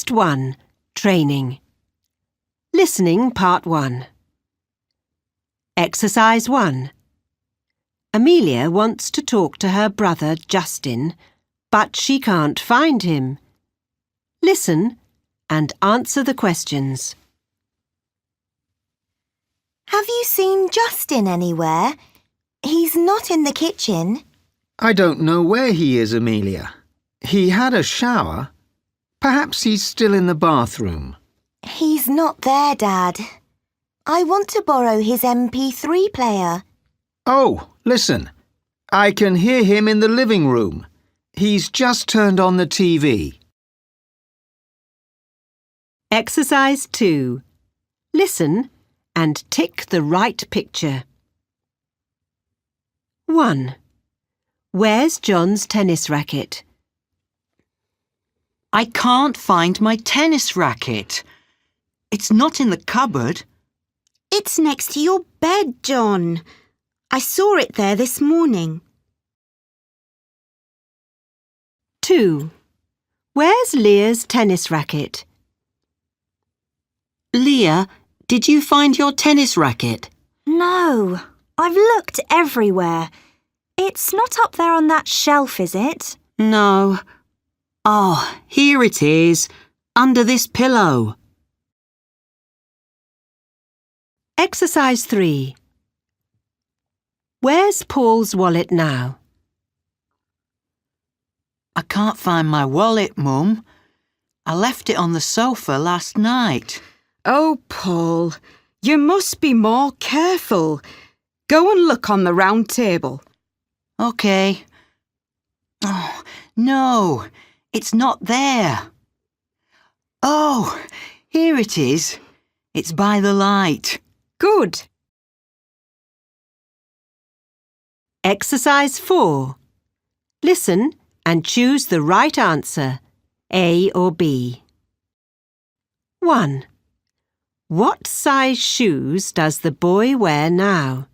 Test 1. Training. Listening Part 1. Exercise 1. Amelia wants to talk to her brother Justin, but she can't find him. Listen and answer the questions. Have you seen Justin anywhere? He's not in the kitchen. I don't know where he is, Amelia. He had a shower. Perhaps he's still in the bathroom. He's not there, Dad. I want to borrow his MP3 player. Oh, listen. I can hear him in the living room. He's just turned on the TV. Exercise 2. Listen and tick the right picture. 1. Where's John's tennis racket? I can't find my tennis racket. It's not in the cupboard. It's next to your bed, John. I saw it there this morning. 2. Where's Leah's tennis racket? Leah, did you find your tennis racket? No, I've looked everywhere. It's not up there on that shelf, is it? No. Oh, here it is, under this pillow. Exercise 3. Where's Paul's wallet now? I can't find my wallet, Mum. I left it on the sofa last night. Oh, Paul, you must be more careful. Go and look on the round table. OK. Oh, no, it's not there. Oh, here it is. It's by the light. Good. Exercise 4. Listen and choose the right answer, A or B. 1. What size shoes does the boy wear now?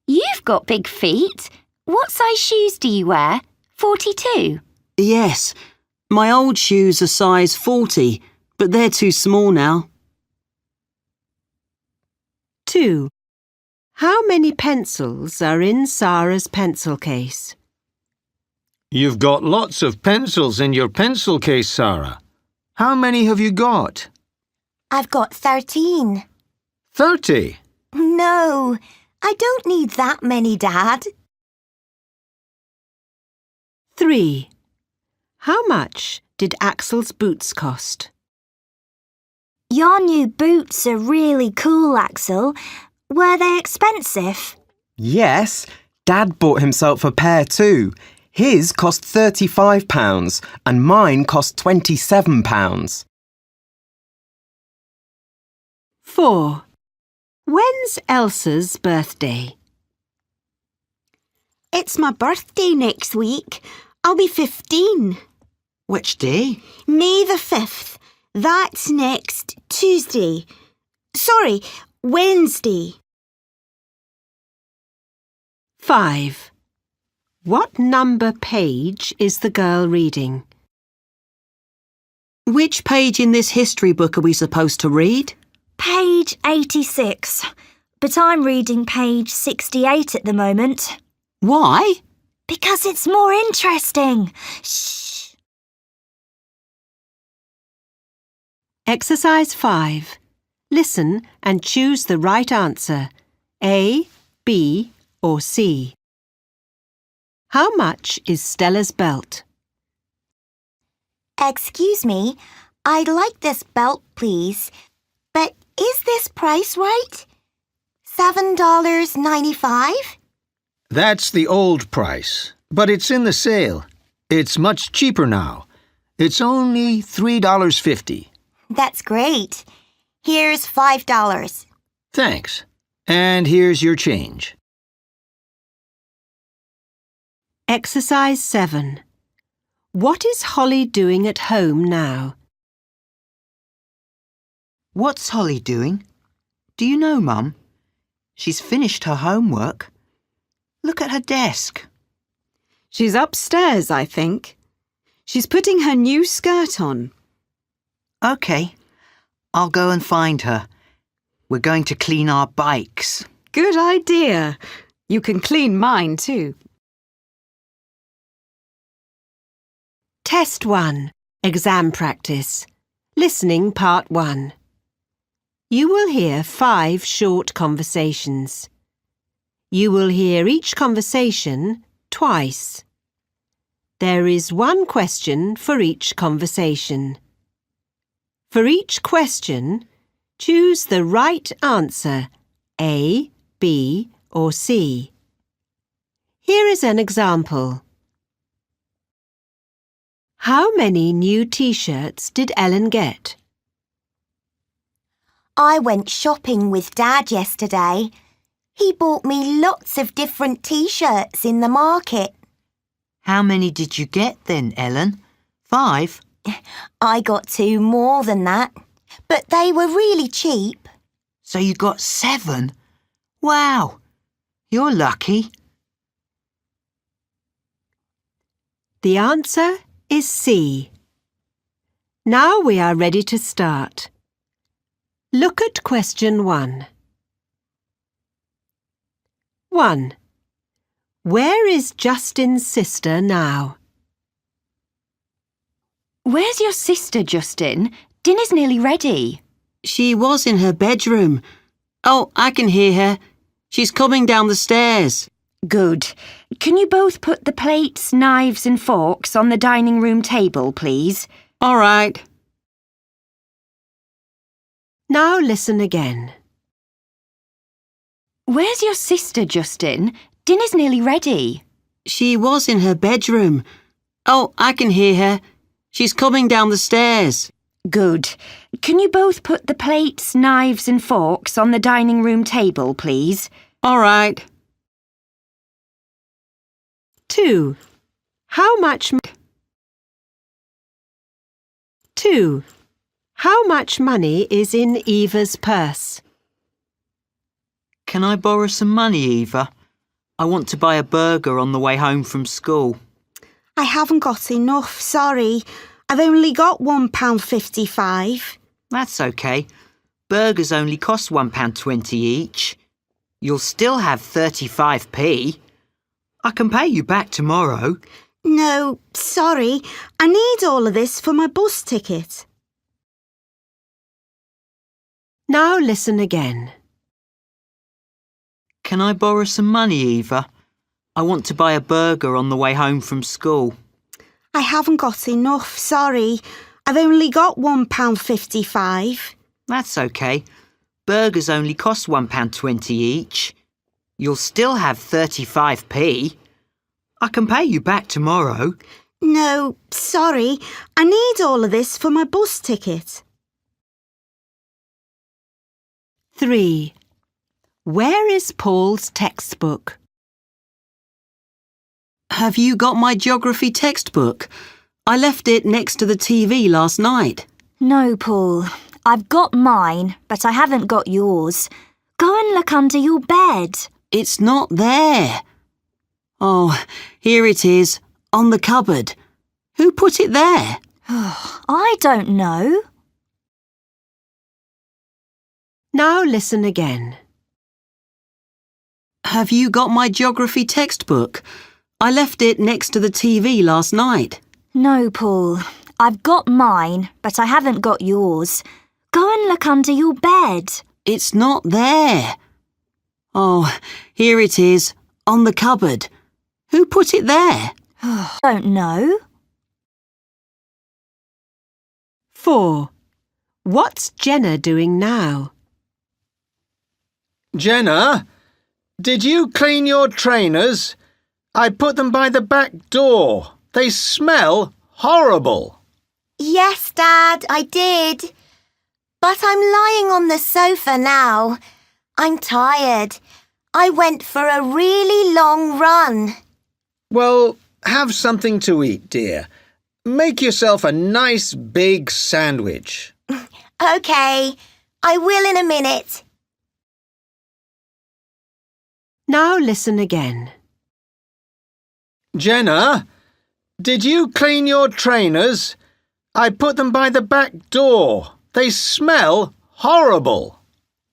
You've got big feet. What size shoes do you wear? 42? Yes, my old shoes are size 40, but they're too small now. 2. How many pencils are in Sarah's pencil case? You've got lots of pencils in your pencil case, Sarah. How many have you got? I've got 13. 30. No, I don't need that many, Dad. 3. How much did Axel's boots cost? Your new boots are really cool, Axel. Were they expensive? Yes, Dad bought himself a pair too. His cost £35 and mine cost £27. 4. When's Elsa's birthday? It's my birthday next week. I'll be 15. Which day? May the 5th. That's next Tuesday. Sorry, Wednesday. 5. What number page is the girl reading? Which page in this history book are we supposed to read? Page 86. But I'm reading page 68 at the moment. Why? Because it's more interesting. Shh. Exercise 5. Listen and choose the right answer, A, B or C. How much is Stella's belt? Excuse me, I'd like this belt, please. But is this price right? $7.95? That's the old price, but it's in the sale. It's much cheaper now. It's only $3.50. That's great. Here's $5. Thanks. And here's your change. Exercise 7. What is Holly doing at home now? What's Holly doing? Do you know, Mum? She's finished her homework. Look at her desk. She's upstairs, I think. She's putting her new skirt on. OK, I'll go and find her. We're going to clean our bikes. Good idea. You can clean mine too. Test 1. Exam practice. Listening Part 1. You will hear 5 short conversations. You will hear each conversation twice. There is 1 question for each conversation. For each question, choose the right answer, A, B, or C. Here is an example. How many new t-shirts did Ellen get? I went shopping with Dad yesterday. He bought me lots of different t-shirts in the market. How many did you get then, Ellen? 5? I got 2 more than that, but they were really cheap. So you got 7? Wow, you're lucky. The answer is C. Now we are ready to start. Look at question 1. 1. Where is Justin's sister now? Where's your sister, Justin? Dinner's nearly ready. She was in her bedroom. Oh, I can hear her. She's coming down the stairs. Good. Can you both put the plates, knives and forks on the dining room table, please? All right. Now listen again. Where's your sister, Justin? Dinner's nearly ready. She was in her bedroom. Oh, I can hear her. She's coming down the stairs. Good. Can you both put the plates, knives and forks on the dining room table, please? All right. 2. How much 2. How much money is in Eva's purse? Can I borrow some money, Eva? I want to buy a burger on the way home from school. I haven't got enough, sorry. I've only got £1.55. That's OK. Burgers only cost £1.20 each. You'll still have 35p. I can pay you back tomorrow. No, sorry. I need all of this for my bus ticket. Now listen again. Can I borrow some money, Eva? I want to buy a burger on the way home from school. I haven't got enough, sorry. I've only got £1.55. That's OK. Burgers only cost £1.20 each. You'll still have 35p. I can pay you back tomorrow. No, sorry. I need all of this for my bus ticket. 3. Where is Paul's textbook? Have you got my geography textbook? I left it next to the TV last night. No, Paul. I've got mine, but I haven't got yours. Go and look under your bed. It's not there. Oh, here it is, on the cupboard. Who put it there? I don't know. Now listen again. Have you got my geography textbook? I left it next to the TV last night. No, Paul. I've got mine, but I haven't got yours. Go and look under your bed. It's not there. Oh, here it is, on the cupboard. Who put it there? Don't know. 4. What's Jenna doing now? Jenna, did you clean your trainers? I put them by the back door. They smell horrible. Yes, Dad, I did. But I'm lying on the sofa now. I'm tired. I went for a really long run. Well, have something to eat, dear. Make yourself a nice big sandwich. OK, I will in a minute. Now listen again. Jenna, Did you clean your trainers? I put them by the back door. They smell horrible.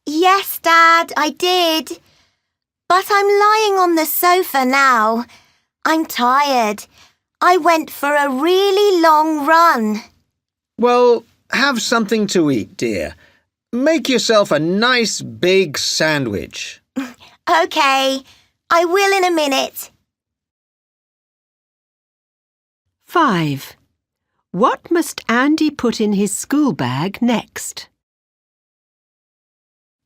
Yes, Dad, I did. But I'm lying on the sofa now. I'm tired. I went for a really long run. Well, have something to eat, dear. Make yourself a nice big sandwich. OK, I will in a minute. 5. What must Andy put in his school bag next?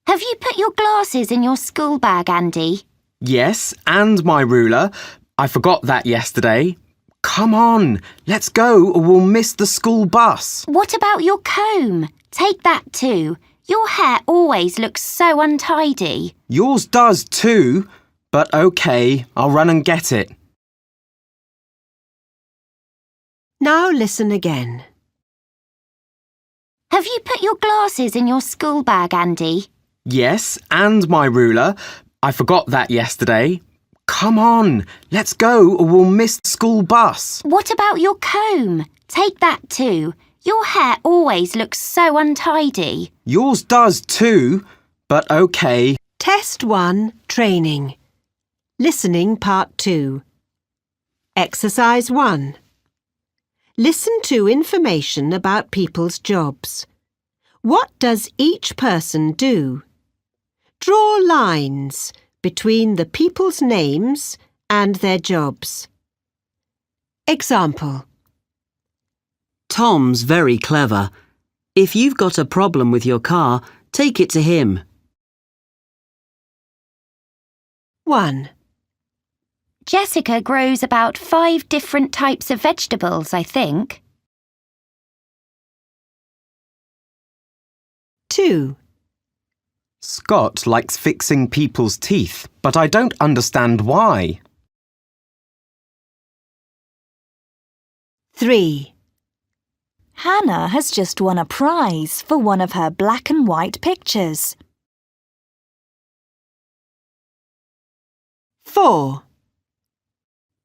Have you put your glasses in your school bag, Andy? Yes, and my ruler. I forgot that yesterday. Come on, let's go or we'll miss the school bus. What about your comb? Take that too. Your hair always looks so untidy. Yours does too, but okay, I'll run and get it. Now listen again. Have you put your glasses in your school bag, Andy? Yes, and my ruler. I forgot that yesterday. Come on, let's go or we'll miss the school bus. What about your comb? Take that too. Your hair always looks so untidy. Yours does too, but okay. Test 1, Training. Listening Part 2. Exercise 1. Listen to information about people's jobs. What does each person do? Draw lines between the people's names and their jobs. Example. Tom's very clever. If you've got a problem with your car, take it to him. 1. Jessica grows about 5 different types of vegetables, I think. 2. Scott likes fixing people's teeth, but I don't understand why. 3. Hannah has just won a prize for one of her black and white pictures. 4.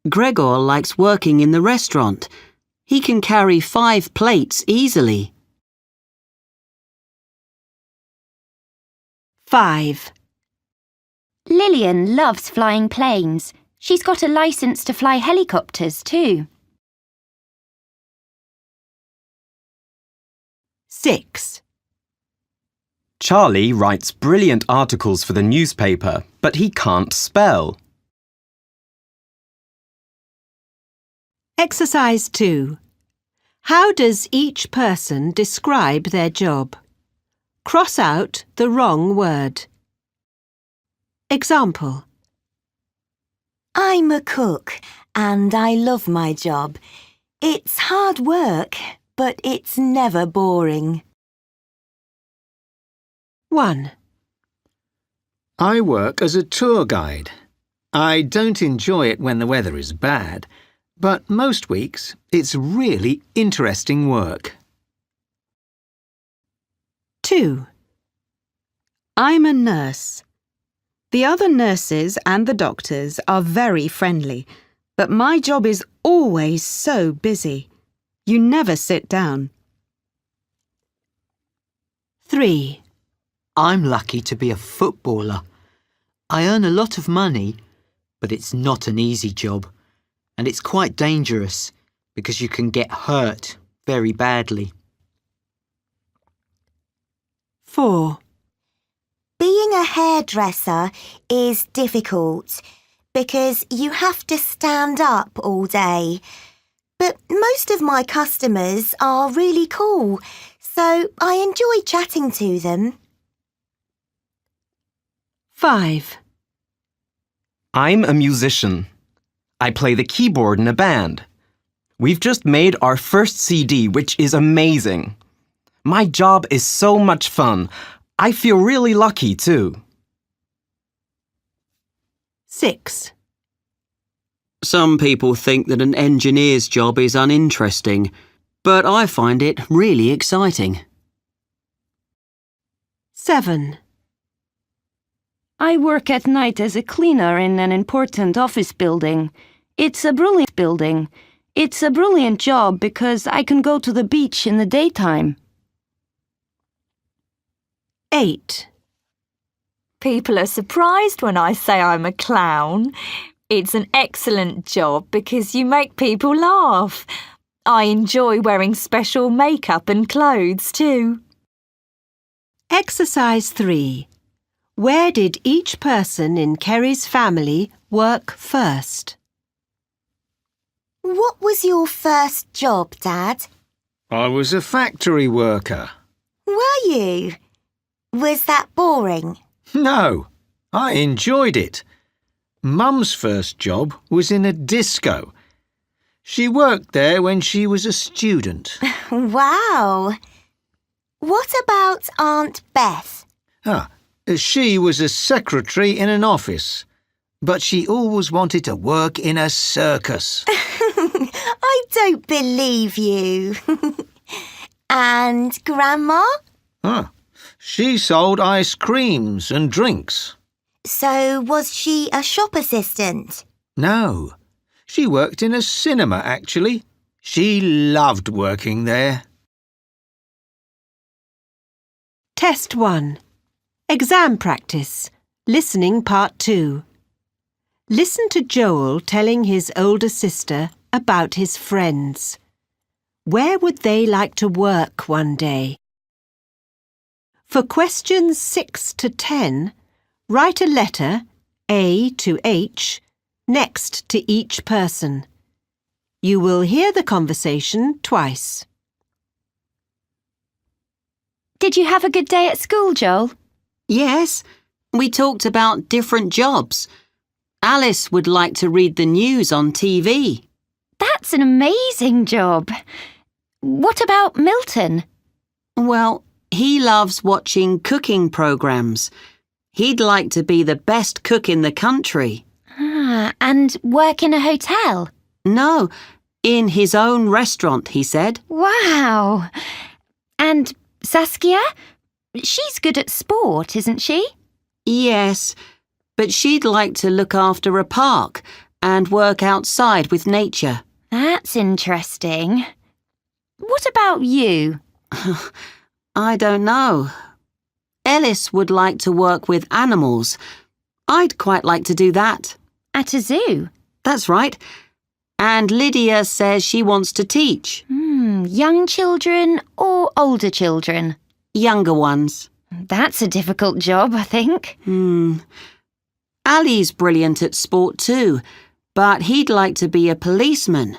Gregor likes working in the restaurant. He can carry 5 plates easily. 5. Lillian loves flying planes. She's got a licence to fly helicopters too. 6. Charlie writes brilliant articles for the newspaper, but he can't spell. Exercise 2. How does each person describe their job? Cross out the wrong word. Example. I'm a cook and I love my job. It's hard work, but it's never boring. 1. I work as a tour guide. I don't enjoy it when the weather is bad, but most weeks it's really interesting work. 2. I'm a nurse. The other nurses and the doctors are very friendly, but my job is always so busy. You never sit down. 3. I'm lucky to be a footballer. I earn a lot of money, but it's not an easy job, and it's quite dangerous because you can get hurt very badly. 4. Being a hairdresser is difficult because you have to stand up all day. But most of my customers are really cool, so I enjoy chatting to them. 5. I'm a musician. I play the keyboard in a band. We've just made our first CD, which is amazing. My job is so much fun. I feel really lucky too. 6. Some people think that an engineer's job is uninteresting, but I find it really exciting. 7. I work at night as a cleaner in an important office building. It's a brilliant building. It's a brilliant job because I can go to the beach in the daytime. 8. People are surprised when I say I'm a clown. It's an excellent job because you make people laugh. I enjoy wearing special makeup and clothes too. Exercise 3. Where did each person in Kerry's family work first? What was your first job, Dad? I was a factory worker. Were you? Was that boring? No, I enjoyed it. Mum's first job was in a disco. She worked there when she was a student. Wow! What about Aunt Beth? She was a secretary in an office, but she always wanted to work in a circus. I don't believe you. And Grandma? She sold ice creams and drinks. So was she a shop assistant? No, she worked in a cinema, actually. She loved working there. Test 1. Exam practice. Listening part 2. Listen to Joel telling his older sister about his friends. Where would they like to work one day? For questions 6 to 10, write a letter, A to H, next to each person. You will hear the conversation twice. Did you have a good day at school, Joel? Yes, we talked about different jobs. Alice would like to read the news on TV. That's an amazing job. What about Milton? Well, he loves watching cooking programs. He'd like to be the best cook in the country. And work in a hotel? No, in his own restaurant, he said. Wow! And Saskia? She's good at sport, isn't she? Yes, but she'd like to look after a park and work outside with nature. That's interesting. What about you? I don't know. Ellis would like to work with animals. I'd quite like to do that. At a zoo? That's right. And Lydia says she wants to teach. Young children or older children? Younger ones. That's a difficult job, I think. Ali's brilliant at sport too, but he'd like to be a policeman.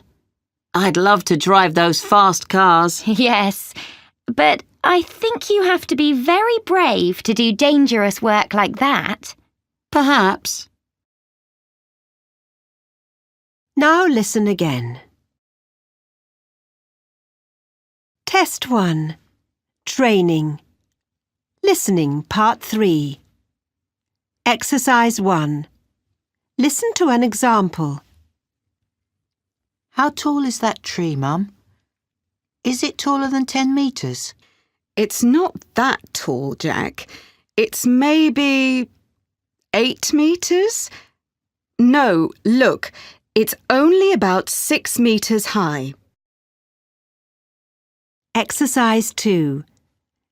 I'd love to drive those fast cars. Yes, but I think you have to be very brave to do dangerous work like that. Perhaps. Now listen again. Test 1. Training. Listening part 3. Exercise 1. Listen to an example. How tall is that tree, Mum? Is it taller than 10 metres? It's not that tall, Jack. It's maybe 8 metres? No, look, it's only about 6 metres high. Exercise 2.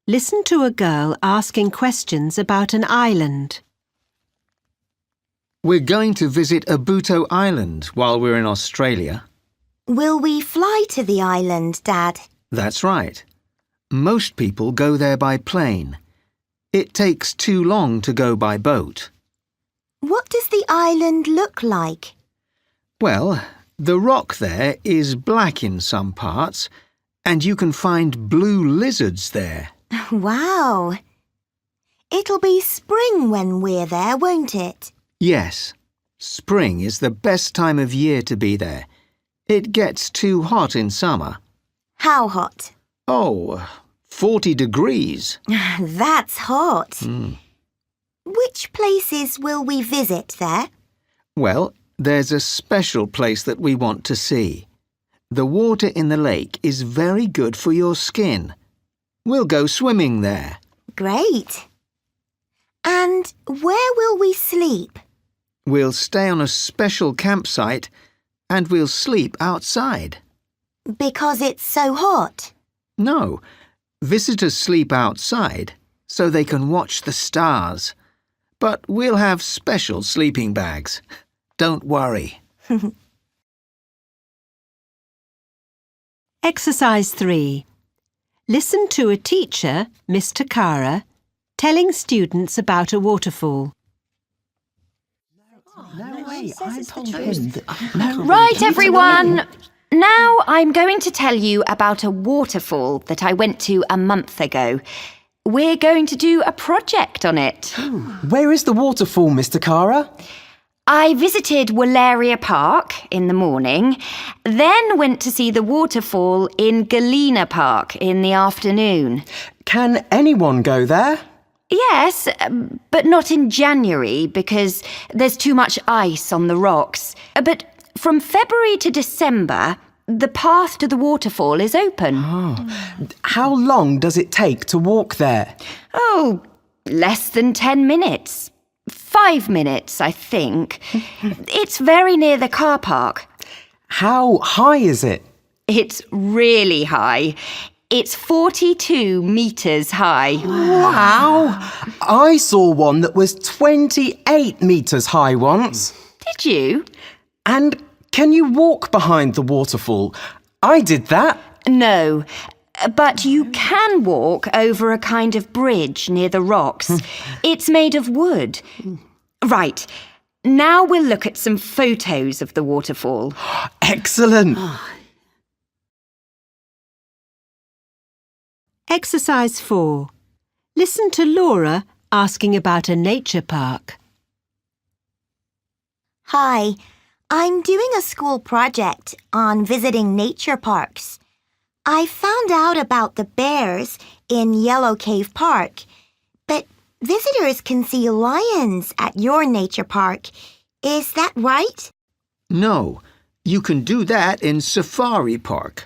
Listen to a girl asking questions about an island. We're going to visit Abuto Island while we're in Australia. Will we fly to the island, Dad? That's right. Most people go there by plane. It takes too long to go by boat. What does the island look like? Well, the rock there is black in some parts, and you can find blue lizards there. Wow! It'll be spring when we're there, won't it? Yes, spring is the best time of year to be there. It gets too hot in summer. How hot? 40 degrees. That's hot. Which places will we visit there? Well, there's a special place that we want to see. The water in the lake is very good for your skin. We'll go swimming there. Great. And where will we sleep? We'll stay on a special campsite and we'll sleep outside. Because it's so hot. No, visitors sleep outside so they can watch the stars. But we'll have special sleeping bags. Don't worry. Exercise 3. Listen to a teacher, Mr. Kara, telling students about a waterfall. Right, everyone. Now I'm going to tell you about a waterfall that I went to a month ago. We're going to do a project on it. Where is the waterfall, Mr. Kara? I visited Waleria Park in the morning, then went to see the waterfall in Galena Park in the afternoon. Can anyone go there? Yes, but not in January because there's too much ice on the rocks. But from February to December, the path to the waterfall is open. How long does it take to walk there? Oh, less than 10 minutes. 5 minutes, I think. It's very near the car park. How high is it? It's really high. It's 42 metres high. Wow! I saw one that was 28 metres high once. Did you? And can you walk behind the waterfall? I did that. No, but you can walk over a kind of bridge near the rocks. It's made of wood. Right, now we'll look at some photos of the waterfall. Excellent. Exercise 4. Listen to Laura asking about a nature park. Hi, I'm doing a school project on visiting nature parks. I found out about the bears in Yellow Cave Park, but visitors can see lions at your nature park. Is that right? No, you can do that in Safari Park.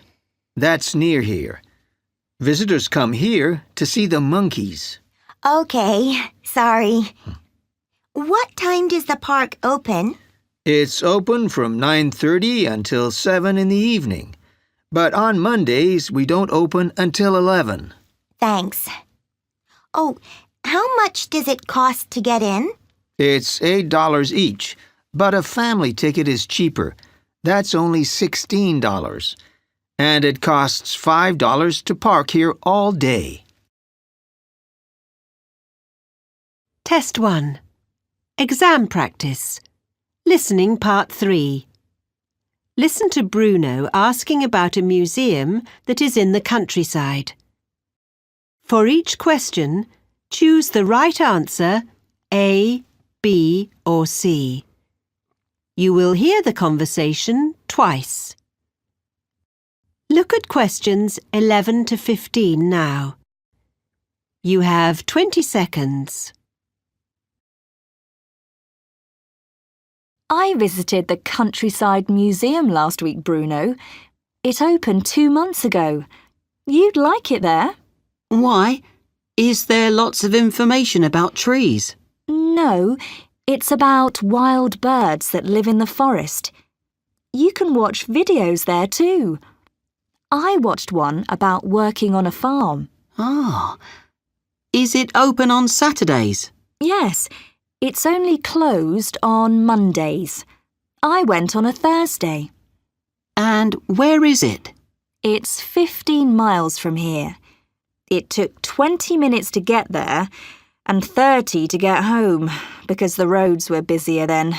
That's near here. Visitors come here to see the monkeys. Okay, sorry. What time does the park open? It's open from 9:30 until 7 in the evening. But on Mondays, we don't open until 11. Thanks. Oh, how much does it cost to get in? It's $8 each, but a family ticket is cheaper. That's only $16. And it costs $5 to park here all day. Test 1. Exam practice. Listening part 3. Listen to Bruno asking about a museum that is in the countryside. For each question, choose the right answer, A, B or C. You will hear the conversation twice. Look at questions 11 to 15 now. You have 20 seconds. I visited the Countryside Museum last week, Bruno. It opened 2 months ago. You'd like it there? Why? Is there lots of information about trees? No, it's about wild birds that live in the forest. You can watch videos there too. I watched one about working on a farm. Ah. Is it open on Saturdays? Yes, it's only closed on Mondays. I went on a Thursday. And where is it? It's 15 miles from here. It took 20 minutes to get there and 30 to get home because the roads were busier then.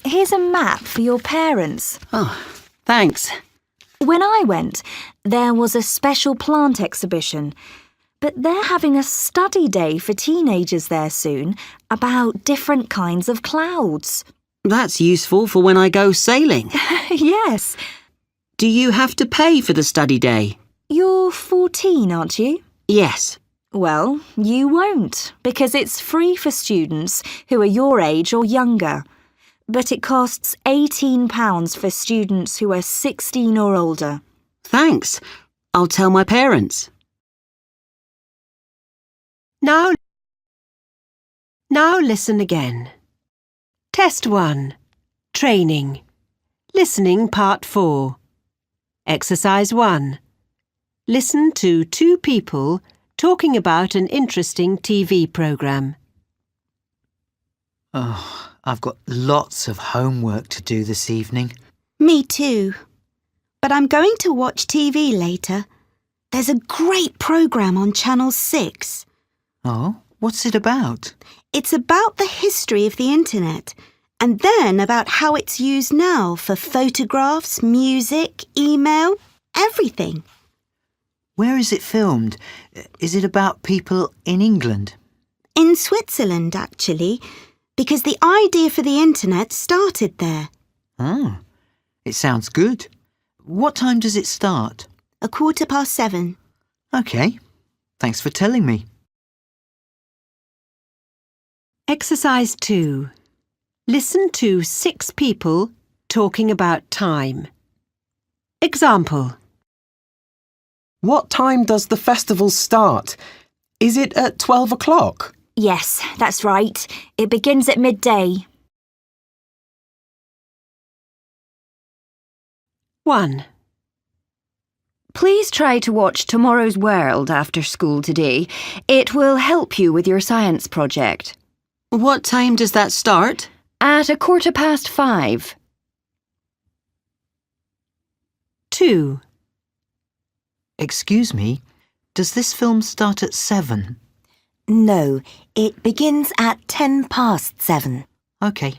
Here's a map for your parents. Oh, thanks. When I went, there was a special plant exhibition, but they're having a study day for teenagers there soon about different kinds of clouds. That's useful for when I go sailing. Yes. Do you have to pay for the study day? You're 14, aren't you? Yes. Well, you won't, because it's free for students who are your age or younger. But it costs £18 for students who are 16 or older. Thanks. I'll tell my parents. Now listen again. Test 1. Training. Listening Part 4. Exercise 1. Listen to two people talking about an interesting TV programme. Oh, I've got lots of homework to do this evening. Me too. But I'm going to watch TV later. There's a great programme on Channel 6. Oh, what's it about? It's about the history of the internet, and then about how it's used now for photographs, music, email, everything. Where is it filmed? Is it about people in England? In Switzerland, actually, because the idea for the internet started there. Oh, it sounds good. What time does it start? 7:15. OK, thanks for telling me. Exercise 2. Listen to 6 people talking about time. Example. What time does the festival start? Is it at 12 o'clock? Yes, that's right. It begins at midday. 1. Please try to watch Tomorrow's World after school today. It will help you with your science project. What time does that start? At 5:15. 2. Excuse me, does this film start at 7? No, it begins at 7:10. OK,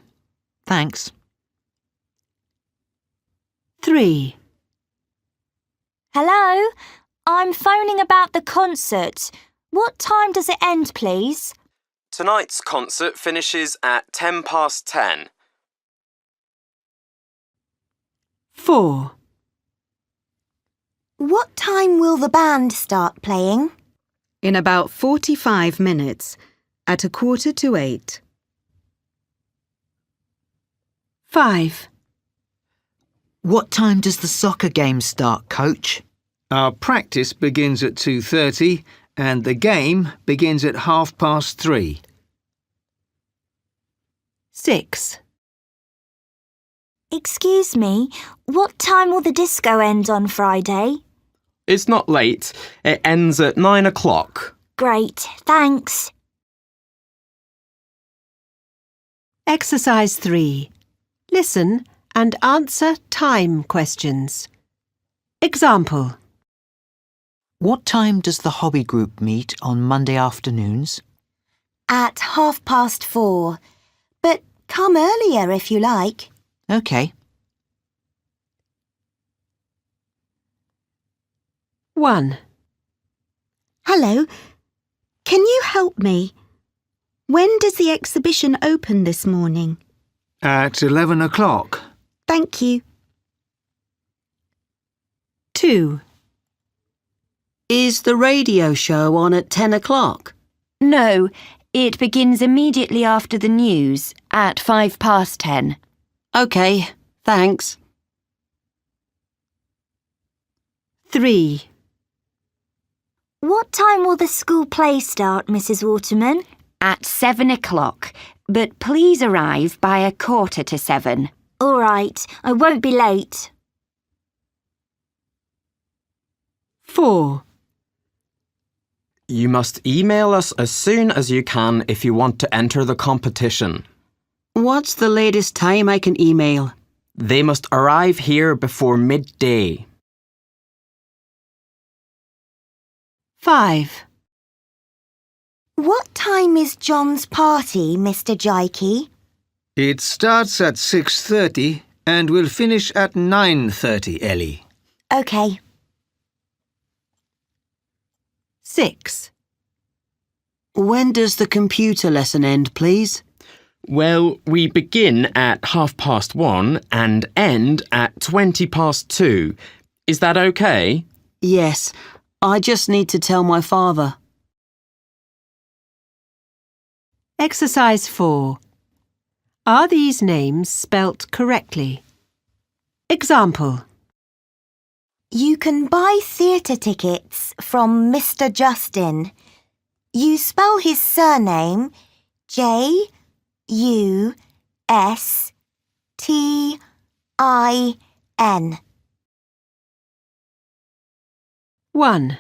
thanks. 3. Hello? I'm phoning about the concert. What time does it end, please? Tonight's concert finishes at 10:10. 4. What time will the band start playing? In about 45 minutes, at 7:45. 5. What time does the soccer game start, Coach? Our practice begins at 2:30 and the game begins at 3:30. 6. Excuse me, what time will the disco end on Friday? It's not late. It ends at 9 o'clock. Great, thanks. Exercise 3. Listen and answer time questions. Example. What time does the hobby group meet on Monday afternoons? At 4:30. But come earlier if you like. OK. 1. Hello, can you help me? When does the exhibition open this morning? At 11 o'clock. Thank you. 2. Is the radio show on at 10 o'clock? No, it begins immediately after the news at 10:05. OK, thanks. 3. What time will the school play start, Mrs. Waterman? At 7 o'clock, but please arrive by 6:45. All right, I won't be late. 4. You must email us as soon as you can if you want to enter the competition. What's the latest time I can email? They must arrive here before midday. 5. What time is John's party, Mr. Jaiki? It starts at 6:30 and will finish at 9:30, Ellie. OK. 6. When does the computer lesson end, please? Well, we begin at 1:30 and end at 2:20. Is that OK? Yes, I just need to tell my father. Exercise 4. Are these names spelt correctly? Example. You can buy theatre tickets from Mr. Justin. You spell his surname Justin. 1.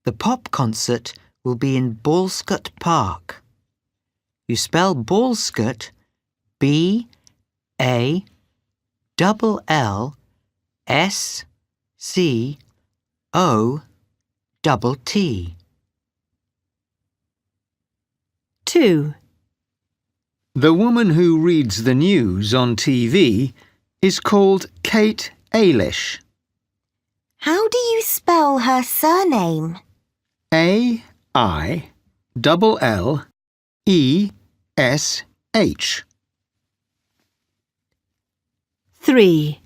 The pop concert will be in Ballscut Park. You spell Ballscut B-A-L-L-S-C-O-T-T. 2. The woman who reads the news on TV is called Kate Eilish. How do you spell her surname? A-I-L-L-E-S-H. 3.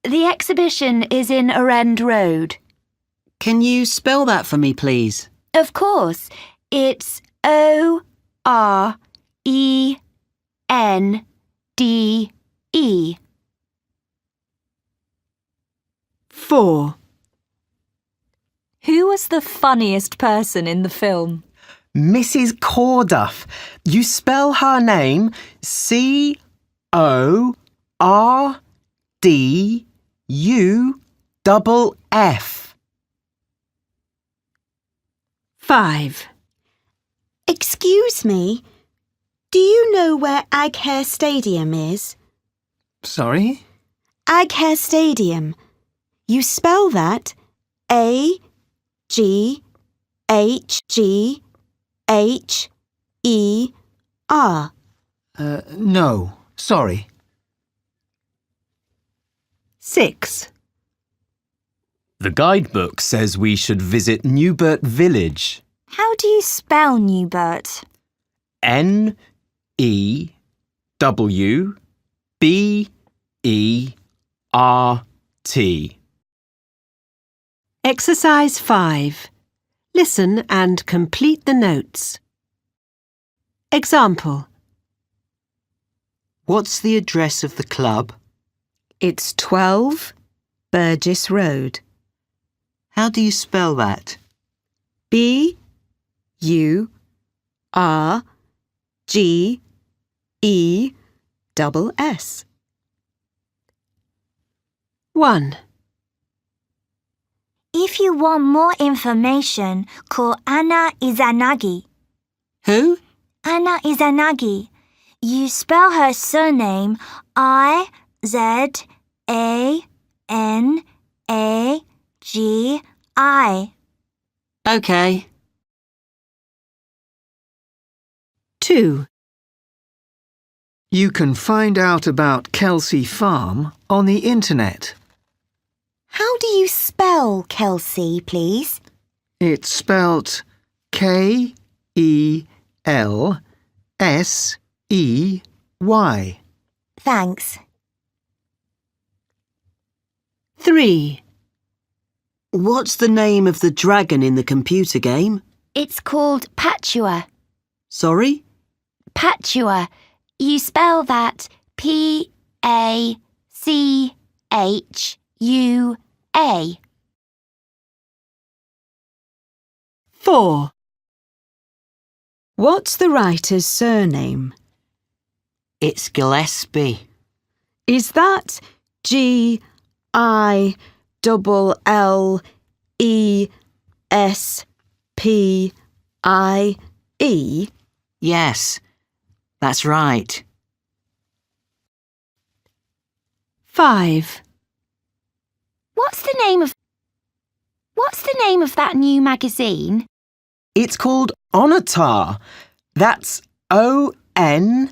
The exhibition is in Orend Road. Can you spell that for me, please? Of course, it's O-R-E-N-D-E. 4. Who was the funniest person in the film? Mrs. Corduff. You spell her name C-O-R-D-U-F-F. 5. Excuse me, do you know where Aghair Stadium is? Sorry? Aghair Stadium. You spell that A-G-H-G-H-E-R. No, sorry. 6. The guidebook says we should visit Newbert Village. How do you spell Newbert? N-E-W-B-E-R-T. Exercise 5. Listen and complete the notes. Example. What's the address of the club? It's 12 Burgess Road. How do you spell that? B-U-R-G-E-S-S. 1. If you want more information, call Anna Izanagi. Who? Anna Izanagi. You spell her surname I-Z-A-N-A-G-I. OK. 2. You can find out about Kelsey Farm on the internet. How do you spell Kelsey, please? It's spelt K-E-L-S-E-Y. Thanks. 3. What's the name of the dragon in the computer game? It's called Patua. Sorry? Patua. You spell that P-A-C-H-U-A. 4. What's the writer's surname? It's Gillespie. Is that G-I-L-L-E-S-P-I-E? Yes, that's right. 5. What's the name of that new magazine? It's called Onatar. That's O-N-A-T-A-H.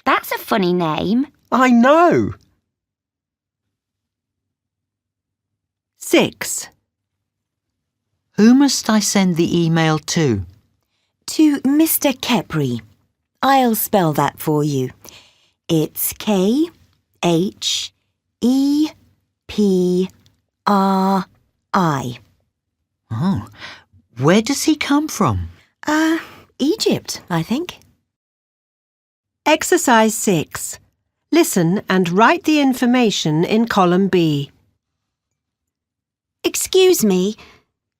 That's a funny name. I know. 6. Who must I send the email to? To Mr. Kepri. I'll spell that for you. It's K-H-E-P-R-I. Oh, where does he come from? Egypt, I think. Exercise 6. Listen and write the information in column B. Excuse me,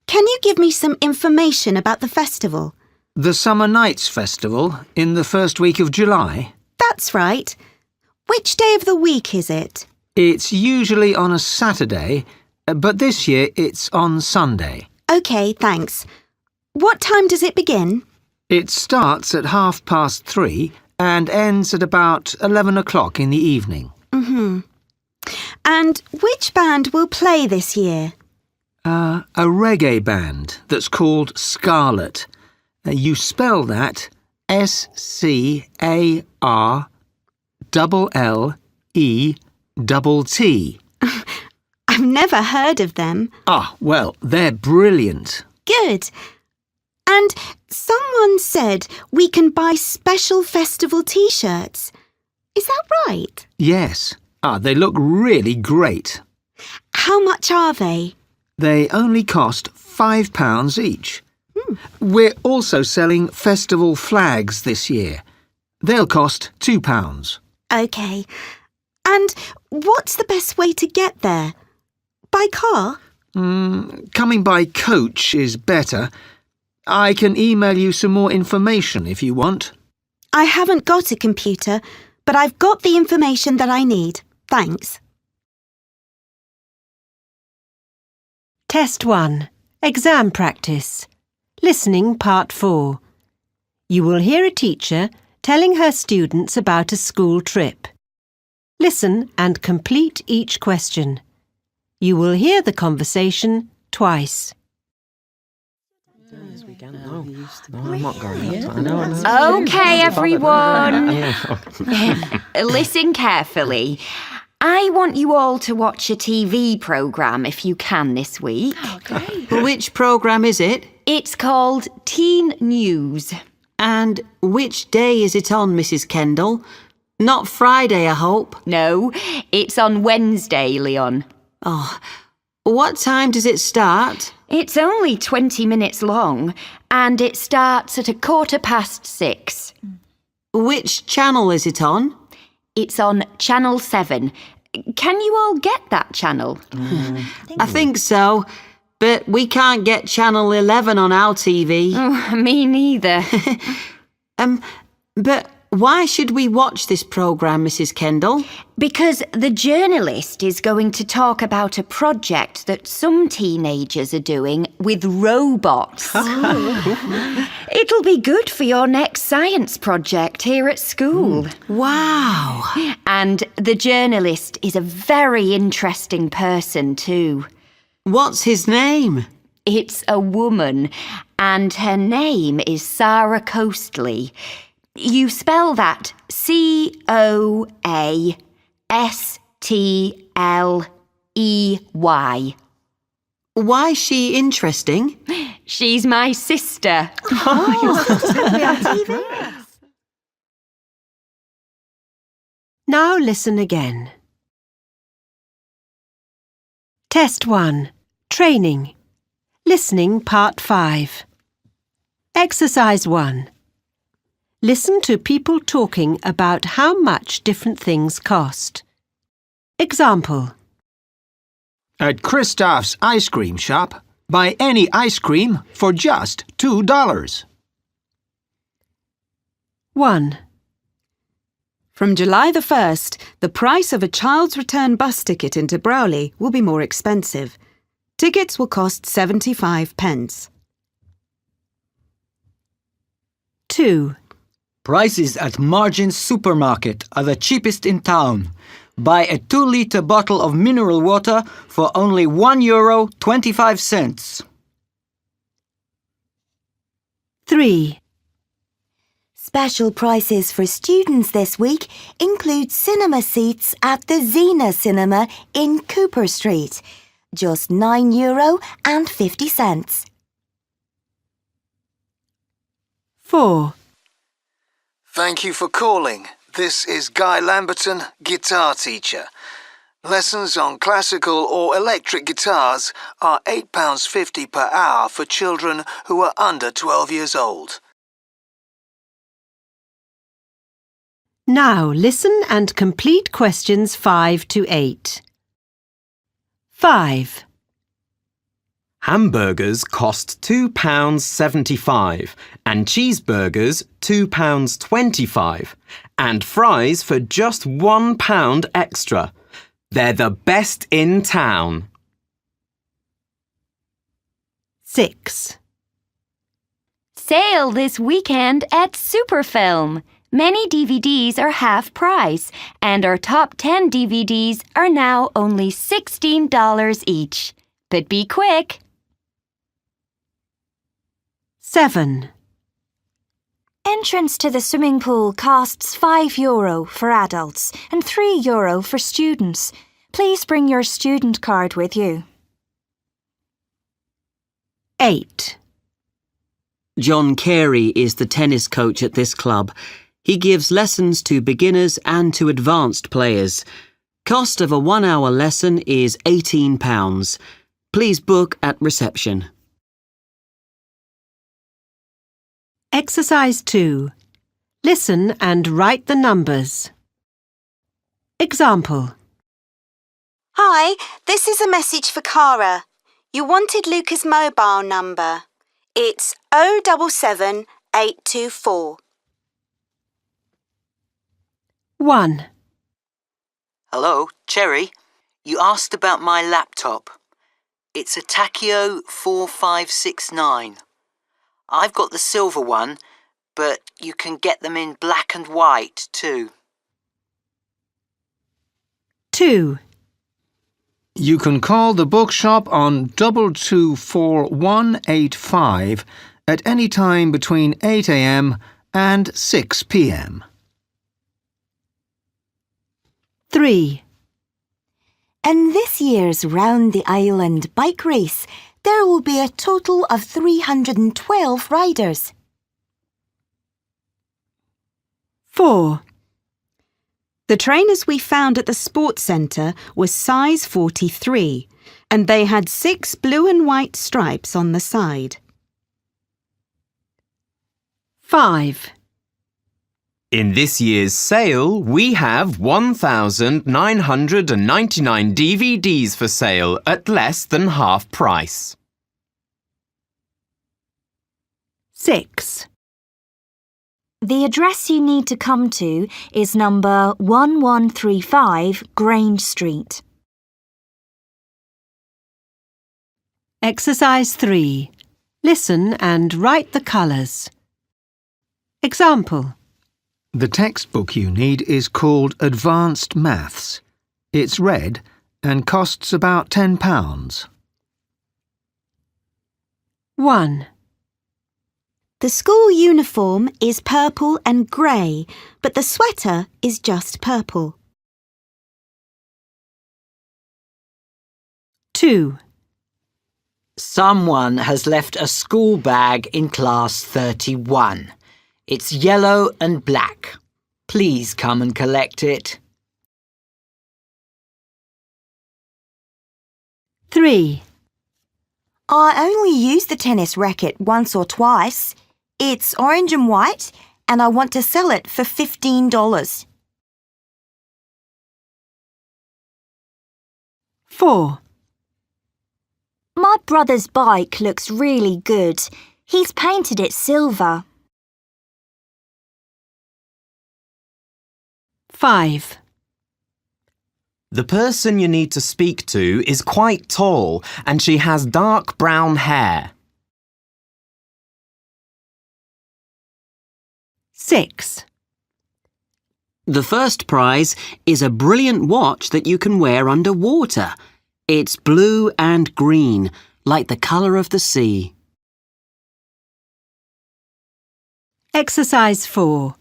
can you give me some information about the festival? The Summer Nights Festival in the first week of July? That's right. Which day of the week is it? It's usually on a Saturday, but this year it's on Sunday. OK, thanks. What time does it begin? It starts at 3:30 and ends at about 11 o'clock in the evening. And which band will play this year? A reggae band that's called Scarlet. You spell that SCARLLETT. I've never heard of them. Ah, well, they're brilliant. Good. And someone said we can buy special festival T-shirts. Is that right? Yes. They look really great. How much are they? They only cost £5 each. We're also selling festival flags this year. They'll cost £2. OK. And what's the best way to get there? By car? Coming by coach is better. I can email you some more information if you want. I haven't got a computer, but I've got the information that I need. Thanks. Test 1. Exam practice. Listening Part 4. You will hear a teacher telling her students about a school trip. Listen and complete each question. You will hear the conversation twice. I'm not going. I know. OK, everyone. Listen carefully. I want you all to watch a TV programme if you can this week. Which programme is it? It's called Teen News. And which day is it on, Mrs. Kendall? Not Friday, I hope. No, it's on Wednesday, Leon. Oh, what time does it start? It's only 20 minutes long, and it starts at 6:15. Which channel is it on? It's on Channel 7. Can you all get that channel? I think so, but we can't get Channel 11 on our TV. Oh, me neither. But why should we watch this programme, Mrs. Kendall? Because the journalist is going to talk about a project that some teenagers are doing with robots. It'll be good for your next science project here at school. Wow! And the journalist is a very interesting person too. What's his name? It's a woman, and her name is Sarah Coastley. You spell that Coastley. Why's she interesting? She's my sister. Now listen again. Test 1. Training. Listening Part 5. Exercise 1. Listen to people talking about how much different things cost. Example. At Christoph's ice cream shop, buy any ice cream for just $2. 1. From July the 1st, the price of a child's return bus ticket into Browley will be more expensive. Tickets will cost 75p. 2. Prices at Margin's supermarket are the cheapest in town. Buy a 2-litre bottle of mineral water for only €1.25. 3. Special prices for students this week include cinema seats at the Xena Cinema in Cooper Street. Just €9.50. 4. Thank you for calling. This is Guy Lamberton, guitar teacher. Lessons on classical or electric guitars are £8.50 per hour for children who are under 12 years old. Now listen and complete questions 5 to 8. 5. Hamburgers cost £2.75 and cheeseburgers £2.25 and fries for just £1 extra. They're the best in town. 6. Sale this weekend at Superfilm. Many DVDs are half price, and our top 10 DVDs are now only $16 each. But be quick! 7. Entrance to the swimming pool costs €5 for adults and €3 for students. Please bring your student card with you. 8. John Carey is the tennis coach at this club. He gives lessons to beginners and to advanced players. Cost of a 1-hour lesson is £18. Please book at reception. Exercise 2. Listen and write the numbers. Example. Hi, this is a message for Cara. You wanted Luca's mobile number. It's 077824. 1. Hello, Cherry. You asked about my laptop. It's a Takio 4569. I've got the silver one, but you can get them in black and white too. 2. You can call the bookshop on 224-185 at any time between 8 a.m. and 6 p.m. 3. In this year's Round the Island bike race, there will be a total of 312 riders. 4. The trainers we found at the sports centre were size 43, and they had 6 blue and white stripes on the side. 5. In this year's sale, we have 1,999 DVDs for sale at less than half price. 6. The address you need to come to is number 1135 Grange Street. Exercise 3. Listen and write the colours. Example. The textbook you need is called Advanced Maths. It's red and costs about £10. 1. The school uniform is purple and grey, but the sweater is just purple. 2. Someone has left a school bag in class 31. It's yellow and black. Please come and collect it. 3. I only use the tennis racket once or twice. It's orange and white, and I want to sell it for $15. 4. My brother's bike looks really good. He's painted it silver. 5. The person you need to speak to is quite tall and she has dark brown hair. 6. The first prize is a brilliant watch that you can wear underwater. It's blue and green, like the colour of the sea. Exercise 4.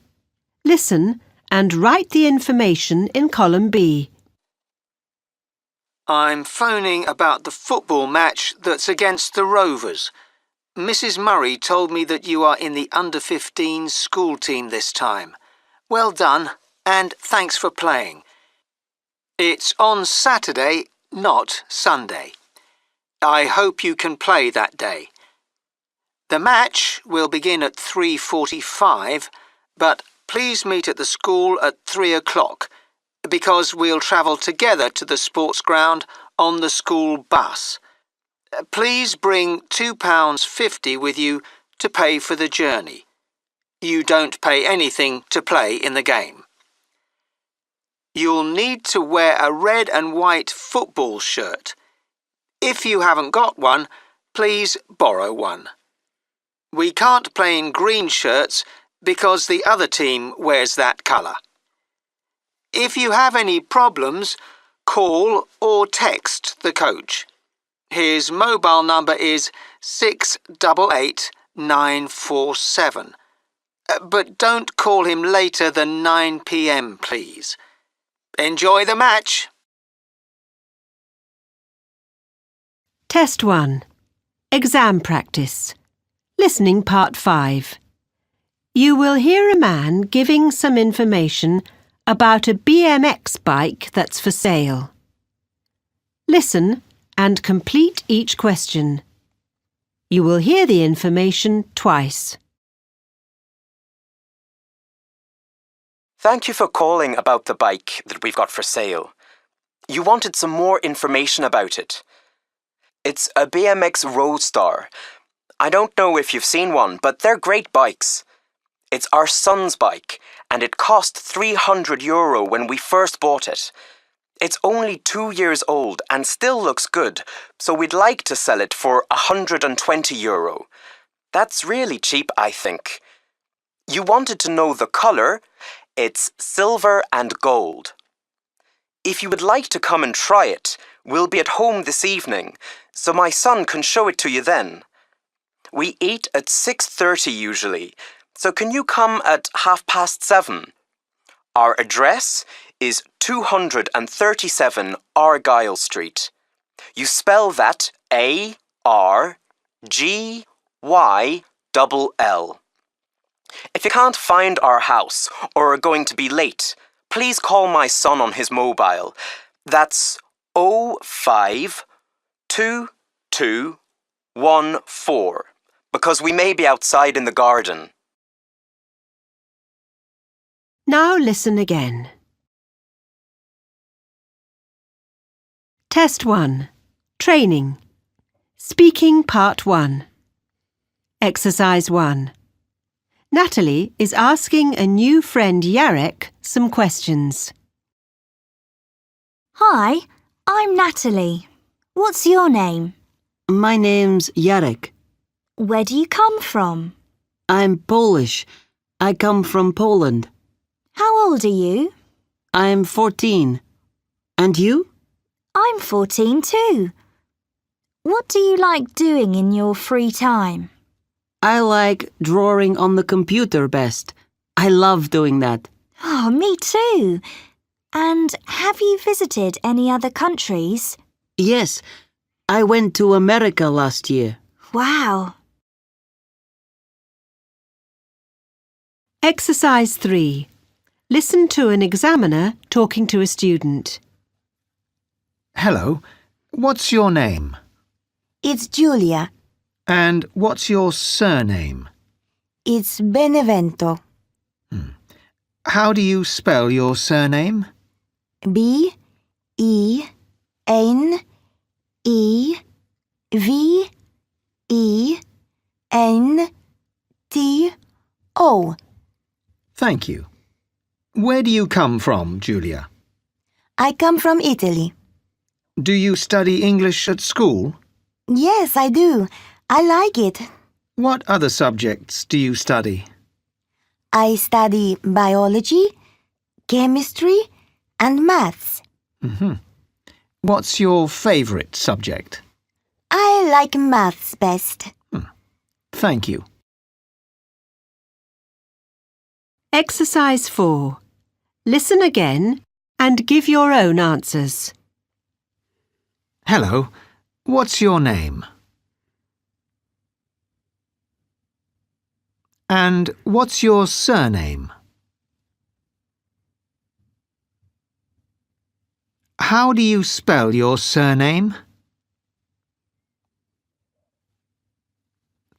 Listen and write the information in column B. I'm phoning about the football match that's against the Rovers. Mrs. Murray told me that you are in the under-15 school team this time. Well done, and thanks for playing. It's on Saturday, not Sunday. I hope you can play that day. The match will begin at 3:45, but please meet at the school at 3 o'clock, because we'll travel together to the sports ground on the school bus. Please bring £2.50 with you to pay for the journey. You don't pay anything to play in the game. You'll need to wear a red and white football shirt. If you haven't got one, please borrow one. We can't play in green shirts because the other team wears that colour. If you have any problems, call or text the coach. His mobile number is 688 947. But don't call him later than 9 p.m, please. Enjoy the match! Test 1. Exam practice. Listening part 5. You will hear a man giving some information about a BMX bike that's for sale. Listen and complete each question. You will hear the information twice. Thank you for calling about the bike that we've got for sale. You wanted some more information about it. It's a BMX Roadstar. I don't know if you've seen one, but they're great bikes. It's our son's bike, and it cost €300 when we first bought it. It's only 2 years old and still looks good, so we'd like to sell it for €120. That's really cheap, I think. You wanted to know the colour? It's silver and gold. If you would like to come and try it, we'll be at home this evening, so my son can show it to you then. We eat at 6:30 usually, so can you come at 7:30? Our address is 237 Argyle Street. You spell that ARGYLL. If you can't find our house or are going to be late, please call my son on his mobile. That's 052214, because we may be outside in the garden. Now listen again. Test 1. Training. Speaking Part 1. Exercise 1. Natalie is asking a new friend Yarek some questions. Hi, I'm Natalie. What's your name? My name's Jarek. Where do you come from? I'm Polish. I come from Poland. How old are you? I'm 14. And you? I'm 14 too. What do you like doing in your free time? I like drawing on the computer best. I love doing that. Oh, me too. And have you visited any other countries? Yes, I went to America last year. Wow. Exercise 3. Listen to an examiner talking to a student. Hello, what's your name? It's Julia. And what's your surname? It's Benevento. How do you spell your surname? Benevento. Thank you. Where do you come from, Julia? I come from Italy. Do you study English at school? Yes, I do. I like it. What other subjects do you study? I study biology, chemistry, and maths. What's your favourite subject? I like maths best. Thank you. Exercise 4. Listen again and give your own answers. Hello, what's your name? And what's your surname? How do you spell your surname?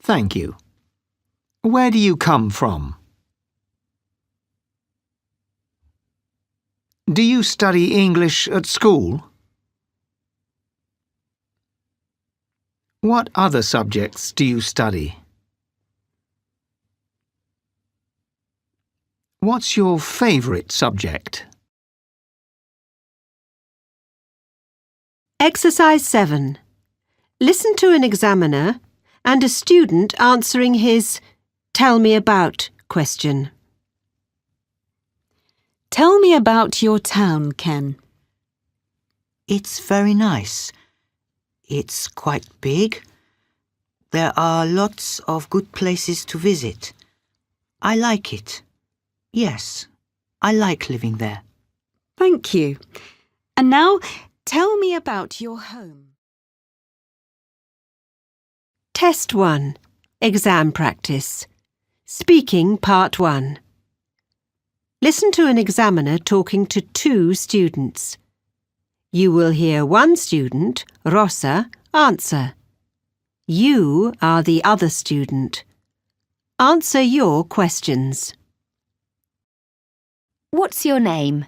Thank you. Where do you come from? Do you study English at school? What other subjects do you study? What's your favourite subject? Exercise 7. Listen to an examiner and a student answering his "Tell me about" question. Tell me about your town, Ken. It's very nice. It's quite big. There are lots of good places to visit. I like it. Yes, I like living there. Thank you. And now, tell me about your home. Test 1. Exam practice. Speaking Part 1. Listen to an examiner talking to 2 students. You will hear one student, Rosa, answer. You are the other student. Answer your questions. What's your name?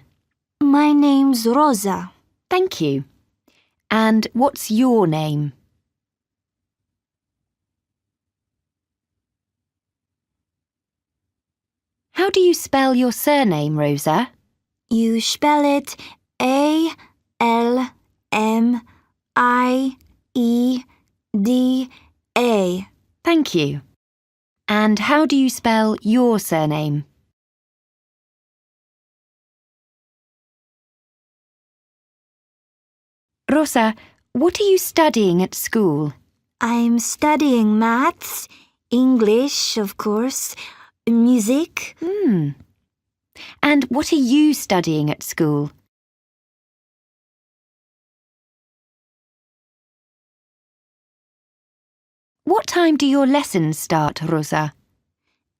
My name's Rosa. Thank you. And what's your name? How do you spell your surname, Rosa? You spell it A-L-M-I-E-D-A. Thank you. And how do you spell your surname? Rosa, what are you studying at school? I'm studying maths, English, of course, music. And what are you studying at school? What time do your lessons start, Rosa?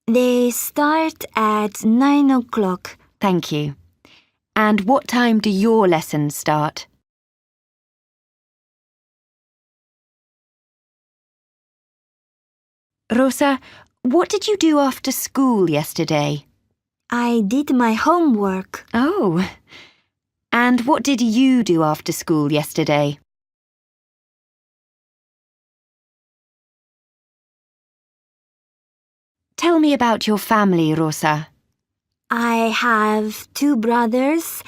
They start at 9 o'clock. Thank you. And what time do your lessons start? Rosa, what did you do after school yesterday? I did my homework. Oh. And what did you do after school yesterday? Tell me about your family, Rosa. I have 2 brothers.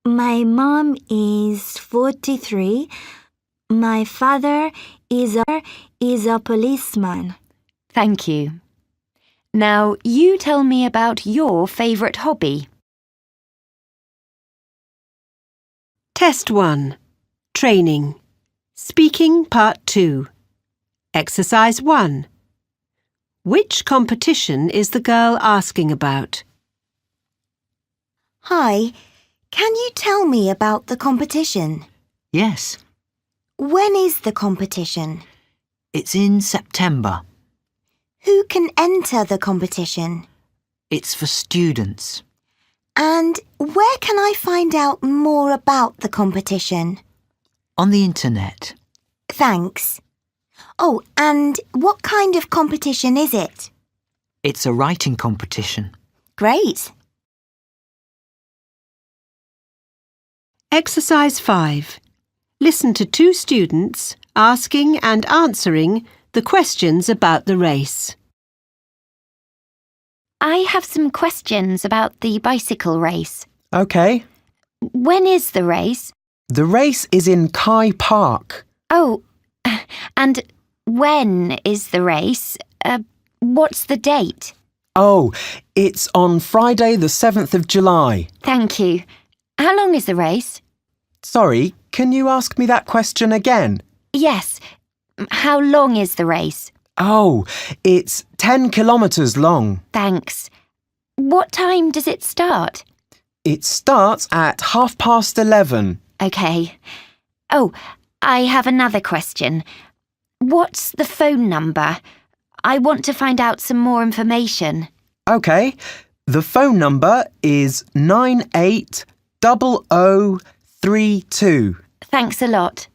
My mom is 43. My father is a policeman. Thank you. Now, you tell me about your favourite hobby. Test 1. Training. Speaking Part 2. Exercise 1. Which competition is the girl asking about? Hi, can you tell me about the competition? Yes, When is the competition? it's in September. Who can enter the competition? It's for students. And where can I find out more about the competition? On the internet. Thanks. Oh, and what kind of competition is it? It's a writing competition. Great. Exercise 5. Listen to 2 students asking and answering the questions about the race. I have some questions about the bicycle race. OK. When is the race? The race is in Kai Park. Oh, and when is the race? What's the date? Oh, it's on Friday the 7th of July. Thank you. How long is the race? Sorry, can you ask me that question again? Yes. How long is the race? Oh, it's 10 kilometres long. Thanks. What time does it start? It starts at 11:30. OK. Oh, I have another question. What's the phone number? I want to find out some more information. OK, the phone number is 980032. Thanks a lot.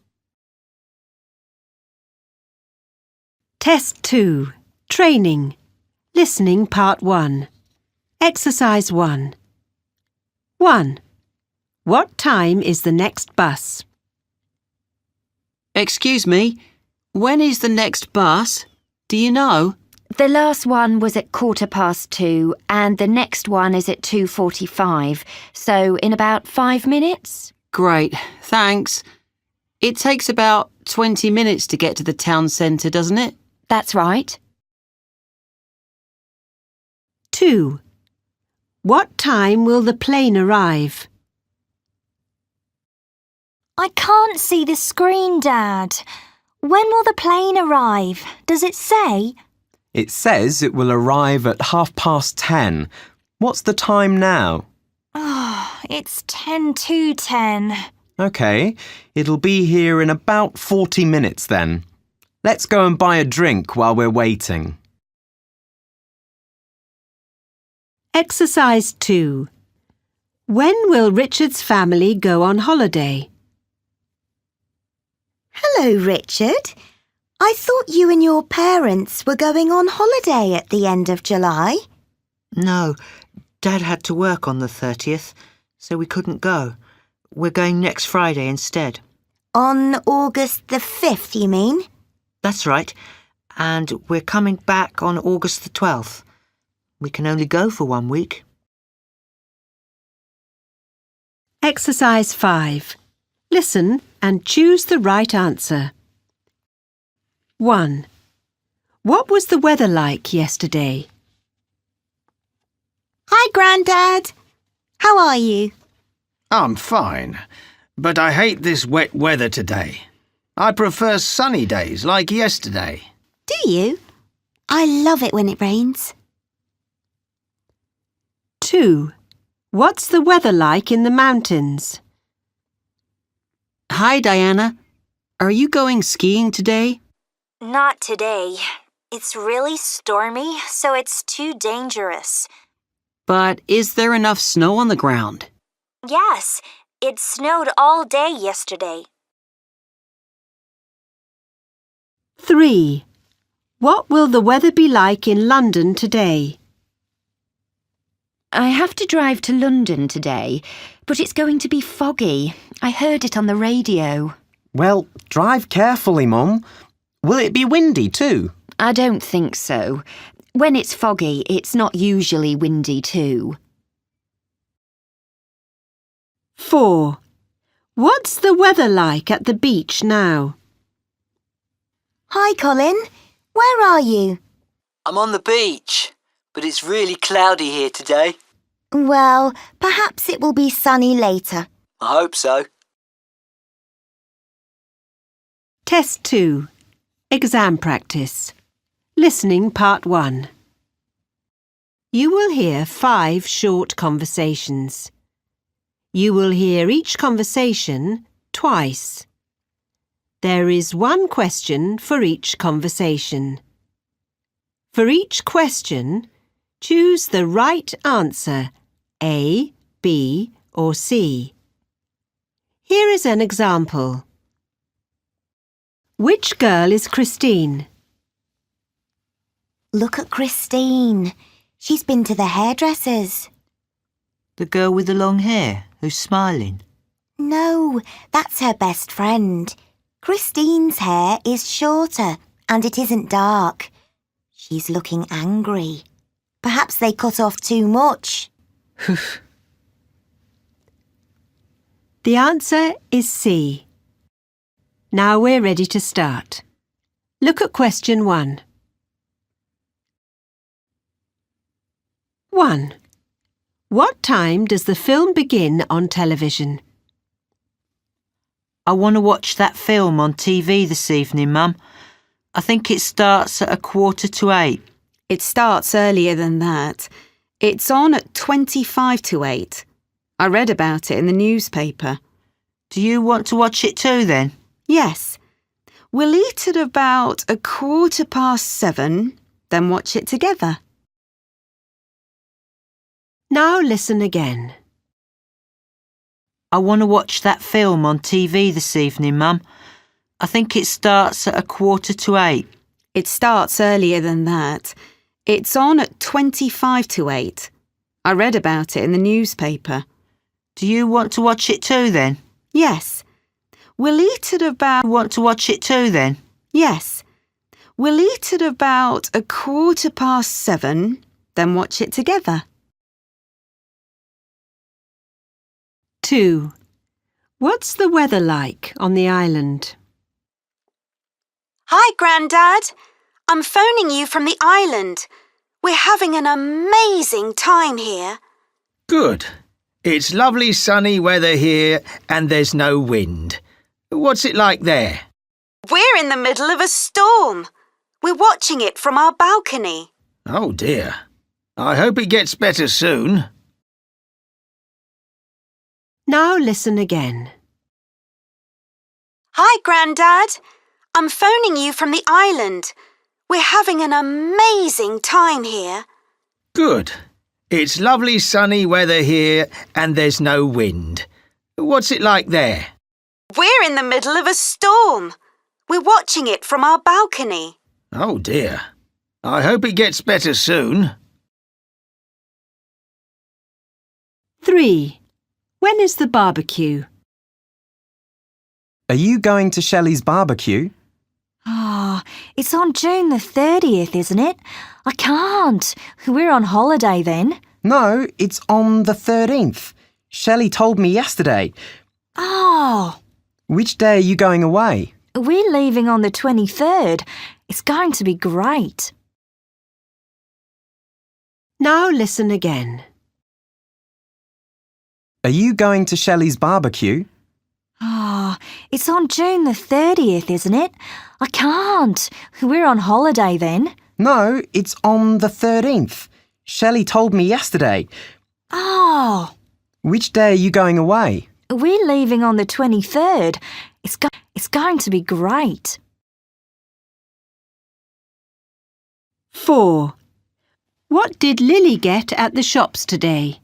Test 2. Training. Listening Part 1. Exercise 1. 1. What time is the next bus? Excuse me, When is the next bus? Do you know? The last one was at 2:15 and the next one is at 2:45, so in about 5 minutes. Great, thanks. It takes about 20 minutes to get to the town centre, doesn't it? That's right. 2. What time will the plane arrive? I can't see the screen, Dad. When will the plane arrive? Does it say? It says it will arrive at 10:30. What's the time now? Oh, it's 10 to 10. OK, it'll be here in about 40 minutes then. Let's go and buy a drink while we're waiting. Exercise 2. When will Richard's family go on holiday? Hello, Richard. I thought you and your parents were going on holiday at the end of July. No, Dad had to work on the 30th, so we couldn't go. We're going next Friday instead. On August the 5th, you mean? That's right. And we're coming back on August the 12th. We can only go for 1 week. Exercise 5. Listen and choose the right answer. 1. What was the weather like yesterday? Hi, Grandad. How are you? I'm fine, but I hate this wet weather today. I prefer sunny days like yesterday. Do you? I love it when it rains. 2. What's the weather like in the mountains? Hi, Diana. Are you going skiing today? Not today. It's really stormy, so it's too dangerous. But is there enough snow on the ground? Yes, it snowed all day yesterday. 3. What will the weather be like in London today? I have to drive to London today, but it's going to be foggy. I heard it on the radio. Well, drive carefully, Mum. Will it be windy too? I don't think so. When it's foggy, it's not usually windy too. 4. What's the weather like at the beach now? Hi, Colin. Where are you? I'm on the beach, but it's really cloudy here today. Well, perhaps it will be sunny later. I hope so. Test 2. Exam practice. Listening part 1. You will hear 5 short conversations. You will hear each conversation twice. There is 1 question for each conversation. For each question, choose the right answer, A, B, or C. Here is an example. Which girl is Christine? Look at Christine. She's been to the hairdresser's. The girl with the long hair who's smiling. No, that's her best friend. Christine's hair is shorter and it isn't dark. She's looking angry. Perhaps they cut off too much. The answer is C. Now we're ready to start. Look at question 1. 1. What time does the film begin on television? I want to watch that film on TV this evening, Mum. I think it starts at 7:45. It starts earlier than that. It's on at 8:25. I read about it in the newspaper. Do you want to watch it too then? Yes. We'll eat at about 7:15, then watch it together. Now listen again. I want to watch that film on TV this evening, Mum. I think it starts at 7:45. It starts earlier than that. It's on at 8:25. I read about it in the newspaper. Do you want to watch it too then? Yes. We'll eat at about... Want to watch it too then? Yes. We'll eat at about 7:15, then watch it together. 2. What's the weather like on the island? Hi, Grandad. I'm phoning you from the island. We're having an amazing time here. Good. It's lovely sunny weather here and there's no wind. What's it like there? We're in the middle of a storm. We're watching it from our balcony. Oh dear. I hope it gets better soon. Now listen again. Hi, Grandad. I'm phoning you from the island. We're having an amazing time here. Good. It's lovely sunny weather here and there's no wind. What's it like there? We're in the middle of a storm. We're watching it from our balcony. Oh dear. I hope it gets better soon. 3. When is the barbecue? Are you going to Shelley's barbecue? It's on June the 30th, isn't it? I can't. We're on holiday then. No, it's on the 13th. Shelley told me yesterday. Oh, Which day are you going away? we're leaving on the 23rd. It's going to be great. Now listen again. Are you going to Shelley's barbecue? It's on June the 30th, isn't it? I can't. We're on holiday then. No, it's on the 13th. Shelley told me yesterday. Oh, Which day are you going away? we're leaving on the 23rd. It's going to be great. 4. What did Lily get at the shops today?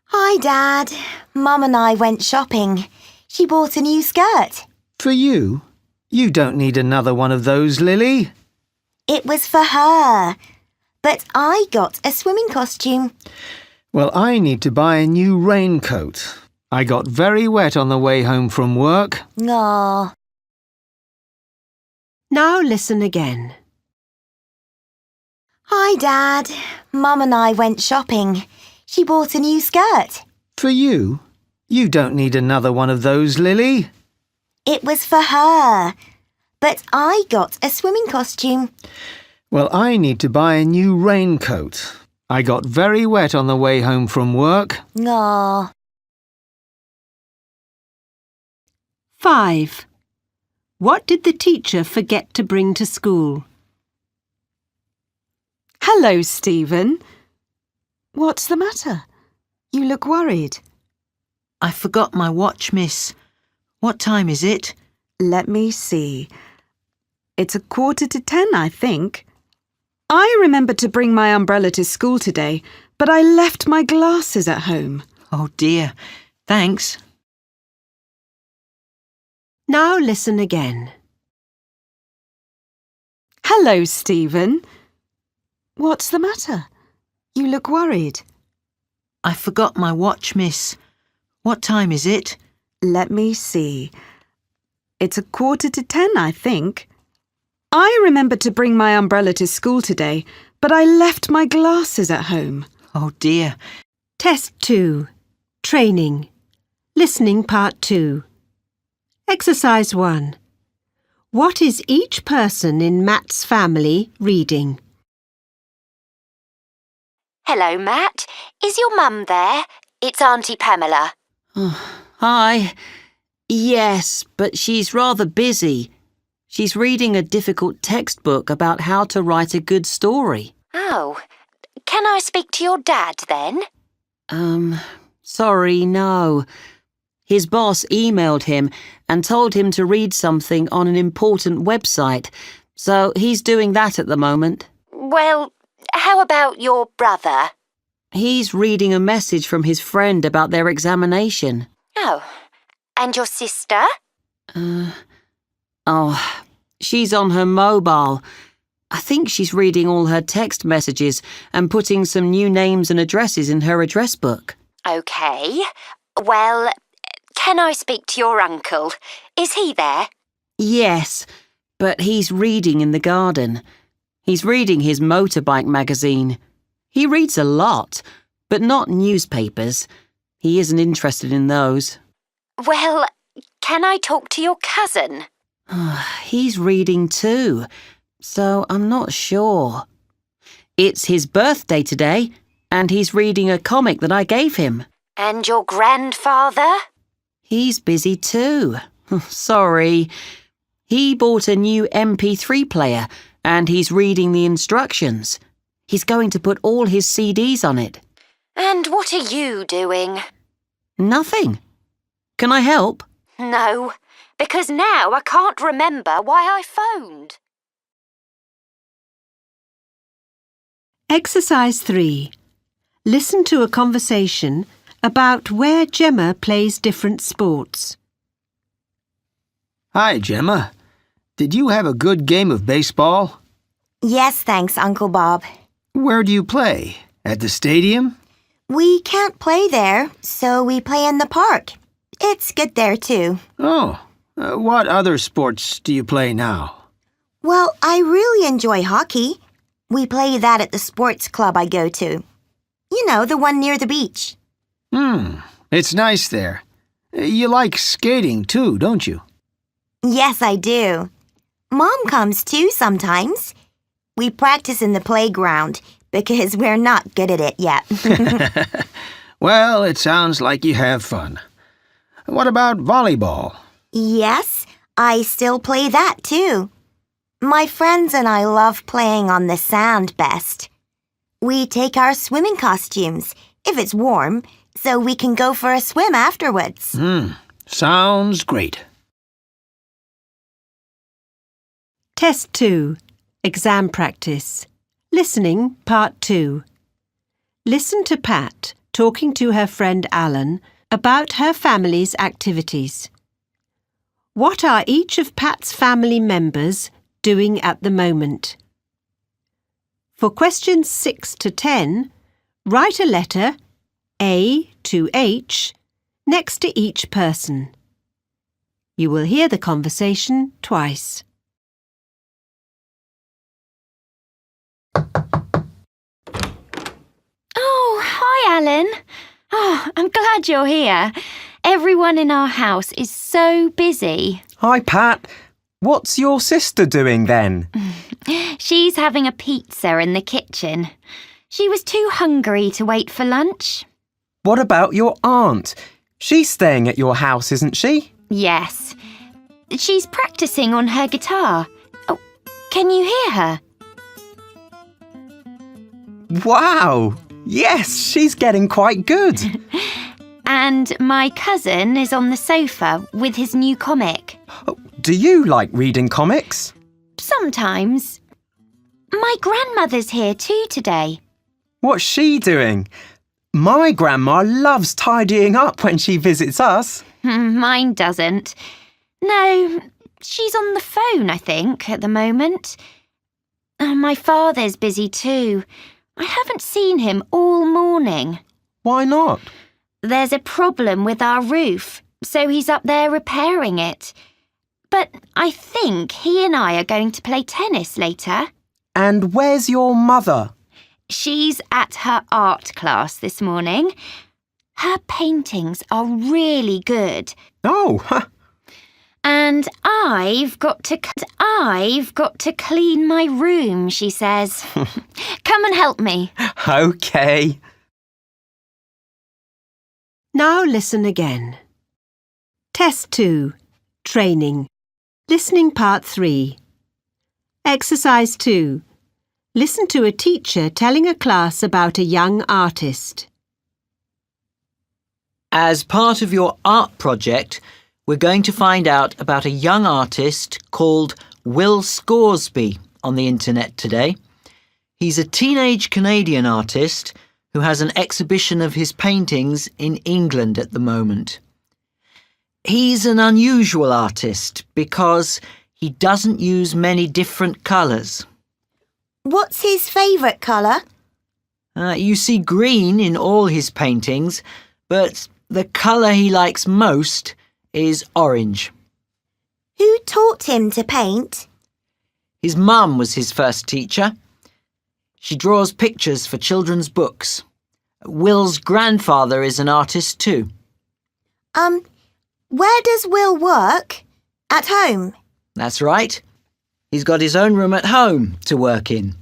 Hi, Dad. Mum and I went shopping. She bought a new skirt. For you? You don't need another one of those, Lily. It was for her. But I got a swimming costume. Well, I need to buy a new raincoat. I got very wet on the way home from work. Aw. Now listen again. Hi, Dad. Mum and I went shopping. She bought a new skirt. For you? You don't need another one of those, Lily. It was for her. But I got a swimming costume. Well, I need to buy a new raincoat. I got very wet on the way home from work. Aw. 5. What did the teacher forget to bring to school? Hello, Stephen. What's the matter? You look worried. I forgot my watch, miss. What time is it? Let me see. It's 9:45, I think. I remembered to bring my umbrella to school today, but I left my glasses at home. Oh dear. Thanks. Now listen again. Hello, Stephen. What's the matter? You look worried. I forgot my watch, miss. What time is it? Let me see. It's 9:45, I think. I remembered to bring my umbrella to school today, but I left my glasses at home. Oh dear. Test 2. Training. Listening Part 2. Exercise 1. What is each person in Matt's family reading? Hello, Matt. Is your mum there? It's Auntie Pamela. Hi. Yes, but she's rather busy. She's reading a difficult textbook about how to write a good story. Oh, can I speak to your dad then? Sorry, no. His boss emailed him and told him to read something on an important website, so he's doing that at the moment. Well, how about your brother? He's reading a message from his friend about their examination. Oh, and your sister? She's on her mobile. I think she's reading all her text messages and putting some new names and addresses in her address book. OK. Well, can I speak to your uncle? Is he there? Yes, but he's reading in the garden. He's reading his motorbike magazine. He reads a lot, but not newspapers. He isn't interested in those. Well, can I talk to your cousin? He's reading too, so I'm not sure. It's his birthday today, and he's reading a comic that I gave him. And your grandfather? He's busy too. Sorry. He bought a new MP3 player, and he's reading the instructions. He's going to put all his CDs on it. And what are you doing? Nothing. Can I help? No, because now I can't remember why I phoned. Exercise 3. Listen to a conversation about where Gemma plays different sports. Hi, Gemma. Did you have a good game of baseball? Yes, thanks, Uncle Bob. Where do you play? At the stadium? We can't play there, so we play in the park. It's good there, too. Oh, what other sports do you play now? Well, I really enjoy hockey. We play that at the sports club I go to. You know, the one near the beach. It's nice there. You like skating too, don't you? Yes, I do. Mom comes too sometimes. We practice in the playground because we're not good at it yet. Well, it sounds like you have fun. What about volleyball? Yes, I still play that too. My friends and I love playing on the sand best. We take our swimming costumes, if it's warm, so we can go for a swim afterwards. Sounds great. Test 2. Exam practice. Listening, Part 2. Listen to Pat talking to her friend Alan about her family's activities. What are each of Pat's family members doing at the moment? For questions 6 to 10, write a letter A to H next to each person. You will hear the conversation twice. Oh, hi, Alan. Oh, I'm glad you're here. Everyone in our house is so busy. Hi, Pat. What's your sister doing then? She's having a pizza in the kitchen. She was too hungry to wait for lunch. What about your aunt? She's staying at your house, isn't she? Yes. She's practicing on her guitar. Oh, can you hear her? Wow! Yes, she's getting quite good. And my cousin is on the sofa with his new comic. Do you like reading comics? Sometimes. My grandmother's here too today. What's she doing? My grandma loves tidying up when she visits us. Mine doesn't. No, she's on the phone, I think, at the moment. My father's busy too. I haven't seen him all morning. Why not? There's a problem with our roof, so he's up there repairing it. But I think he and I are going to play tennis later. And where's your mother? She's at her art class this morning. Her paintings are really good. Oh, And I've got to clean my room, she says. Come and help me. OK. Now listen again. Test 2. Training. Listening Part 3. Exercise 2. Listen to a teacher telling a class about a young artist. As part of your art project, we're going to find out about a young artist called Will Scoresby on the internet today. He's a teenage Canadian artist who has an exhibition of his paintings in England at the moment. He's an unusual artist because he doesn't use many different colours. What's his favourite colour? You see green in all his paintings, but the colour he likes most is orange. Who taught him to paint? His mum was his first teacher. She draws pictures for children's books. Will's grandfather is an artist too. Where does Will work? At home? That's right. He's got his own room at home to work in.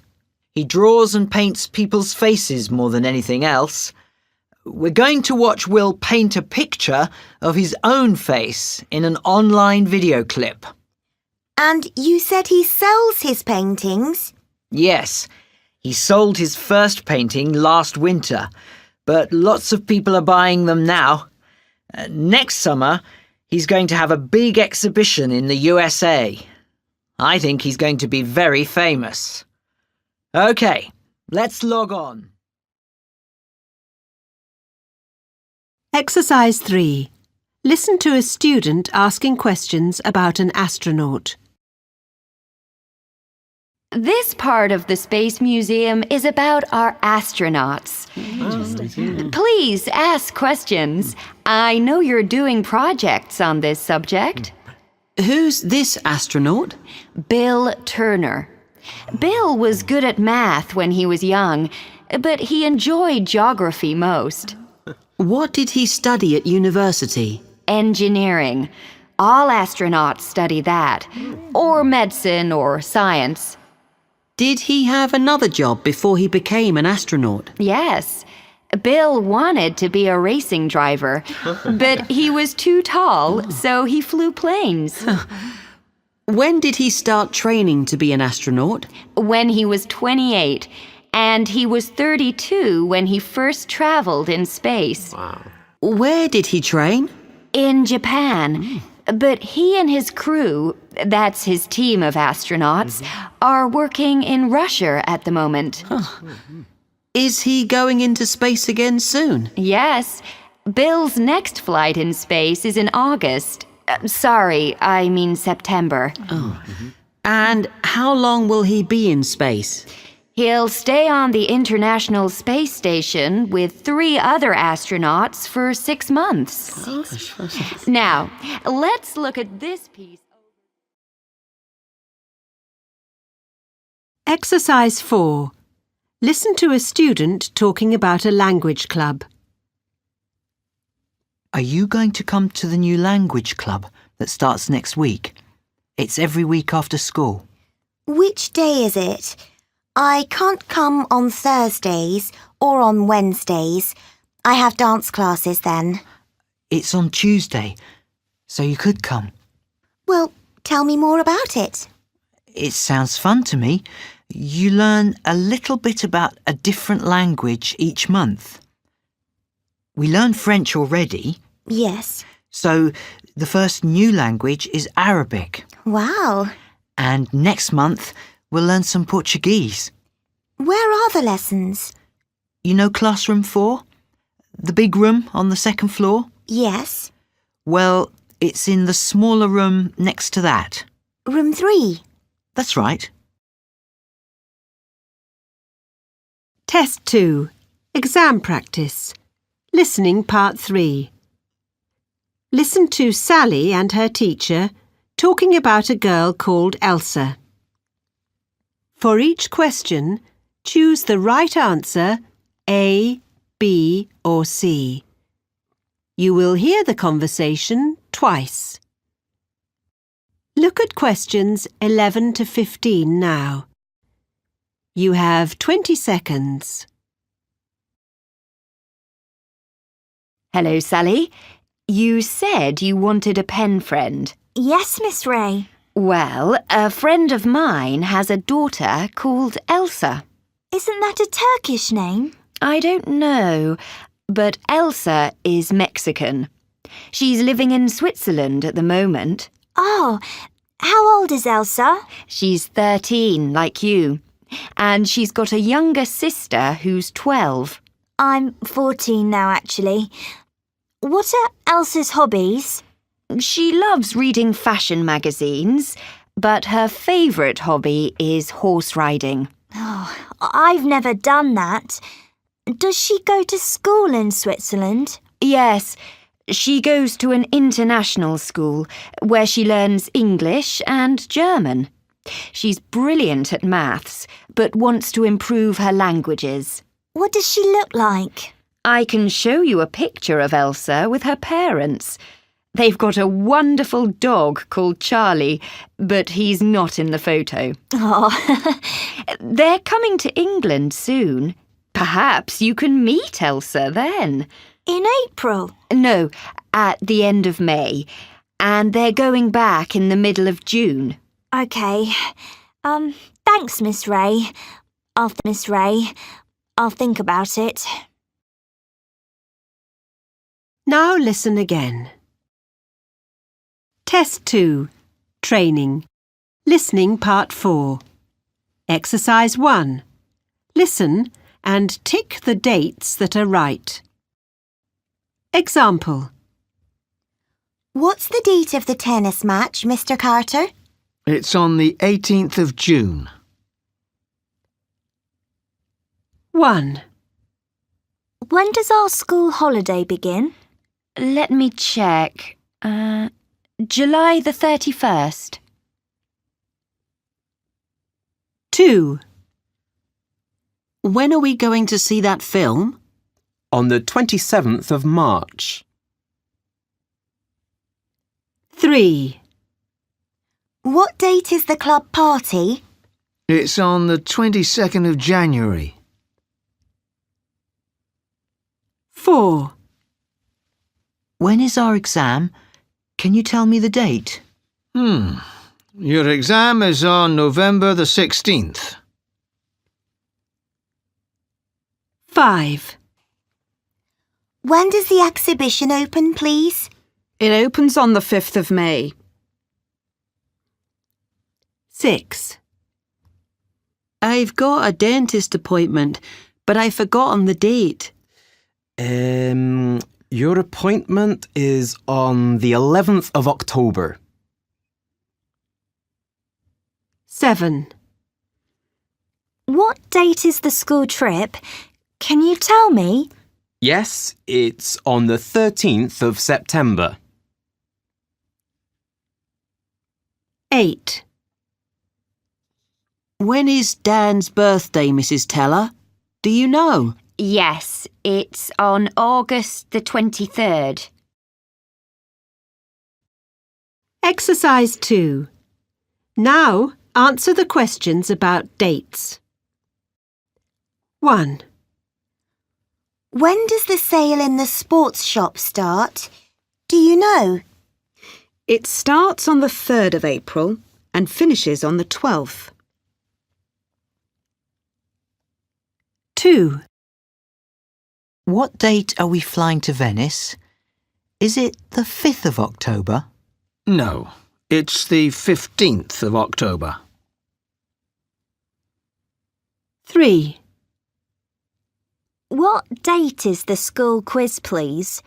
He draws and paints people's faces more than anything else. We're going to watch Will paint a picture of his own face in an online video clip. And you said he sells his paintings? Yes, he sold his first painting last winter, but lots of people are buying them now. Next summer, he's going to have a big exhibition in the USA. I think he's going to be very famous. OK, let's log on. Exercise 3. Listen to a student asking questions about an astronaut. This part of the Space Museum is about our astronauts. Please ask questions. I know you're doing projects on this subject. Who's this astronaut? Bill Turner. Bill was good at math when he was young, but he enjoyed geography most. What did he study at university? Engineering. All astronauts study that. Or medicine or science. Did he have another job before he became an astronaut? Yes. Bill wanted to be a racing driver, but he was too tall, so he flew planes. When did he start training to be an astronaut? When he was 28, and he was 32 when he first traveled in space. Wow. Where did he train? In Japan. But he and his crew, that's his team of astronauts, are working in Russia at the moment. Is he going into space again soon? Yes. Bill's next flight in space is in August. Sorry, I mean September. Oh. And how long will he be in space? He'll stay on the International Space Station with 3 other astronauts for 6 months. Now, let's look at this piece. Exercise 4. Listen to a student talking about a language club. Are you going to come to the new language club that starts next week? It's every week after school. Which day is it? I can't come on Thursdays or on Wednesdays. I have dance classes then. It's on Tuesday, so you could come. Well, tell me more about it. It sounds fun to me. You learn a little bit about a different language each month. We learn French already. Yes. So the first new language is Arabic. Wow. And next month we'll learn some Portuguese. Where are the lessons? You know Classroom 4? The big room on the second floor? Yes. Well, it's in the smaller room next to that. Room 3? That's right. Test 2. Exam practice. Listening part 3. Listen to Sally and her teacher talking about a girl called Elsa. For each question, choose the right answer, A, B or C. You will hear the conversation twice. Look at questions 11 to 15 now. You have 20 seconds. Hello, Sally. You said you wanted a pen friend. Yes, Miss Ray. Well, a friend of mine has a daughter called Elsa. Isn't that a Turkish name? I don't know, but Elsa is Mexican. She's living in Switzerland at the moment. Oh, how old is Elsa? She's 13, like you. And she's got a younger sister who's 12. I'm 14 now, actually. What are Elsa's hobbies? She loves reading fashion magazines, but her favourite hobby is horse riding. Oh, I've never done that. Does she go to school in Switzerland? Yes. She goes to an international school where she learns English and German. She's brilliant at maths, but wants to improve her languages. What does she look like? I can show you a picture of Elsa with her parents. They've got a wonderful dog called Charlie, but he's not in the photo. Oh, They're coming to England soon. Perhaps you can meet Elsa then. in April. No, at the end of May. And they're going back in the middle of June. Okay. Thanks, Miss Ray. I'll think about it. Now listen again. Test 2. Training. Listening Part 4. Exercise 1. Listen and tick the dates that are right. Example. What's the date of the tennis match, Mr. Carter? It's on the 18th of June. 1. When does our school holiday begin? Let me check. July the 31st. 2. When are we going to see that film? On the 27th of March. 3. What date is the club party? It's on the 22nd of January. 4. When is our exam? Can you tell me the date? Your exam is on November the 16th. 5. When does the exhibition open, please? It opens on the 5th of May. 6. I've got a dentist appointment, but I've forgotten the date. Your appointment is on the 11th of October. 7. What date is the school trip? Can you tell me? Yes, it's on the 13th of September. 8. When is Dan's birthday, Mrs. Teller? Do you know? Yes, it's on August the 23rd. Exercise 2. Now answer the questions about dates. 1. When does the sale in the sports shop start? Do you know? It starts on the 3rd of April and finishes on the 12th. 2. What date are we flying to Venice? Is it the 5th of October? No, it's the 15th of October. 3. What date is the school quiz, please?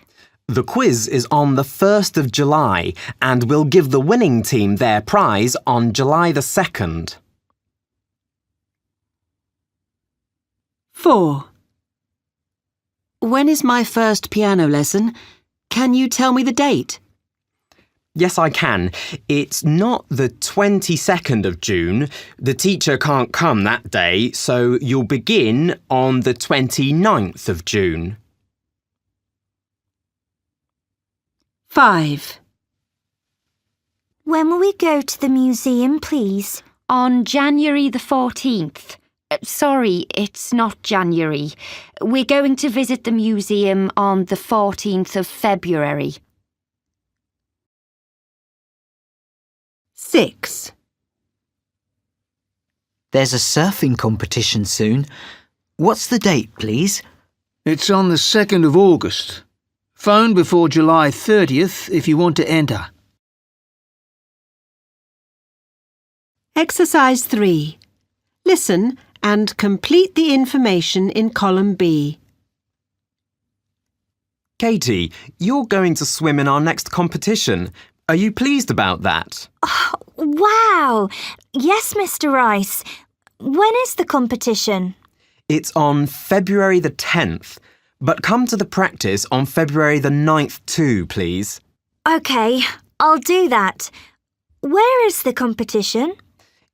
The quiz is on the 1st of July and we'll give the winning team their prize on July the 2nd. 4. When is my first piano lesson? Can you tell me the date? Yes, I can. It's not the 22nd of June. The teacher can't come that day, so you'll begin on the 29th of June. 5. When will we go to the museum, please? On January the 14th. Sorry, it's not January. We're going to visit the museum on the 14th of February. 6. There's a surfing competition soon. What's the date, please? It's on the 2nd of August. Phone before July 30th if you want to enter. Exercise 3. Listen and complete the information in column B. Katie, you're going to swim in our next competition. Are you pleased about that? Oh, wow! Yes, Mr. Rice. When is the competition? It's on February the 10th. But come to the practice on February the 9th too, please. OK, I'll do that. Where is the competition?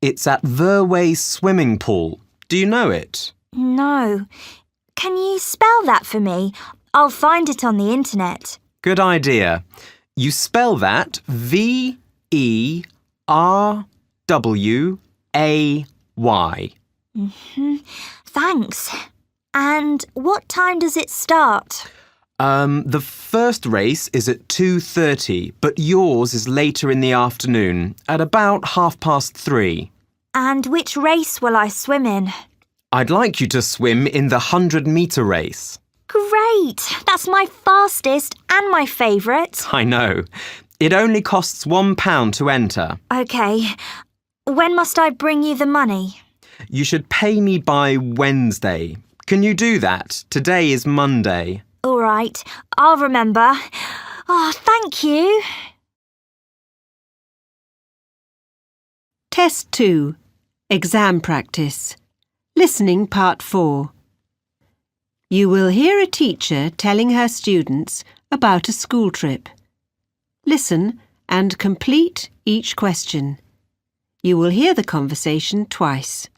It's at Verway Swimming Pool. Do you know it? No. Can you spell that for me? I'll find it on the internet. Good idea. You spell that Verway. Thanks. And what time does it start? The first race is at 2:30, but yours is later in the afternoon, at about 3:30. And which race will I swim in? I'd like you to swim in the 100-metre race. Great! That's my fastest and my favourite. I know. It only costs £1 to enter. OK. When must I bring you the money? You should pay me by Wednesday. Can you do that? Today is Monday. All right, I'll remember. Oh, thank you. Test 2. Exam practice. Listening part 4. You will hear a teacher telling her students about a school trip. Listen and complete each question. You will hear the conversation twice.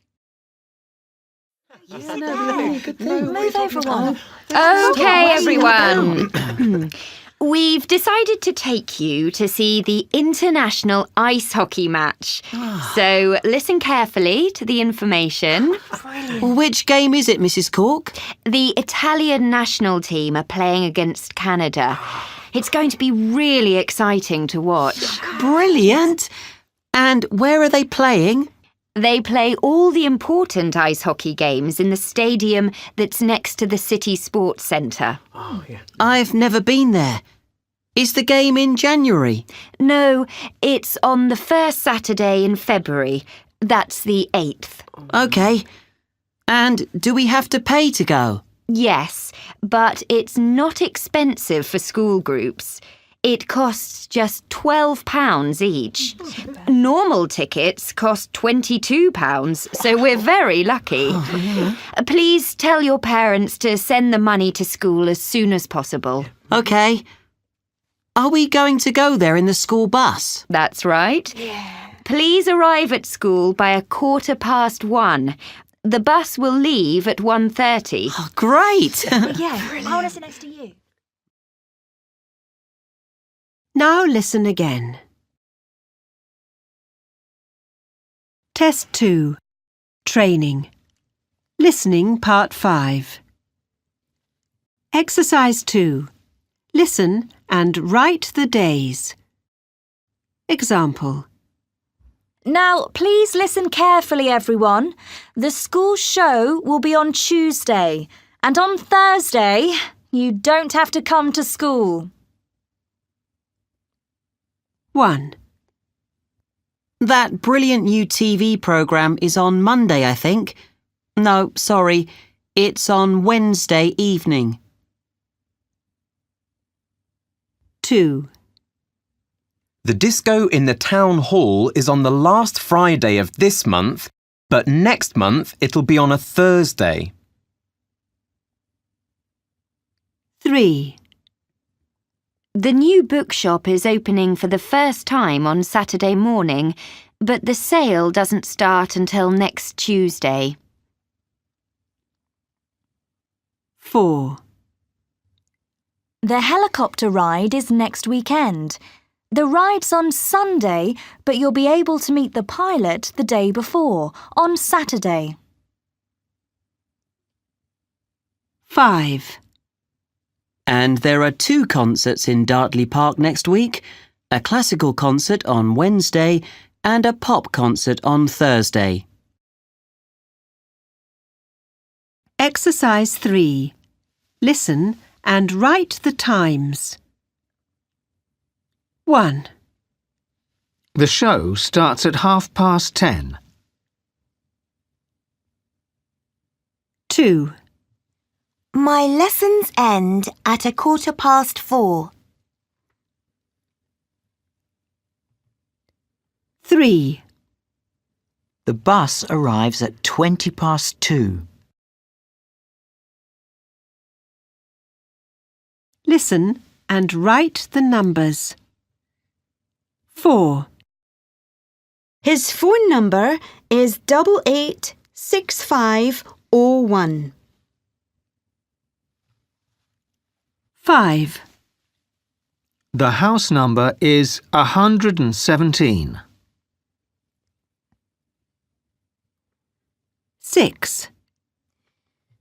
Move over one. OK, everyone. We've decided to take you to see the international ice hockey match. So listen carefully to the information. Which game is it, Mrs. Cork? The Italian national team are playing against Canada. It's going to be really exciting to watch. Brilliant! And where are they playing? They play all the important ice hockey games in the stadium that's next to the City Sports Centre. I've never been there. Is the game in January? No, it's on the first Saturday in February. That's the 8th. OK. And do we have to pay to go? Yes, but it's not expensive for school groups. It costs just £12 each. Normal tickets cost £22, so we're very lucky. Please tell your parents to send the money to school as soon as possible. OK. Are we going to go there in the school bus? That's right. Please arrive at school by 1:15. The bus will leave at 1:30. Oh, great! I want to sit next to you. Now listen again. Test 2. Training. Listening part 5. Exercise 2. Listen and write the days. Example. Now, please listen carefully, everyone. The school show will be on Tuesday, and on Thursday, you don't have to come to school. 1. That brilliant new TV programme is on Monday, I think. No, sorry, it's on Wednesday evening. 2. The disco in the town hall is on the last Friday of this month, but next month it'll be on a Thursday. 3. The new bookshop is opening for the first time on Saturday morning, but the sale doesn't start until next Tuesday. 4. The helicopter ride is next weekend. The ride's on Sunday, but you'll be able to meet the pilot the day before, on Saturday. 5. And there are 2 concerts in Dartley Park next week, a classical concert on Wednesday and a pop concert on Thursday. Exercise 3. Listen and write the times. 1. The show starts at 10:30. 2. My lessons end at 4:15. 3. The bus arrives at 2:20. Listen and write the numbers. 4. His phone number is 886501. 5. The house number is 117. 6.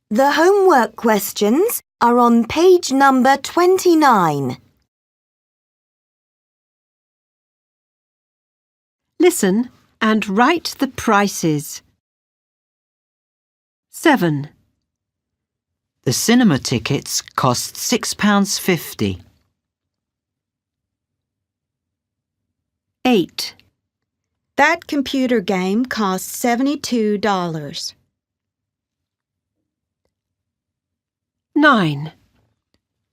The homework questions are on page number 29. Listen and write the prices. 7. The cinema tickets cost £6.50. 8. That computer game costs $72. 9.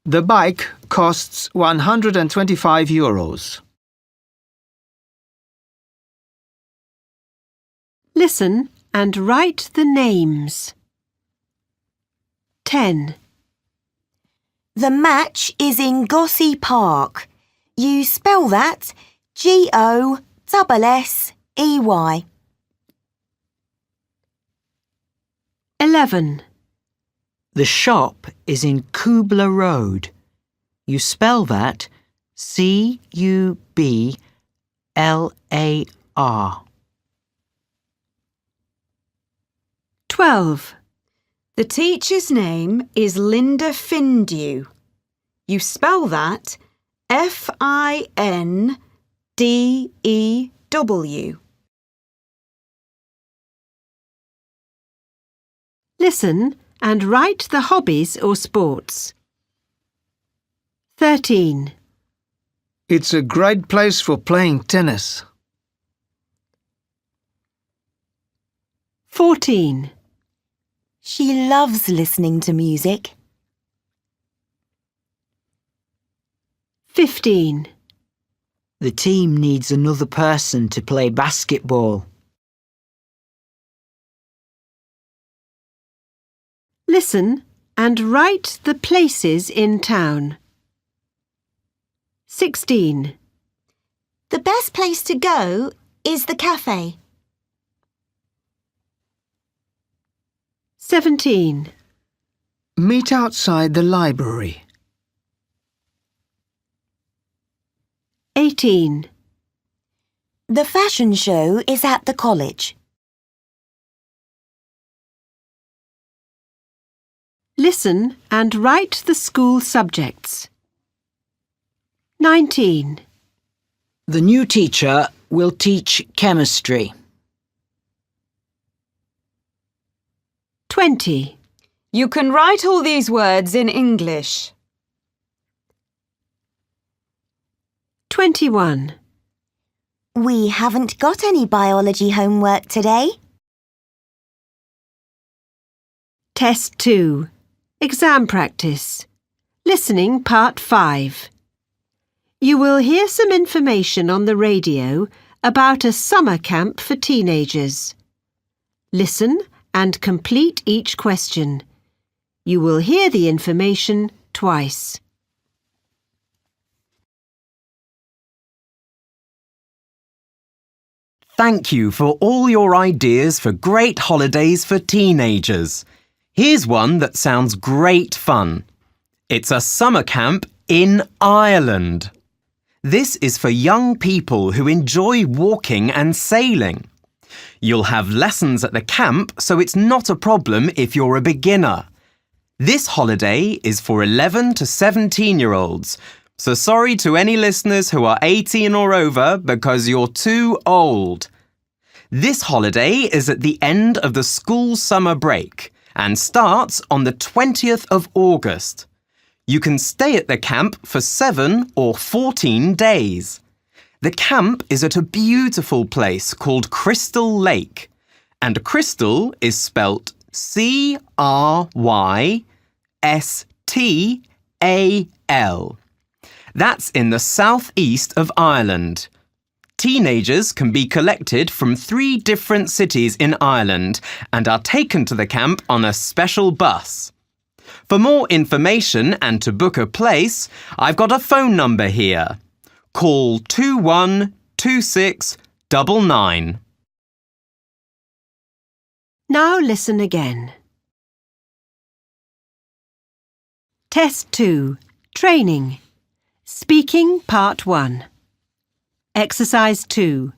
The bike costs €125. Listen and write the names. 10. The match is in Gossey Park. You spell that Gossey. 11. The shop is in Kubla Road. You spell that Cublar. 12. The teacher's name is Linda Findew. You spell that Findew. 'Listen and write the hobbies or sports. 13. It's a great place for playing tennis. 14. She loves listening to music. 15. The team needs another person to play basketball. Listen and write the places in town. 16. The best place to go is the cafe. 17. Meet outside the library. 18. The fashion show is at the college. Listen and write the school subjects. 19. The new teacher will teach chemistry. 20. You can write all these words in English. 21. We haven't got any biology homework today. Test 2. Exam practice. Listening part 5. You will hear some information on the radio about a summer camp for teenagers. Listen and complete each question. You will hear the information twice. Thank you for all your ideas for great holidays for teenagers. Here's one that sounds great fun. It's a summer camp in Ireland. This is for young people who enjoy walking and sailing. You'll have lessons at the camp, so it's not a problem if you're a beginner. This holiday is for 11 to 17-year-olds, so sorry to any listeners who are 18 or over because you're too old. This holiday is at the end of the school summer break and starts on the 20th of August. You can stay at the camp for 7 or 14 days. The camp is at a beautiful place called Crystal Lake, and Crystal is spelt Crystal. That's in the southeast of Ireland. Teenagers can be collected from 3 different cities in Ireland and are taken to the camp on a special bus. For more information and to book a place, I've got a phone number here. Call 212699. Now listen again. Test 2. Training. Speaking Part 1. Exercise 2.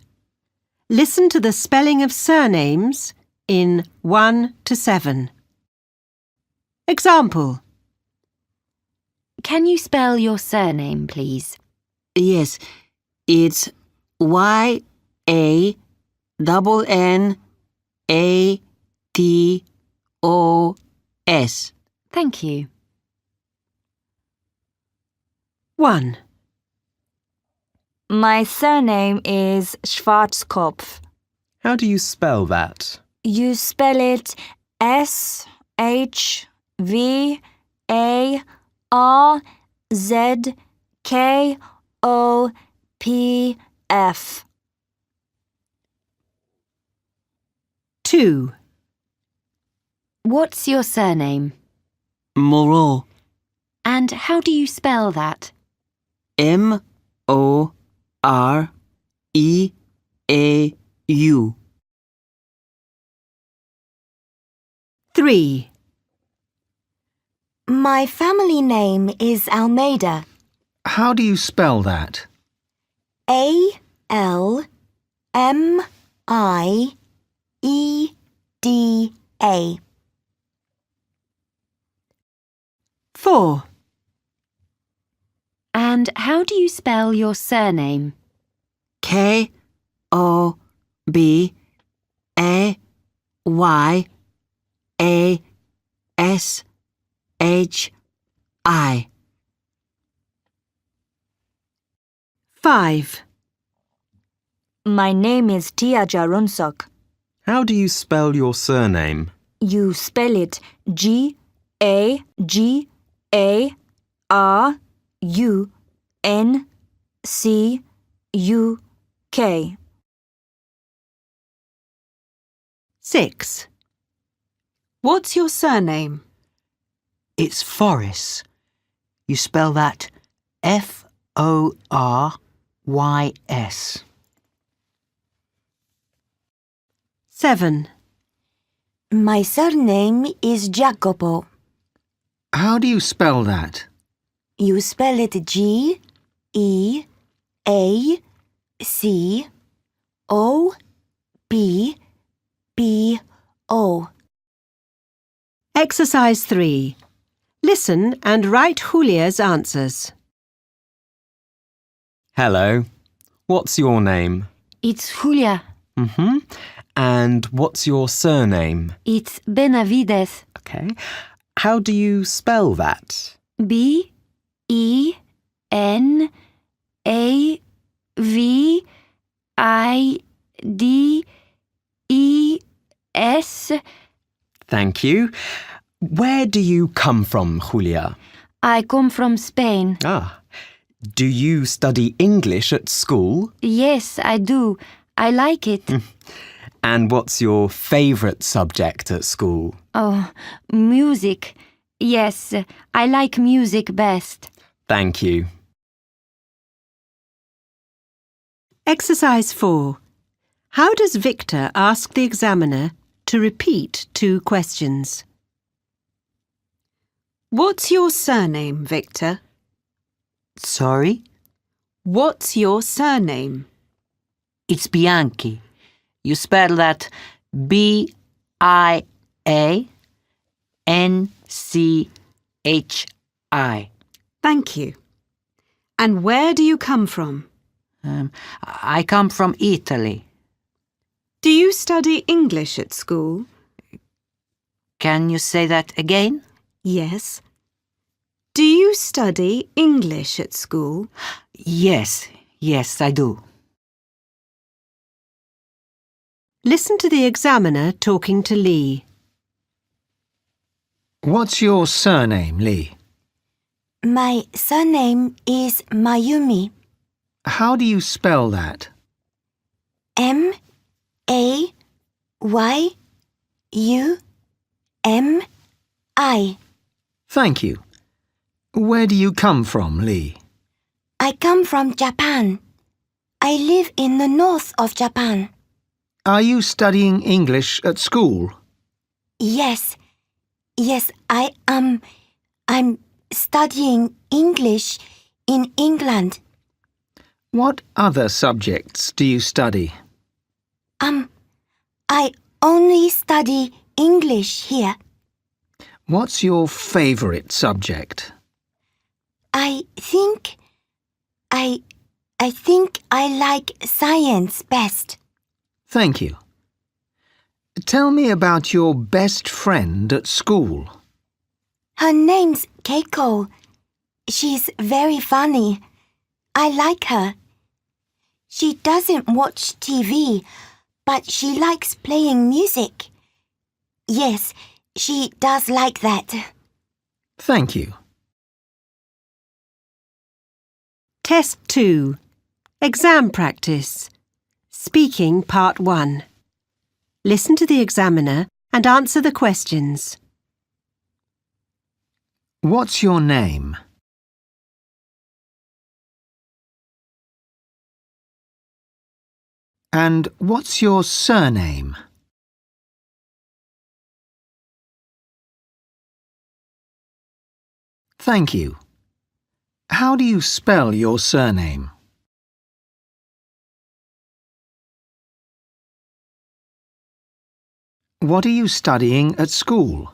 Listen to the spelling of surnames in 1 to 7. Example. Can you spell your surname, please? Yes, it's YaNNATOS. Thank you. 1. My surname is Schwarzkopf. How do you spell that? You spell it SchwarzKopf. 2. What's your surname? Moreau. And how do you spell that? MOREAU. 3. My family name is Almeida. How do you spell that? ALMIEDA. 4. And how do you spell your surname? KOBAYASHI. 5. My name is Tia Jarunsok. How do you spell your surname? You spell it GAGARUNCUK. 6. What's your surname? It's Forrest. You spell that FORYS. 7. My surname is Jacopo. How do you spell that? You spell it GEACOBO. Exercise 3. Listen and write Julia's answers. Hello. What's your name? It's Julia. And what's your surname? It's Benavides. Okay. How do you spell that? BENAVIDES. Thank you. Where do you come from, Julia? I come from Spain. Ah. Do you study English at school? Yes, I do. I like it. And what's your favourite subject at school? Oh, music. Yes, I like music best. Thank you. Exercise 4. How does Victor ask the examiner to repeat 2 questions? What's your surname, Victor? Sorry? What's your surname? It's Bianchi. You spell that BIANCHI. Thank you. And where do you come from? I come from Italy. Do you study English at school? Can you say that again? Yes. Do you study English at school? Yes, I do. Listen to the examiner talking to Lee. What's your surname, Lee? My surname is Mayumi. How do you spell that? MAYUMI. Thank you. Where do you come from, Lee? I come from Japan. I live in the north of Japan. Are you studying English at school? Yes. Yes, I am. I'm studying English in England. What other subjects do you study? I only study English here. What's your favourite subject? I think I like science best. Thank you. Tell me about your best friend at school. Her name's Keiko. She's very funny. I like her. She doesn't watch TV, but she likes playing music. Yes, she does like that. Thank you. Test 2. Exam practice. Speaking Part 1. Listen to the examiner and answer the questions. What's your name? And what's your surname? Thank you. How do you spell your surname? What are you studying at school?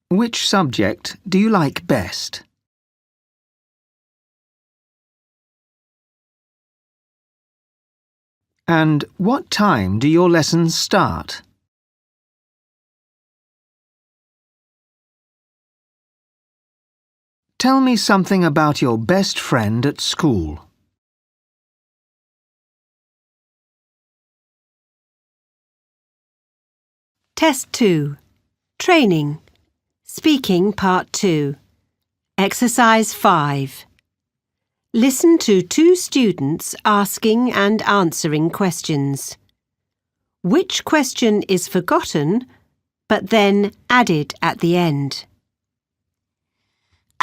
Which subject do you like best? And what time do your lessons start? Tell me something about your best friend at school. Test 2. Training. Speaking Part 2. Exercise 5. Listen to 2 students asking and answering questions. Which question is forgotten, but then added at the end?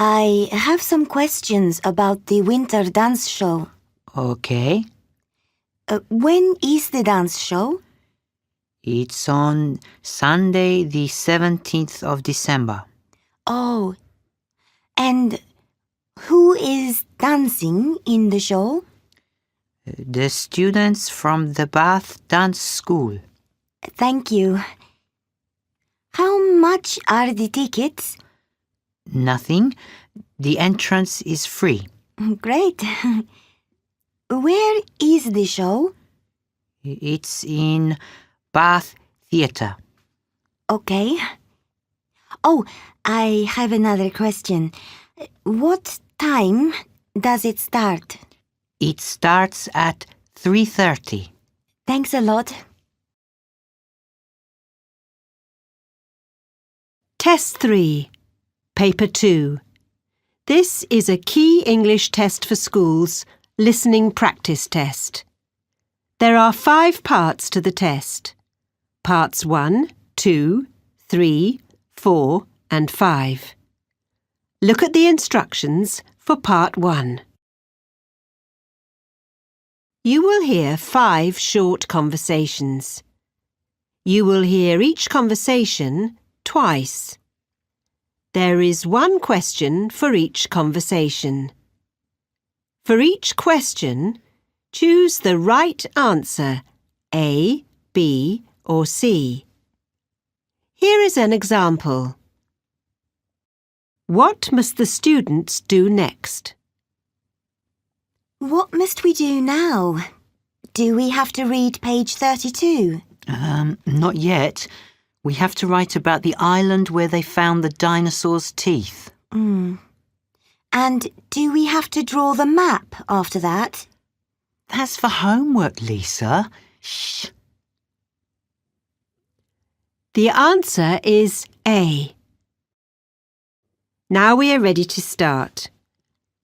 I have some questions about the winter dance show. Okay. When is the dance show? It's on Sunday, the 17th of December. Oh, and who is dancing in the show? The students from the Bath Dance School. Thank you. How much are the tickets? Nothing. The entrance is free. Great. Where is the show? It's in Bath Theatre. Okay. Oh, I have another question. What time does it start? It starts at 3:30. Thanks a lot. Test 3. Paper 2. This is a key English test for schools, listening practice test. There are 5 parts to the test. Parts 1, 2, 3, 4 and 5. Look at the instructions for Part 1. You will hear 5 short conversations. You will hear each conversation twice. There is 1 question for each conversation. For each question, choose the right answer, A, B, or C. Here is an example. What must the students do next? What must we do now? Do we have to read page 32? Not yet. We have to write about the island where they found the dinosaur's teeth. And do we have to draw the map after that? That's for homework, Lisa. Shh. The answer is A. Now we are ready to start.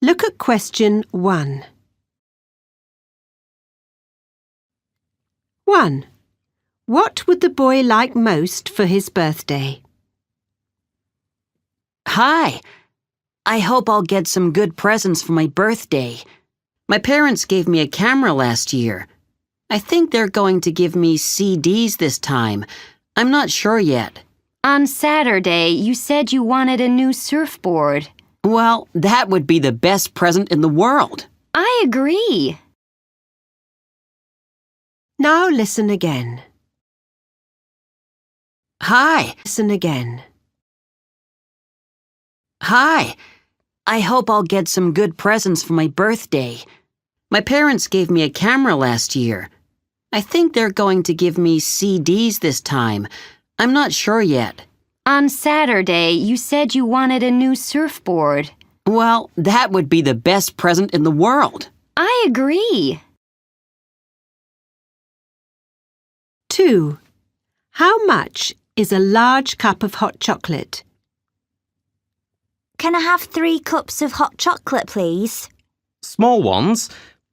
Look at question 1. 1. What would the boy like most for his birthday? Hi. I hope I'll get some good presents for my birthday. My parents gave me a camera last year. I think they're going to give me CDs this time. I'm not sure yet. On Saturday, you said you wanted a new surfboard. Well, that would be the best present in the world. I agree. Now listen again. Hi. Listen again. Hi. I hope I'll get some good presents for my birthday. My parents gave me a camera last year. I think they're going to give me CDs this time. I'm not sure yet. On Saturday, you said you wanted a new surfboard. Well, that would be the best present in the world. I agree. 2. How much is a large cup of hot chocolate? Can I have 3 cups of hot chocolate, please? Small ones,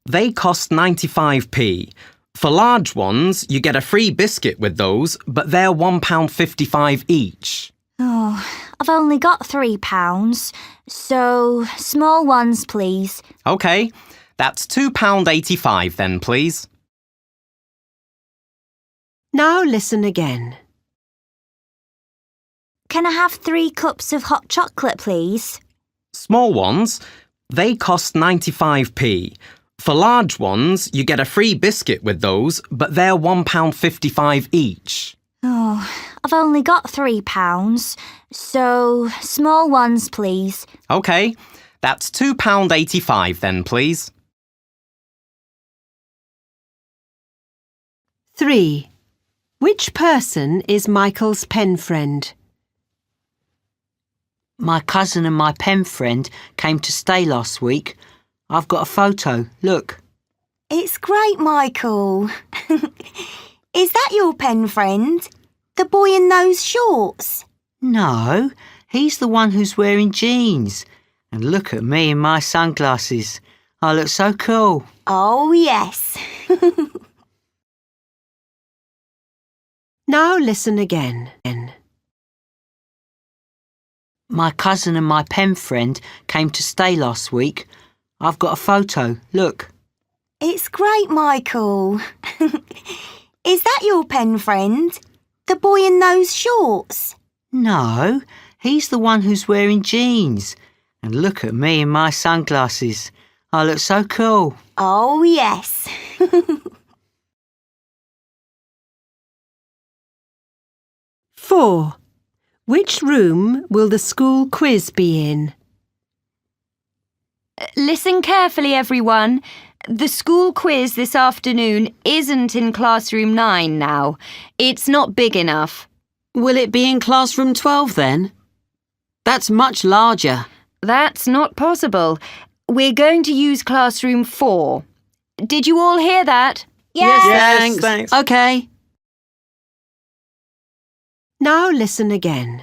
they cost 95p. For large ones, you get a free biscuit with those, but they're £1.55 each. Oh, I've only got £3, so small ones, please. OK, that's £2.85 then, please. Now listen again. Can I have 3 cups of hot chocolate, please? Small ones, they cost 95p. For large ones, you get a free biscuit with those, but they're £1.55 each. Oh, I've only got £3, so small ones, please. OK, that's £2.85 then, please. 3. Which person is Michael's pen friend? My cousin and my pen friend came to stay last week. I've got a photo, look. It's great, Michael. Is that your pen friend? The boy in those shorts? No, he's the one who's wearing jeans. And look at me in my sunglasses. I look so cool. Oh, yes. Now listen again. My cousin and my pen friend came to stay last week. I've got a photo, look. It's great, Michael. Is that your pen friend? The boy in those shorts? No, he's the one who's wearing jeans. And look at me in my sunglasses. I look so cool. Oh, yes. 4. Which room will the school quiz be in? Listen carefully, everyone. The school quiz this afternoon isn't in classroom 9 now. It's not big enough. Will it be in classroom 12 then? That's much larger. That's not possible. We're going to use classroom 4. Did you all hear that? Yes, thanks. OK. Now listen again.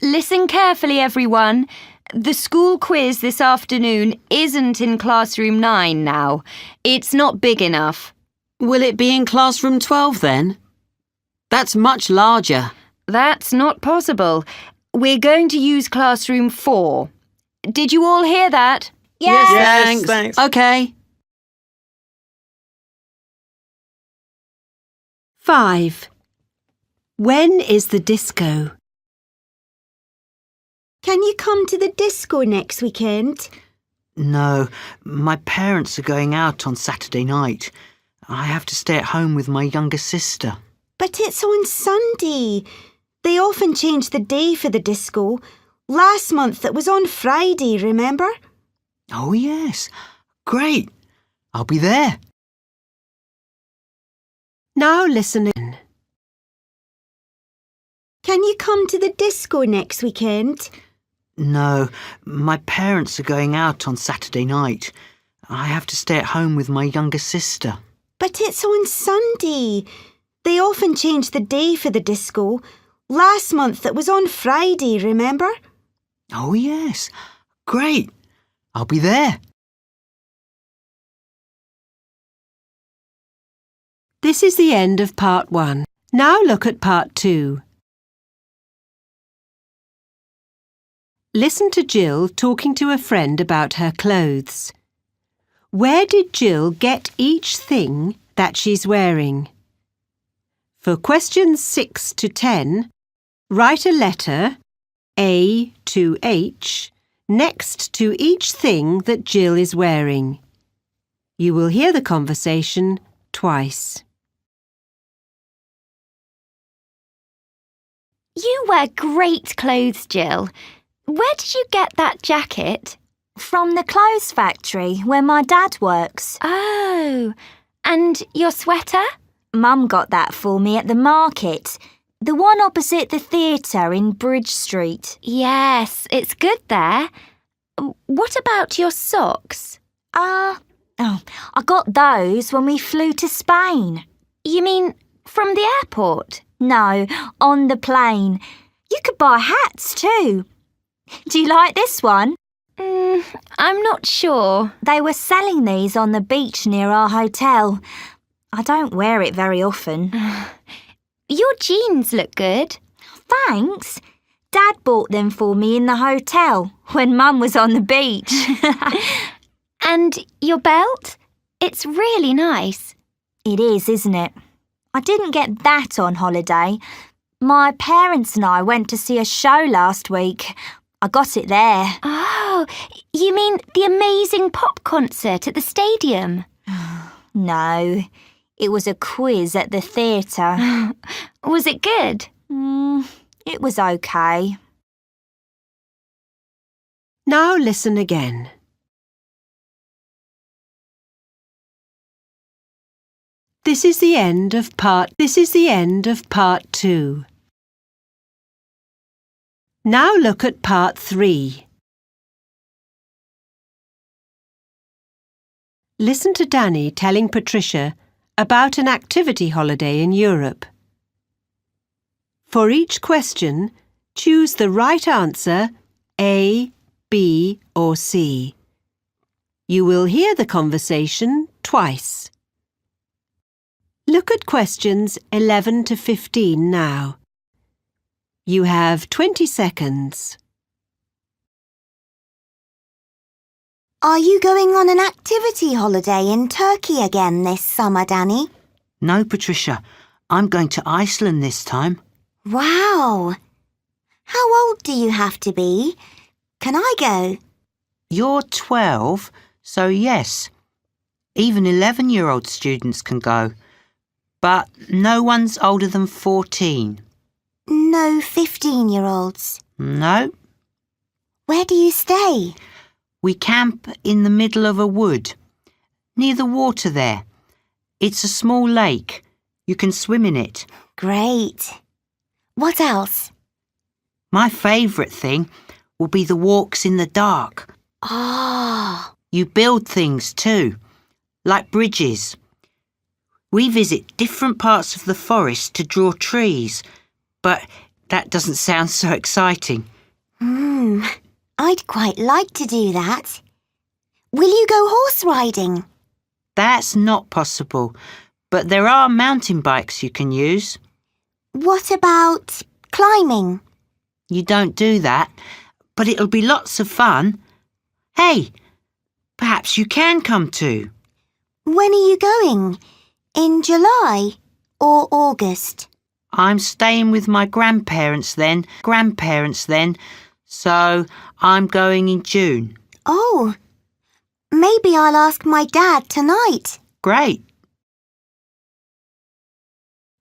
Listen carefully, everyone. The school quiz this afternoon isn't in classroom 9 now. It's not big enough. Will it be in classroom 12 then? That's much larger. That's not possible. We're going to use classroom 4. Did you all hear that? Yes, thanks. OK. 5. When is the disco? Can you come to the disco next weekend? No, my parents are going out on Saturday night. I have to stay at home with my younger sister. But it's on Sunday. They often change the day for the disco. Last month it was on Friday, remember? Oh, yes. Great. I'll be there. Now listen in. Can you come to the disco next weekend? No, my parents are going out on Saturday night. I have to stay at home with my younger sister. But it's on Sunday. They often change the day for the disco. Last month it was on Friday, remember? Oh, yes. Great. I'll be there. This is the end of part 1. Now look at part 2. Listen to Jill talking to a friend about her clothes. Where did Jill get each thing that she's wearing? For questions 6 to 10, write a letter, A to H, next to each thing that Jill is wearing. You will hear the conversation twice. You wear great clothes, Jill. Where did you get that jacket? From the clothes factory where my dad works. Oh, and your sweater? Mum got that for me at the market. The one opposite the theatre in Bridge Street. Yes, it's good there. What about your socks? I got those when we flew to Spain. You mean from the airport? No, on the plane. You could buy hats too. Do you like this one? I'm not sure. They were selling these on the beach near our hotel. I don't wear it very often. Your jeans look good. Thanks. Dad bought them for me in the hotel when Mum was on the beach. And your belt? It's really nice. It is, isn't it? I didn't get that on holiday. My parents and I went to see a show last week. I got it there. Oh, you mean the amazing pop concert at the stadium? No, it was a quiz at the theatre. Was it good? It was okay. Now listen again. This is the end of part 2. Now look at part 3. Listen to Danny telling Patricia about an activity holiday in Europe. For each question, choose the right answer, A, B or C. You will hear the conversation twice. Look at questions 11 to 15 now. You have 20 seconds. Are you going on an activity holiday in Turkey again this summer, Danny? No, Patricia. I'm going to Iceland this time. Wow! How old do you have to be? Can I go? You're 12, so yes. Even 11-year-old students can go. But no one's older than 14. No 15-year-olds? No. Where do you stay? We camp in the middle of a wood, near the water there. It's a small lake. You can swim in it. Great. What else? My favourite thing will be the walks in the dark. Ah. You build things too, like bridges. We visit different parts of the forest to draw trees, but that doesn't sound so exciting. I'd quite like to do that. Will you go horse riding? That's not possible, but there are mountain bikes you can use. What about climbing? You don't do that, but it'll be lots of fun. Hey, perhaps you can come too. When are you going? In July or August? I'm staying with my grandparents then, so I'm going in June. Oh, maybe I'll ask my dad tonight. Great.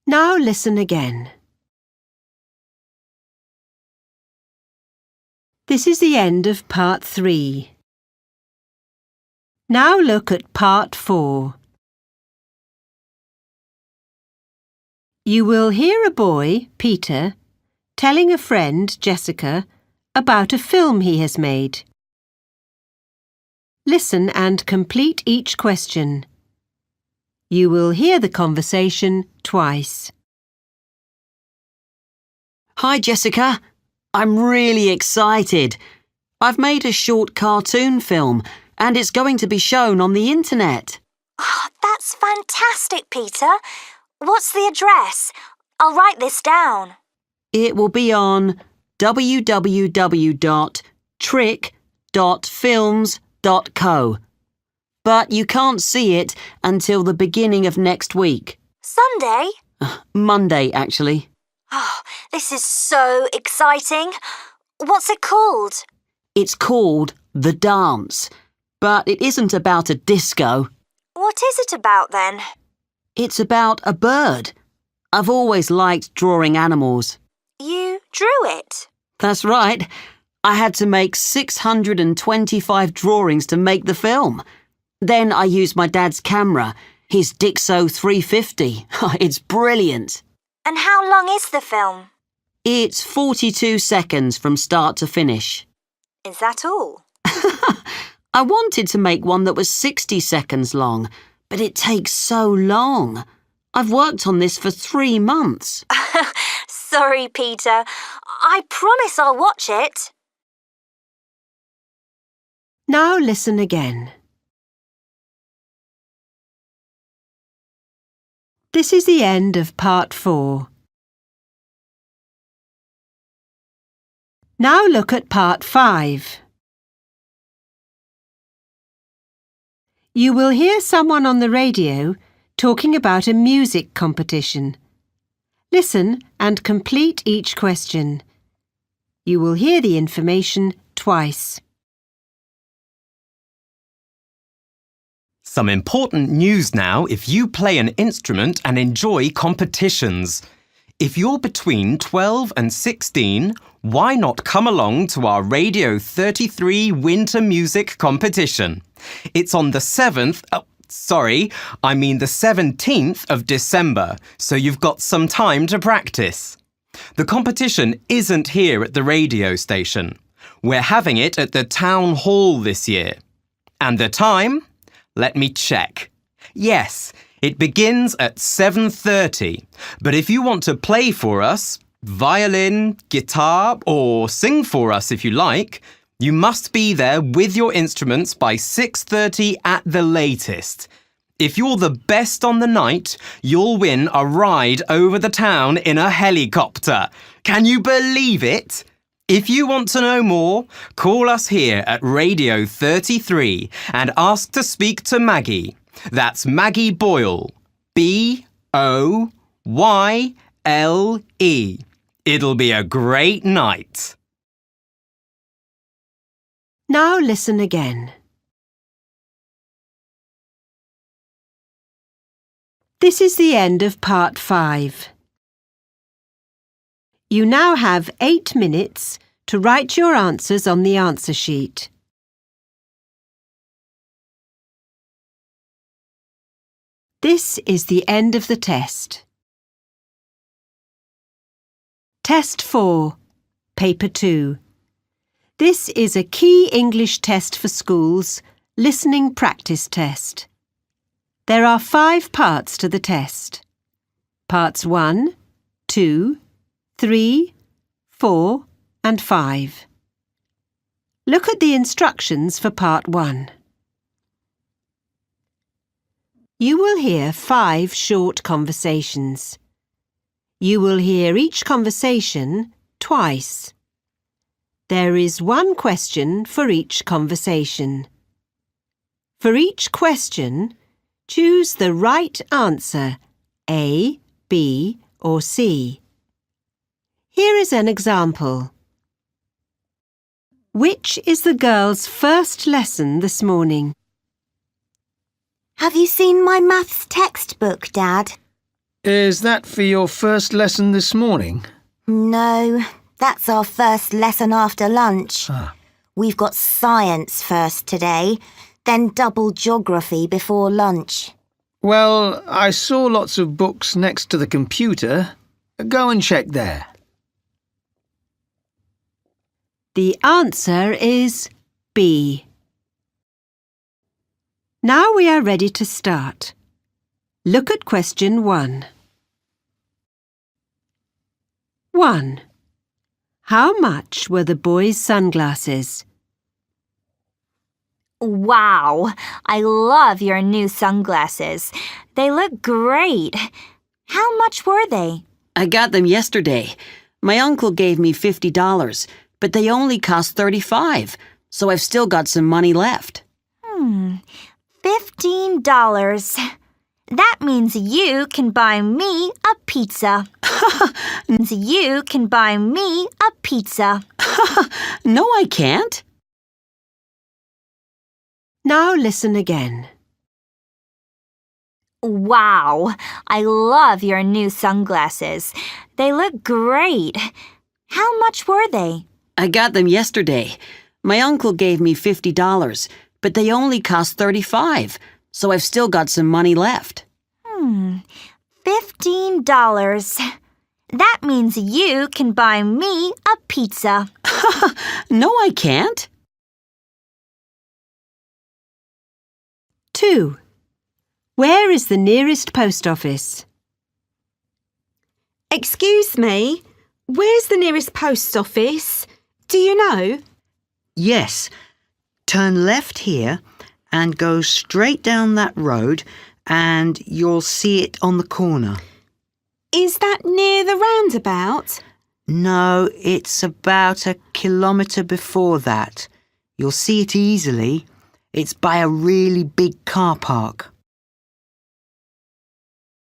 Now listen again. This is the end of part 3. Now look at part 4. You will hear a boy, Peter, telling a friend, Jessica, about a film he has made. Listen and complete each question. You will hear the conversation twice. Hi, Jessica. I'm really excited. I've made a short cartoon film and it's going to be shown on the internet. Oh, that's fantastic, Peter. What's the address? I'll write this down. It will be on www.trick.films.co. But you can't see it until the beginning of next week. Sunday? Monday, actually. Oh, this is so exciting. What's it called? It's called The Dance, but it isn't about a disco. What is it about then? It's about a bird. I've always liked drawing animals. You drew it? That's right. I had to make 625 drawings to make the film. Then I used my dad's camera, his Dixo 350. It's brilliant. And how long is the film? It's 42 seconds from start to finish. Is that all? I wanted to make one that was 60 seconds long, but it takes so long. I've worked on this for 3 months. Sorry, Peter. I promise I'll watch it. Now listen again. This is the end of part 4. Now look at part 5. You will hear someone on the radio talking about a music competition. Listen and complete each question. You will hear the information twice. Some important news now if you play an instrument and enjoy competitions. If you're between 12 and 16, why not come along to our Radio 33 Winter Music Competition? It's on the 17th of December, so you've got some time to practice. The competition isn't here at the radio station. We're having it at the town hall this year. And the time? Let me check. Yes, it begins at 7:30. But if you want to play for us, violin, guitar, or sing for us if you like, you must be there with your instruments by 6:30 at the latest. If you're the best on the night, you'll win a ride over the town in a helicopter. Can you believe it? If you want to know more, call us here at Radio 33 and ask to speak to Maggie. That's Maggie Boyle. B-O-Y-L-E. It'll be a great night. Now listen again. This is the end of part 5. You now have 8 minutes to write your answers on the answer sheet. This is the end of the test. Test 4, Paper 2. This is a key English test for schools, listening practice test. There are 5 parts to the test. Parts 1, 2, 3, 4 and 5. Look at the instructions for part 1. You will hear 5 short conversations. You will hear each conversation twice. There is 1 question for each conversation. For each question, choose the right answer, A, B or C. Here is an example. Which is the girl's first lesson this morning? Have you seen my maths textbook, Dad? Is that for your first lesson this morning? No, that's our first lesson after lunch. We've got science first today, then double geography before lunch. Well, I saw lots of books next to the computer. Go and check there. The answer is B. Now we are ready to start. Look at question 1. 1. How much were the boys' sunglasses? Wow, I love your new sunglasses. They look great. How much were they? I got them yesterday. My uncle gave me $50, but they only cost $35, so I've still got some money left. $15. That means you can buy me a pizza. You can buy me a pizza. No, I can't. Now listen again. Wow, I love your new sunglasses. They look great. How much were they? I got them yesterday. My uncle gave me $50, but they only cost $35, so I've still got some money left. $15. That means you can buy me a pizza. No, I can't. 2. Where is the nearest post office? Excuse me, where's the nearest post office? Do you know? Yes. Turn left here and go straight down that road and you'll see it on the corner. Is that near the roundabout? No, it's about a kilometre before that. You'll see it easily. It's by a really big car park.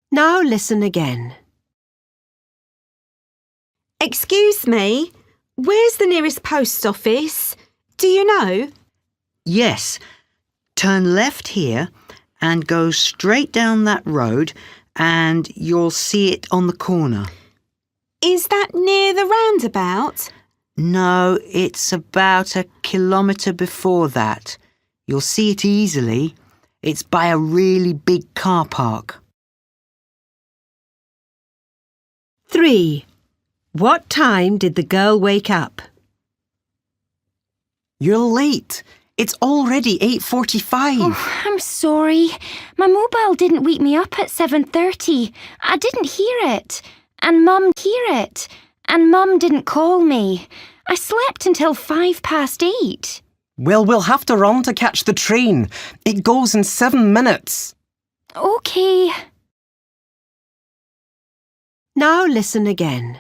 Now listen again. Excuse me, where's the nearest post office? Do you know? Yes. Turn left here and go straight down that road and you'll see it on the corner. Is that near the roundabout? No, it's about a kilometre before that. You'll see it easily. It's by a really big car park. 3. What time did the girl wake up? You're late. It's already 8:45. Oh, I'm sorry. My mobile didn't wake me up at 7:30. I didn't hear it. And Mum didn't call me. I slept until 8:05. Well, we'll have to run to catch the train. It goes in 7 minutes. Okay. Now listen again.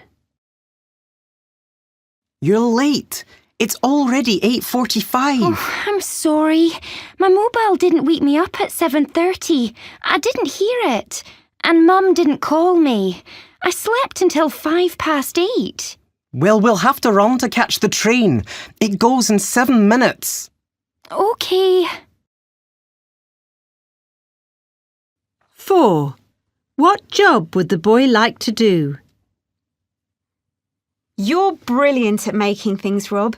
You're late. It's already 8:45. Oh, I'm sorry. My mobile didn't wake me up at 7:30. I didn't hear it. And Mum didn't call me. I slept until 8:05. Well, we'll have to run to catch the train. It goes in 7 minutes. Okay. 4. What job would the boy like to do? You're brilliant at making things, Rob.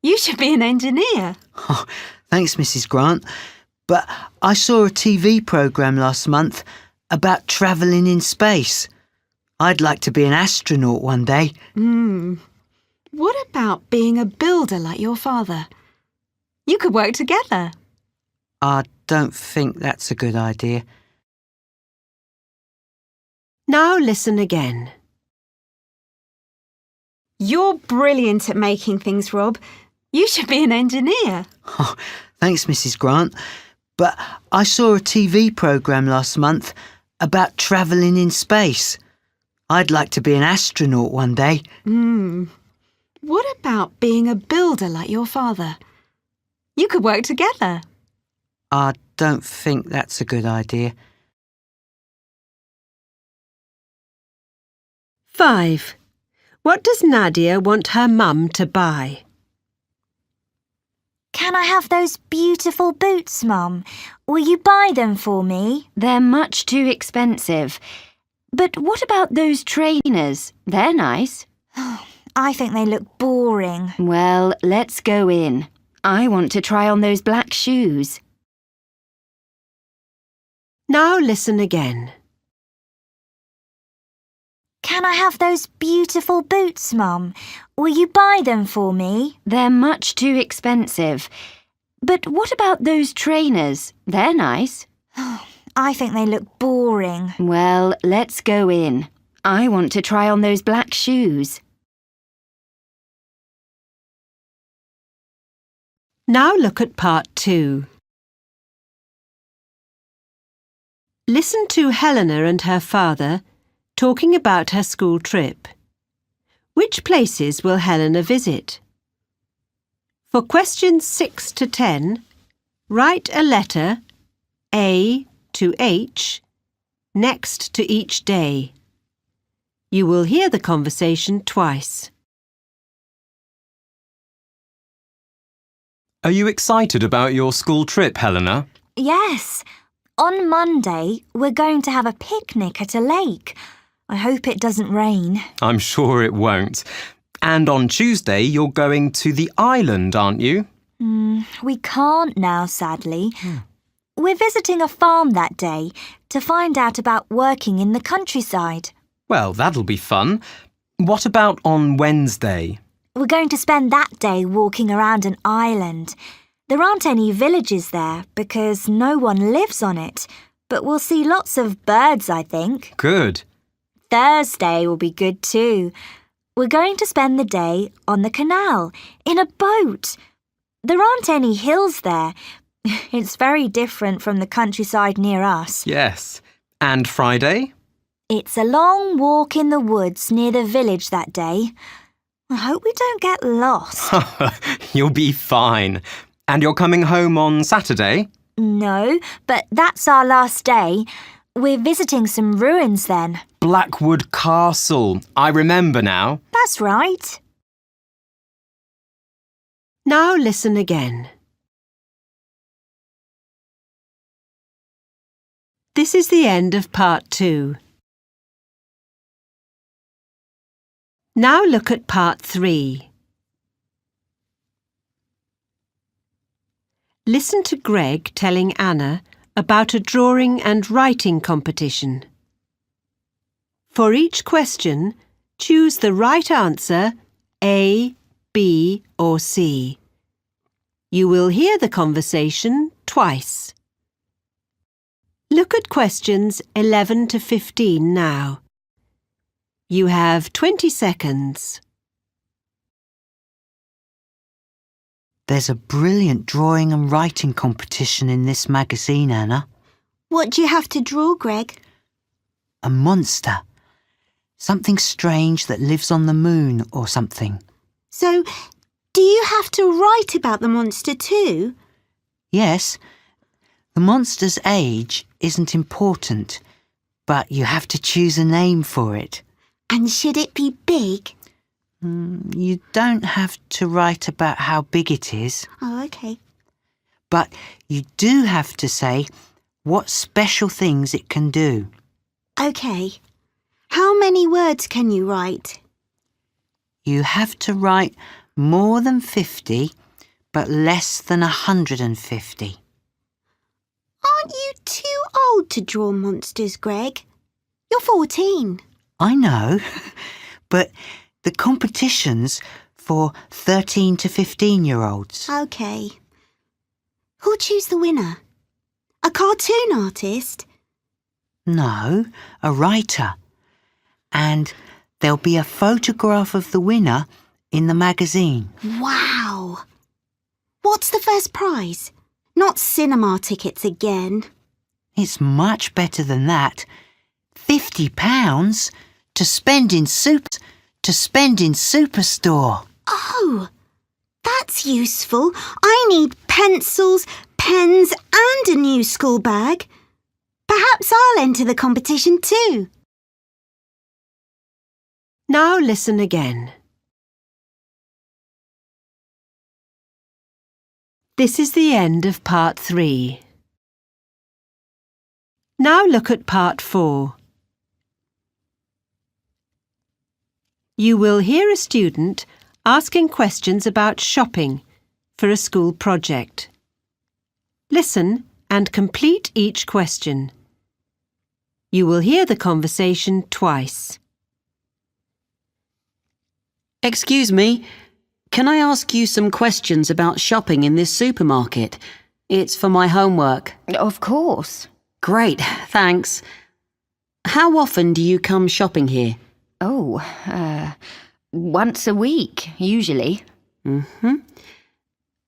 You should be an engineer. Oh, thanks, Mrs. Grant. But I saw a TV programme last month about travelling in space. I'd like to be an astronaut one day. What about being a builder like your father? You could work together. I don't think that's a good idea. Now listen again. You're brilliant at making things, Rob. You should be an engineer. Oh, thanks, Mrs. Grant. But I saw a TV programme last month about travelling in space. I'd like to be an astronaut one day. What about being a builder like your father? You could work together. I don't think that's a good idea. 5. What does Nadia want her mum to buy? Can I have those beautiful boots, Mum? Will you buy them for me? They're much too expensive. But what about those trainers? They're nice. I think they look boring. Well, let's go in. I want to try on those black shoes. Now listen again. Can I have those beautiful boots, Mum? Will you buy them for me? They're much too expensive. But what about those trainers? They're nice. I think they look boring. Well, let's go in. I want to try on those black shoes. Now look at part 2. Listen to Helena and her father talking about her school trip. Which places will Helena visit? For questions 6 to 10, write a letter A to H next to each day. You will hear the conversation twice. Are you excited about your school trip, Helena? Yes. On Monday, we're going to have a picnic at a lake. I hope it doesn't rain. I'm sure it won't. And on Tuesday, you're going to the island, aren't you? We can't now, sadly. We're visiting a farm that day to find out about working in the countryside. Well, that'll be fun. What about on Wednesday? We're going to spend that day walking around an island. There aren't any villages there because no one lives on it, but we'll see lots of birds, I think. Good. Thursday will be good too. We're going to spend the day on the canal, in a boat. There aren't any hills there. It's very different from the countryside near us. Yes. And Friday? It's a long walk in the woods near the village that day. I hope we don't get lost. You'll be fine. And you're coming home on Saturday? No, but that's our last day. We're visiting some ruins then. Blackwood Castle. I remember now. That's right. Now listen again. This is the end of part 2. Now look at part 3. Listen to Greg telling Anna about a drawing and writing competition. For each question, choose the right answer, A, B or C. You will hear the conversation twice. Look at questions 11 to 15 now. You have 20 seconds. There's a brilliant drawing and writing competition in this magazine, Anna. What do you have to draw, Greg? A monster. Something strange that lives on the moon or something. So, do you have to write about the monster too? Yes. The monster's age isn't important, but you have to choose a name for it. And should it be big? You don't have to write about how big it is. Oh, okay. But you do have to say what special things it can do. Okay. How many words can you write? You have to write more than 50, but less than 150. Aren't you too old to draw monsters, Greg? You're 14. I know, but the competition's for 13 to 15-year-olds. Okay. Who'll choose the winner? A cartoon artist? No, a writer. And there'll be a photograph of the winner in the magazine. Wow! What's the first prize? Not cinema tickets again. It's much better than that. £50 to spend in Superstore. Oh, that's useful. I need pencils, pens and a new school bag. Perhaps I'll enter the competition too. Now listen again. This is the end of part 3. Now look at part 4. You will hear a student asking questions about shopping for a school project. Listen and complete each question. You will hear the conversation twice. Excuse me, can I ask you some questions about shopping in this supermarket? It's for my homework. Of course. Great, thanks. How often do you come shopping here? Oh, once a week, usually.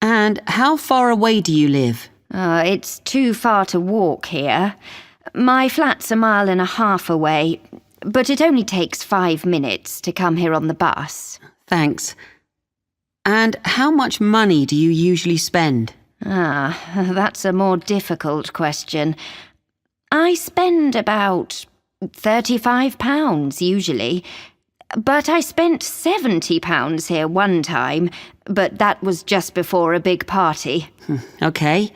And how far away do you live? It's too far to walk here. My flat's a mile and a half away. but it only takes 5 minutes to come here on the bus. Thanks. And how much money do you usually spend? That's a more difficult question. I spend about £35 usually, but I spent £70 here one time, but that was just before a big party. Okay.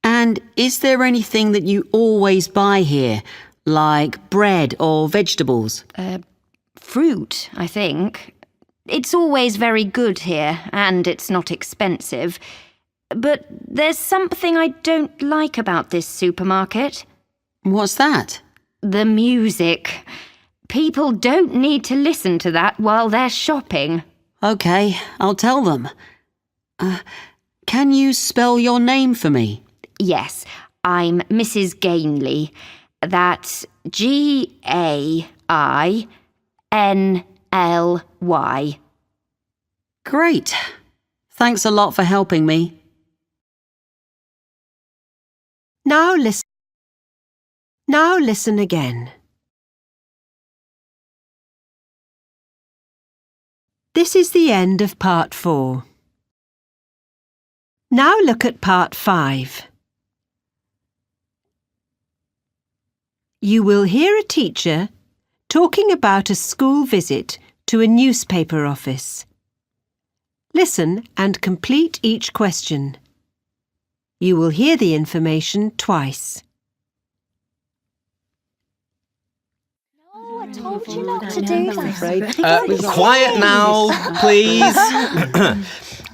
And is there anything that you always buy here, like bread or vegetables? Fruit, I think. It's always very good here, and it's not expensive. But there's something I don't like about this supermarket. What's that? The music. People don't need to listen to that while they're shopping. Okay, I'll tell them. Can you spell your name for me? Yes, I'm Mrs. Gainley. That's Gainly. Great. Thanks a lot for helping me. Now listen again. This is the end of part 4. Now look at part 5. You will hear a teacher talking about a school visit to a newspaper office. Listen and complete each question. You will hear the information twice. I told you not to do that. Quiet now, please.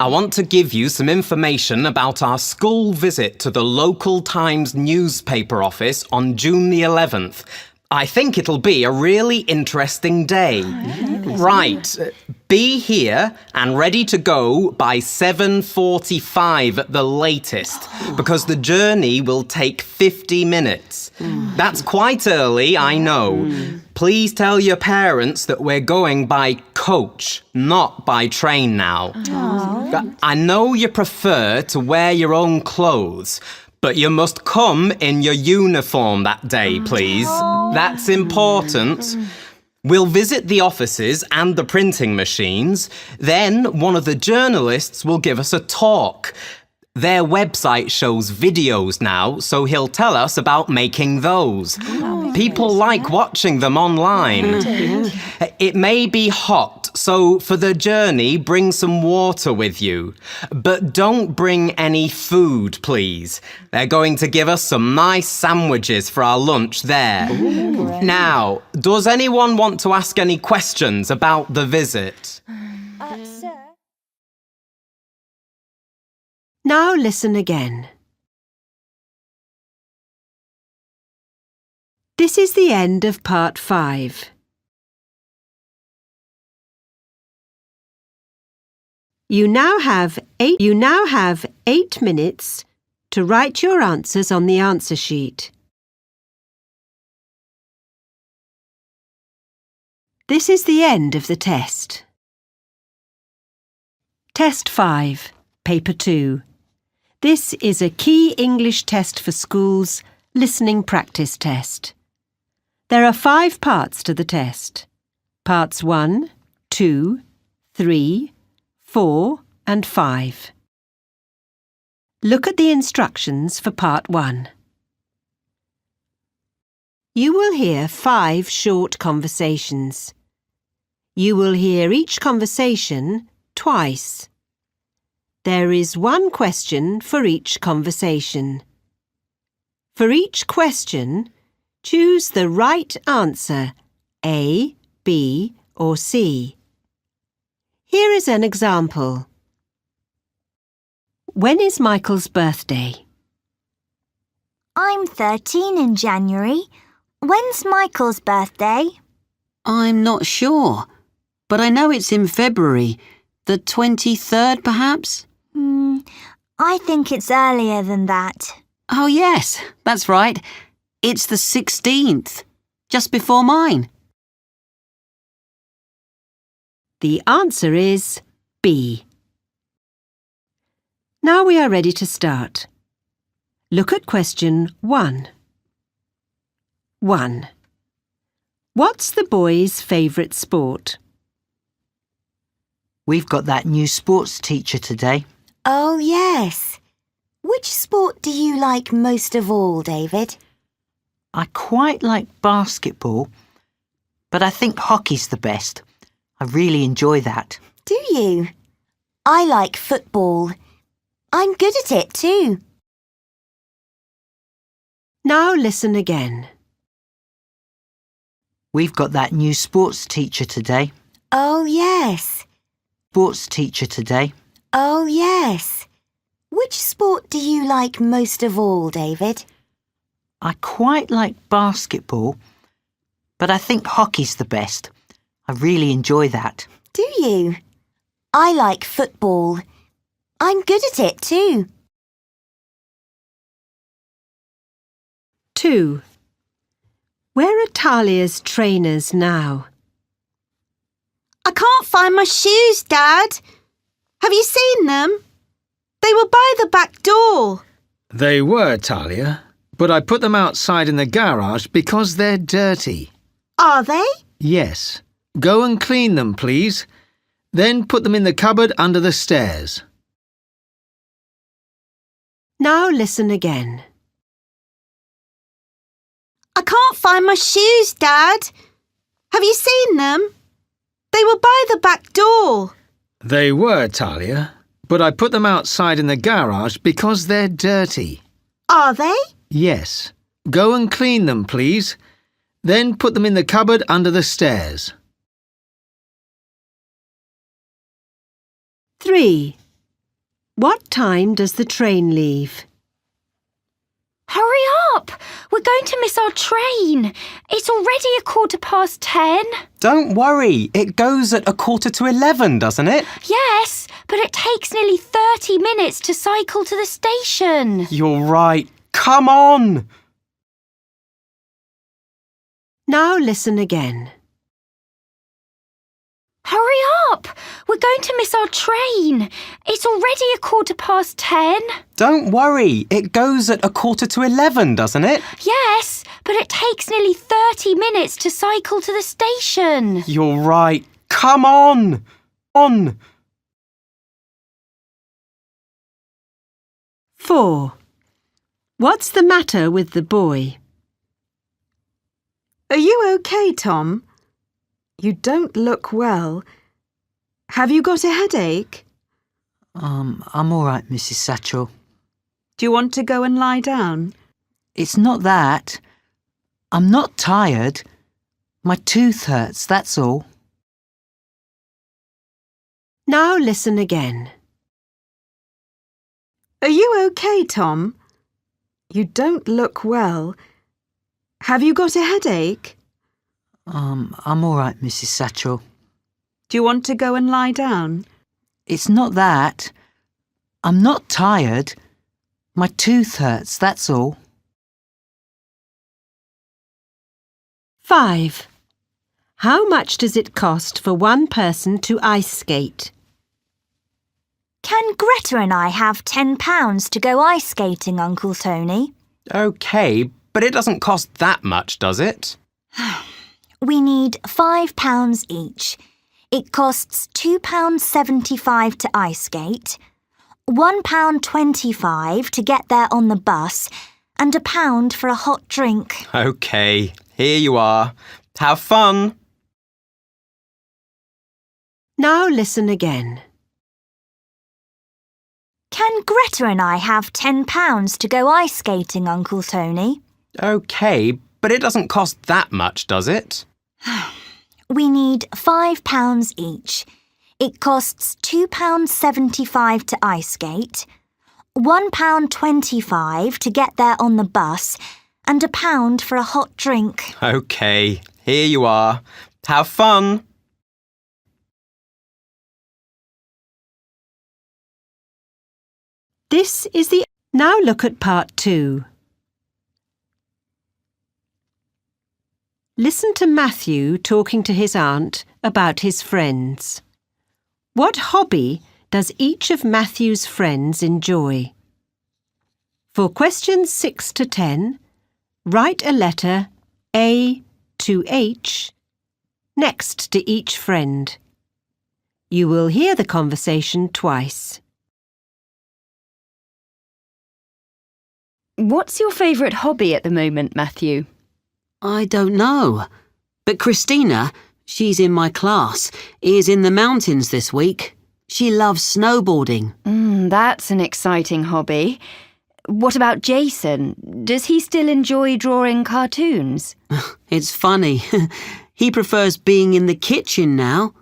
I want to give you some information about our school visit to the local Times newspaper office on June the 11th. I think it'll be a really interesting day. Right, be here and ready to go by 7:45 at the latest, because the journey will take 50 minutes. That's quite early, I know. Please tell your parents that we're going by coach, not by train now. I know you prefer to wear your own clothes, but you must come in your uniform that day, please. That's important. We'll visit the offices and the printing machines. Then one of the journalists will give us a talk. Their website shows videos now, so he'll tell us about making those. People like watching them online. It may be hot, so for the journey, bring some water with you. But don't bring any food, please. They're going to give us some nice sandwiches for our lunch there. Now, does anyone want to ask any questions about the visit? Sir? Now listen again. This is the end of part 5. You now have 8 minutes to write your answers on the answer sheet. This is the end of the test. Test 5, Paper 2. This is a key English test for schools listening practice test. There are 5 parts to the test. Parts 1, 2, 3, 4 and 5. Look at the instructions for Part 1. You will hear 5 short conversations. You will hear each conversation twice. There is 1 question for each conversation. For each question, choose the right answer, A, B or C. Here is an example. When is Michael's birthday? I'm 13 in January. When's Michael's birthday? I'm not sure, but I know it's in February. The 23rd, perhaps? I think it's earlier than that. Oh, yes, that's right. It's the 16th, just before mine. The answer is B. Now we are ready to start. Look at question 1. 1. What's the boy's favourite sport? We've got that new sports teacher today. Oh, yes. Which sport do you like most of all, David? I quite like basketball, but I think hockey's the best. I really enjoy that. Do you? I like football. I'm good at it too. Now listen again. We've got that new sports teacher today. Oh, yes. Sports teacher today. Oh, yes. Which sport do you like most of all, David? I quite like basketball, but I think hockey's the best. I really enjoy that. Do you? I like football. I'm good at it too. 2. Where are Talia's trainers now? I can't find my shoes, Dad. Have you seen them? They were by the back door. They were, Talia, but I put them outside in the garage because they're dirty. Are they? Yes. Go and clean them, please. Then put them in the cupboard under the stairs. Now listen again. I can't find my shoes, Dad. Have you seen them? They were by the back door. They were, Talia, but I put them outside in the garage because they're dirty. Are they? Yes. Go and clean them, please. Then put them in the cupboard under the stairs. 3. What time does the train leave? Hurry up! We're going to miss our train. It's already 10:15. Don't worry, it goes at 11:15, doesn't it? Yes, but it takes nearly 30 minutes to cycle to the station. You're right. Come on! Now listen again. Hurry up! We're going to miss our train. It's already 10:15. Don't worry, it goes at 11:15, doesn't it? Yes, but it takes nearly 30 minutes to cycle to the station. You're right. Come on! On! 4. What's the matter with the boy? Are you okay, Tom? You don't look well. Have you got a headache? I'm all right, Mrs. Satchel. Do you want to go and lie down? It's not that. I'm not tired. My tooth hurts, that's all. Now listen again. Are you okay, Tom? You don't look well. Have you got a headache? I'm all right, Mrs. Satchel. Do you want to go and lie down? It's not that. I'm not tired. My tooth hurts, that's all. 5. How much does it cost for one person to ice skate? Can Greta and I have £10 to go ice skating, Uncle Tony? OK, but it doesn't cost that much, does it? We need £5 each. It costs £2.75 to ice skate, £1.25 to get there on the bus, and £1 for a hot drink. OK, here you are. Have fun. Now listen again. Can Greta and I have £10 to go ice skating, Uncle Tony? OK, but it doesn't cost that much, does it? We need £5 each. It costs £2.75 to ice skate, £1.25 to get there on the bus, and £1 for a hot drink. OK, here you are. Have fun. This is the... Now look at part 2. Listen to Matthew talking to his aunt about his friends. What hobby does each of Matthew's friends enjoy? For questions 6 to 10, write a letter A, to H next to each friend. You will hear the conversation twice. What's your favourite hobby at the moment, Matthew? I don't know. But Christina, she's in my class, is in the mountains this week. She loves snowboarding. That's an exciting hobby. What about Jason? Does he still enjoy drawing cartoons? It's funny. He prefers being in the kitchen now.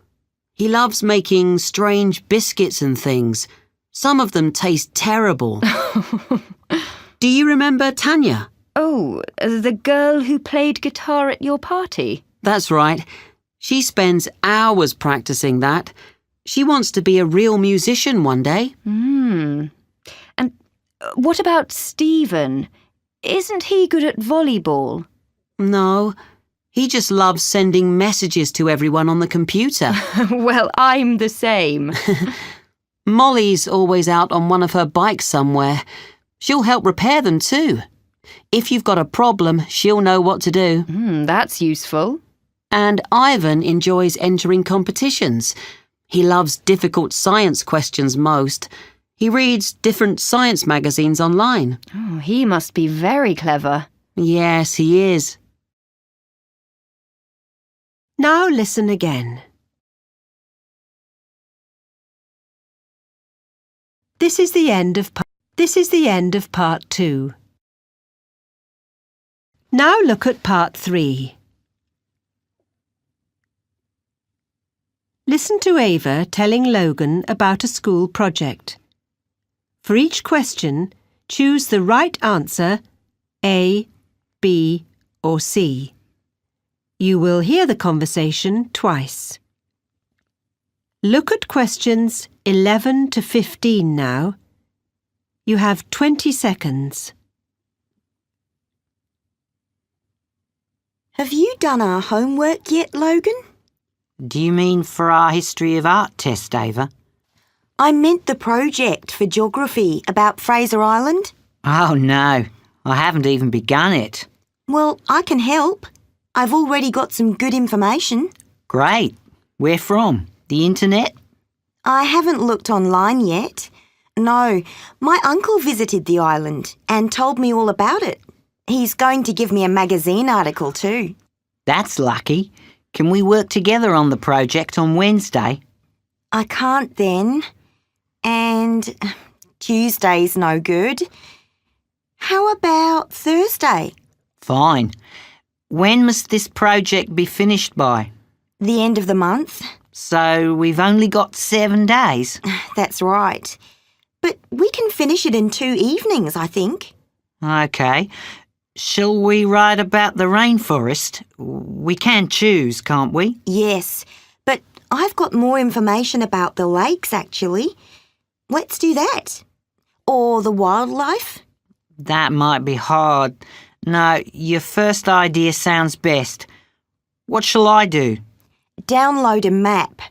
He loves making strange biscuits and things. Some of them taste terrible. Do you remember Tanya? Oh, the girl who played guitar at your party? That's right. She spends hours practicing that. She wants to be a real musician one day. And what about Stephen? Isn't he good at volleyball? No, he just loves sending messages to everyone on the computer. Well, I'm the same. Molly's always out on one of her bikes somewhere. She'll help repair them too. If you've got a problem, she'll know what to do. That's useful. And Ivan enjoys entering competitions. He loves difficult science questions most. He reads different science magazines online. Oh, he must be very clever. Yes, he is. Now listen again. This is the end of part 2. Now look at part 3. Listen to Ava telling Logan about a school project. For each question, choose the right answer, A, B, or C. You will hear the conversation twice. Look at questions 11 to 15 now. You have 20 seconds. Have you done our homework yet, Logan? Do you mean for our history of art test, Ava? I meant the project for geography about Fraser Island. Oh no, I haven't even begun it. Well, I can help. I've already got some good information. Great. Where from? The internet? I haven't looked online yet. No, my uncle visited the island and told me all about it. He's going to give me a magazine article too. That's lucky. Can we work together on the project on Wednesday? I can't then. And Tuesday's no good. How about Thursday? Fine. When must this project be finished by? The end of the month. So we've only got 7 days. That's right. But we can finish it in 2 evenings, I think. OK. Shall we write about the rainforest? We can choose, can't we? Yes, but I've got more information about the lakes, actually. Let's do that. Or the wildlife. That might be hard. No, your first idea sounds best. What shall I do? Download a map,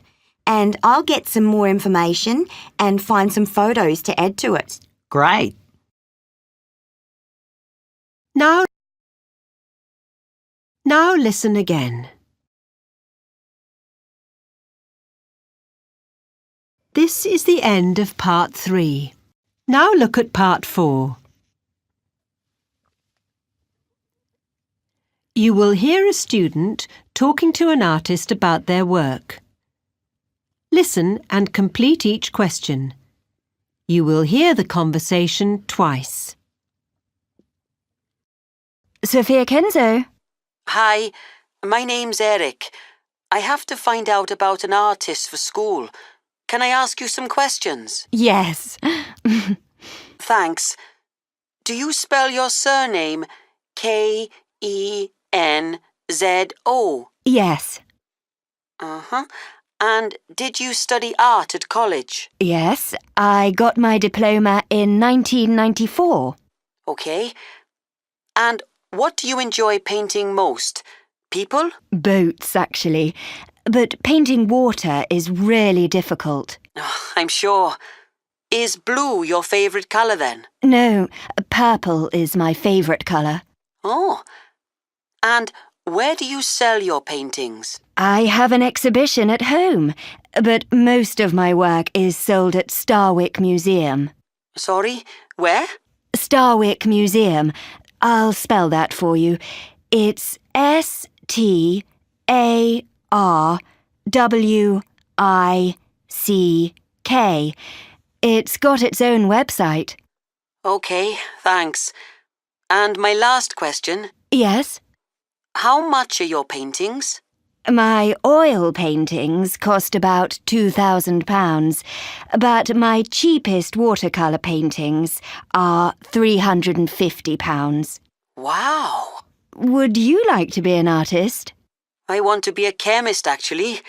and I'll get some more information and find some photos to add to it. Great. Now listen again. This is the end of part 3. Now look at part 4. You will hear a student talking to an artist about their work. Listen and complete each question. You will hear the conversation twice. Sophia Kenzo. Hi, my name's Eric. I have to find out about an artist for school. Can I ask you some questions? Yes. Thanks. Do you spell your surname Kenzo? Yes. Uh-huh. And did you study art at college? Yes, I got my diploma in 1994. Okay. And what do you enjoy painting most? People? Boats, actually. But painting water is really difficult. I'm sure. Is blue your favourite colour then? No, purple is my favourite colour. Oh. And Where do you sell your paintings? I have an exhibition at home, but most of my work is sold at Starwick Museum. Sorry, where? Starwick Museum. I'll spell that for you. It's STARWICK. It's got its own website. Okay, thanks. And my last question. Yes? How much are your paintings? My oil paintings cost about £2,000, but my cheapest watercolour paintings are £350. Wow! Would you like to be an artist? I want to be a chemist, actually.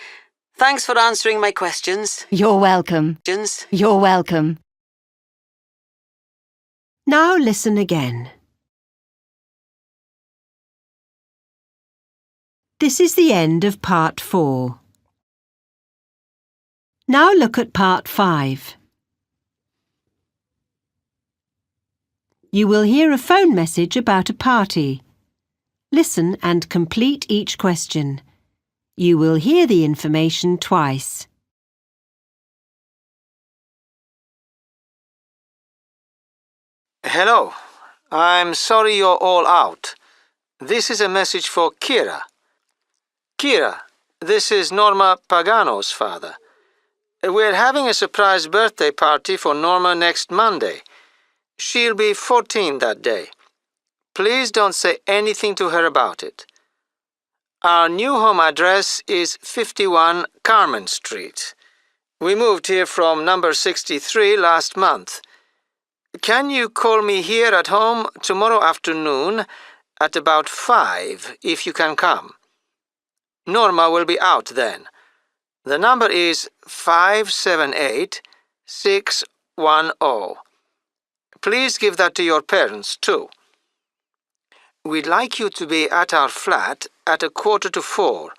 Thanks for answering my questions. You're welcome. You're welcome. Now listen again. This is the end of part 4. Now look at part 5. You will hear a phone message about a party. Listen and complete each question. You will hear the information twice. Hello. I'm sorry you're all out. This is a message for Kira. Kira, this is Norma Pagano's father. We're having a surprise birthday party for Norma next Monday. She'll be 14 that day. Please don't say anything to her about it. Our new home address is 51 Carmen Street. We moved here from number 63 last month. Can you call me here at home tomorrow afternoon at about 5 if you can come? Norma will be out then. The number is 578-610. Please give that to your parents too. We'd like you to be at our flat at 3:45.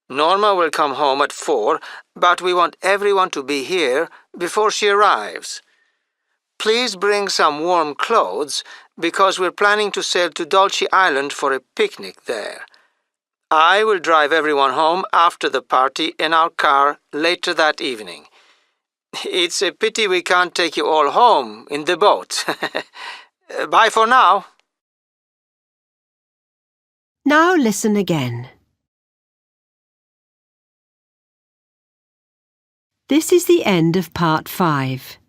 Norma will come home at 4, but we want everyone to be here before she arrives. Please bring some warm clothes because we're planning to sail to Dolce Island for a picnic there. I will drive everyone home after the party in our car later that evening. It's a pity we can't take you all home in the boat. Bye for now. Now listen again. This is the end of part 5.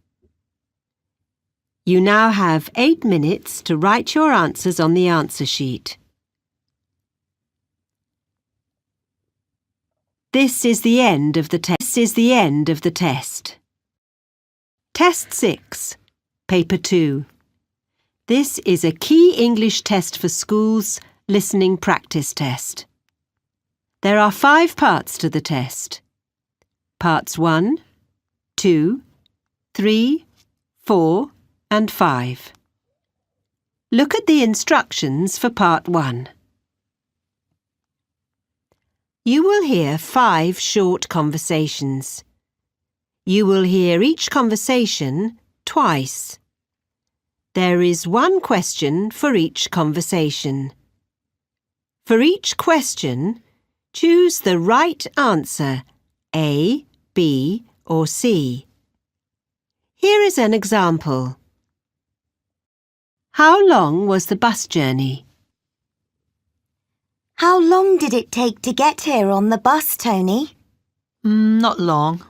You now have 8 minutes to write your answers on the answer sheet. This is the end of the test. Test 6, Paper 2. This is a key English test for schools listening practice test. There are 5 parts to the test. Parts 1, 2, 3, 4 and 5. Look at the instructions for Part 1. You will hear 5 short conversations. You will hear each conversation twice. There is 1 question for each conversation. For each question, choose the right answer, A, B or C. Here is an example. How long was the bus journey? How long did it take to get here on the bus, Tony? Not long.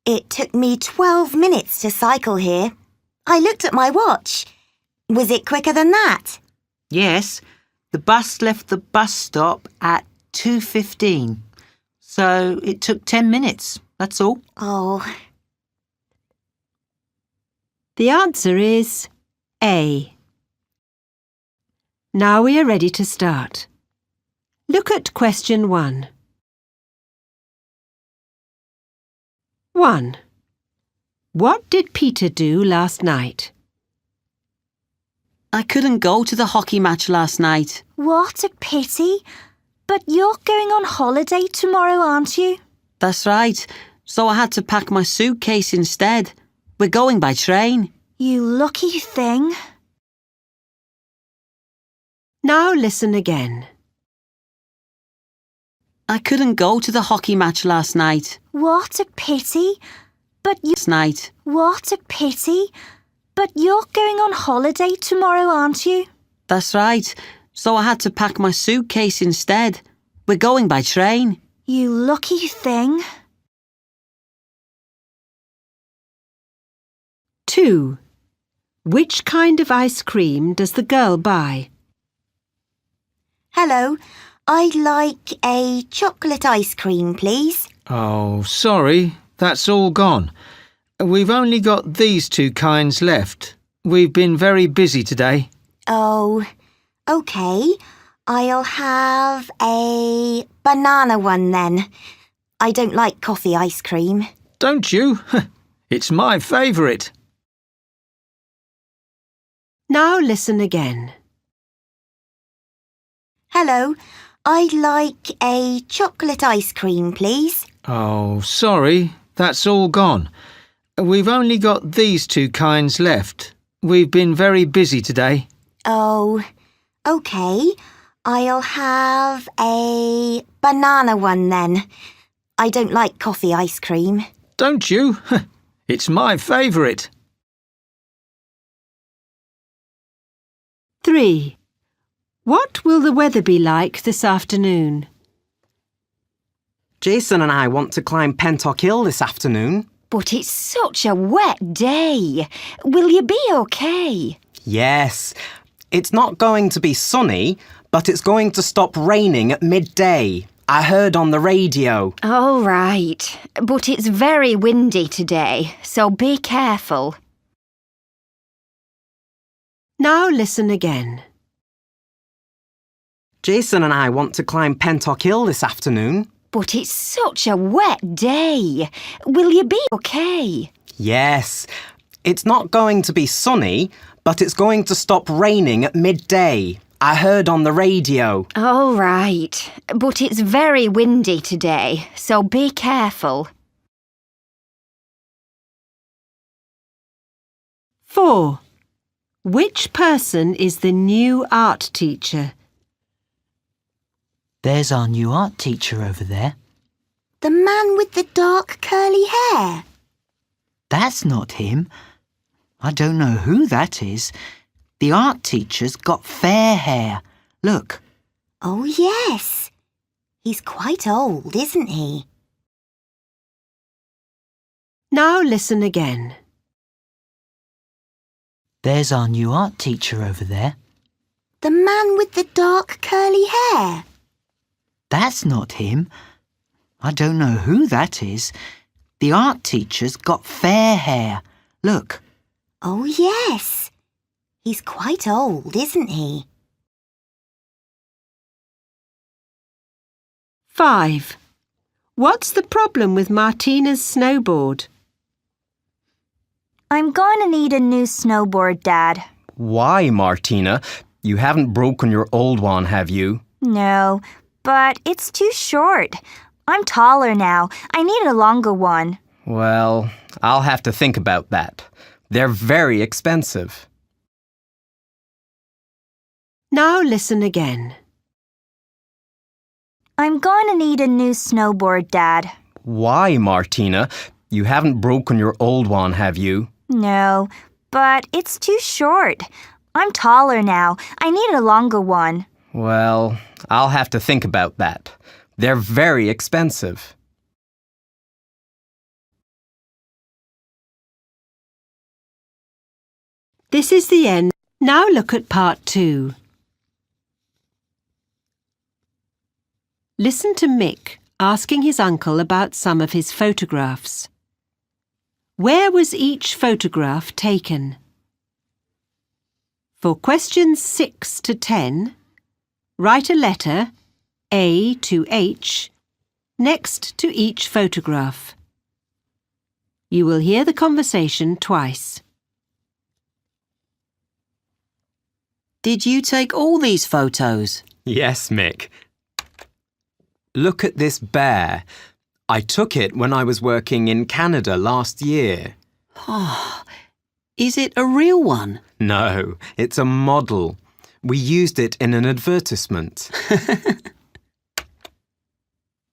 It took me 12 minutes to cycle here. I looked at my watch. Was it quicker than that? Yes, the bus left the bus stop at 2:15. So it took 10 minutes, that's all. Oh. The answer is A. Now we are ready to start. Look at question 1. 1. What did Peter do last night? I couldn't go to the hockey match last night. What a pity. But you're going on holiday tomorrow, aren't you? That's right. So I had to pack my suitcase instead. We're going by train. You lucky thing. Now listen again. I couldn't go to the hockey match last night. What a pity. But you... Last night. What a pity. But you're going on holiday tomorrow, aren't you? That's right. So I had to pack my suitcase instead. We're going by train. You lucky thing. 2. Which kind of ice cream does the girl buy? Hello, I'd like a chocolate ice cream, please. Oh, sorry, that's all gone. We've only got these two kinds left. We've been very busy today. Oh, OK. I'll have a banana one then. I don't like coffee ice cream. Don't you? It's my favourite. Now listen again. Hello, I'd like a chocolate ice cream, please. Oh, sorry, that's all gone. We've only got these two kinds left. We've been very busy today. Oh, OK. I'll have a banana one then. I don't like coffee ice cream. Don't you? It's my favourite. 3. What will the weather be like this afternoon? Jason and I want to climb Pentock Hill this afternoon. But it's such a wet day. Will you be okay? Yes. It's not going to be sunny, but it's going to stop raining at midday. I heard on the radio. All right. But it's very windy today, so be careful. Now listen again. Jason and I want to climb Pentock Hill this afternoon. But it's such a wet day. Will you be okay? Yes. It's not going to be sunny, but it's going to stop raining at midday. I heard on the radio. All right. But it's very windy today, so be careful. 4. Which person is the new art teacher? There's our new art teacher over there. The man with the dark curly hair. That's not him. I don't know who that is. The art teacher's got fair hair. Look. Oh, yes. He's quite old, isn't he? Now listen again. There's our new art teacher over there. The man with the dark curly hair. That's not him. I don't know who that is. The art teacher's got fair hair. Look. Oh, yes. He's quite old, isn't he? 5. What's the problem with Martina's snowboard? I'm going to need a new snowboard, Dad. Why, Martina? You haven't broken your old one, have you? No, but it's too short. I'm taller now. I need a longer one. Well, I'll have to think about that. They're very expensive. Now listen again. I'm going to need a new snowboard, Dad. Why, Martina? You haven't broken your old one, have you? No, but it's too short. I'm taller now. I need a longer one. Well, I'll have to think about that. They're very expensive. This is the end. Now look at part 2. Listen to Mick asking his uncle about some of his photographs. Where was each photograph taken? For questions 6 to 10, write a letter, A to H, next to each photograph. You will hear the conversation twice. Did you take all these photos? Yes, Mick. Look at this bear. I took it when I was working in Canada last year. Oh, is it a real one? No, it's a model. We used it in an advertisement.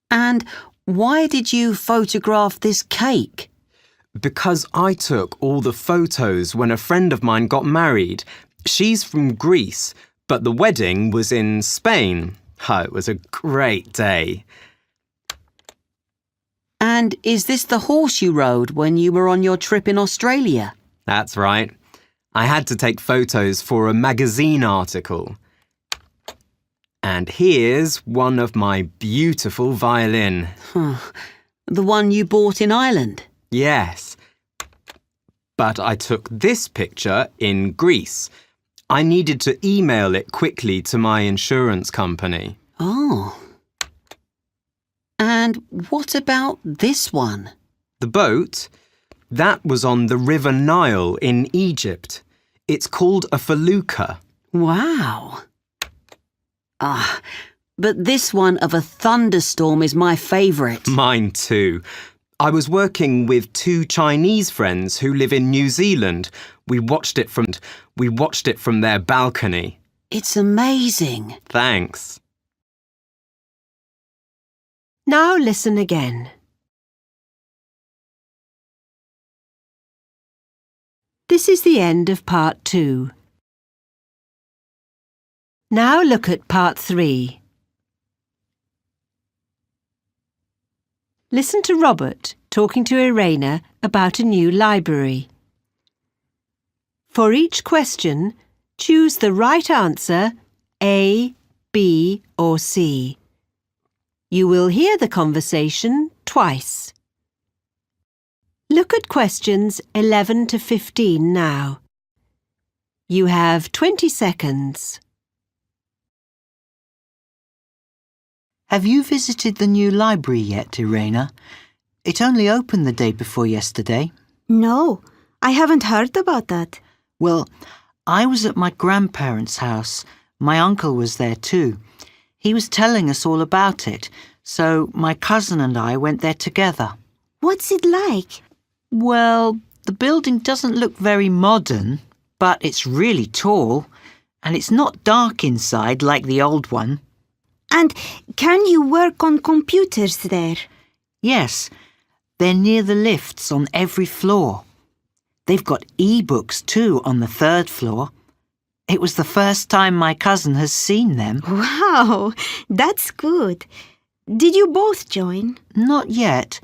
And why did you photograph this cake? Because I took all the photos when a friend of mine got married. She's from Greece, but the wedding was in Spain. Oh, it was a great day. And is this the horse you rode when you were on your trip in Australia? That's right. I had to take photos for a magazine article. And here's one of my beautiful violin. The one you bought in Ireland? Yes. But I took this picture in Greece. I needed to email it quickly to my insurance company. Oh. And what about this one? The boat? That was on the River Nile in Egypt. It's called a felucca. Wow. But this one of a thunderstorm is my favourite. Mine too. I was working with 2 Chinese friends who live in New Zealand. We watched it from their balcony. It's amazing. Thanks. Now listen again. This is the end of part 2. Now look at part 3. Listen to Robert talking to Irena about a new library. For each question, choose the right answer, A, B or C. You will hear the conversation twice. Look at questions 11 to 15 now. You have 20 seconds. Have you visited the new library yet, Irena? It only opened the day before yesterday. No, I haven't heard about that. Well, I was at my grandparents' house. My uncle was there too. He was telling us all about it, so my cousin and I went there together. What's it like? Well, the building doesn't look very modern, but it's really tall, and it's not dark inside like the old one. And can you work on computers there? Yes, they're near the lifts on every floor. They've got e-books too on the 3rd floor. It was the first time my cousin has seen them. Wow, that's good. Did you both join? Not yet.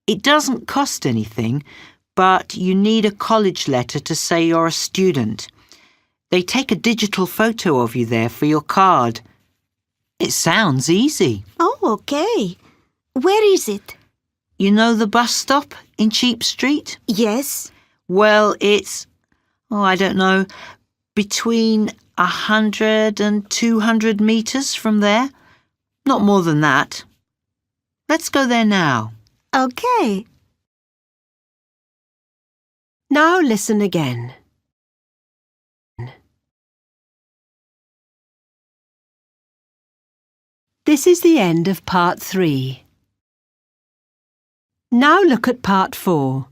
It doesn't cost anything, but you need a college letter to say you're a student. They take a digital photo of you there for your card. It sounds easy. Oh, okay. Where is it? You know the bus stop in Cheap Street? Yes. Well, it's, I don't know, between 100 and 200 metres from there. Not more than that. Let's go there now. Okay. Now listen again. This is the end of part 3. Now look at part 4.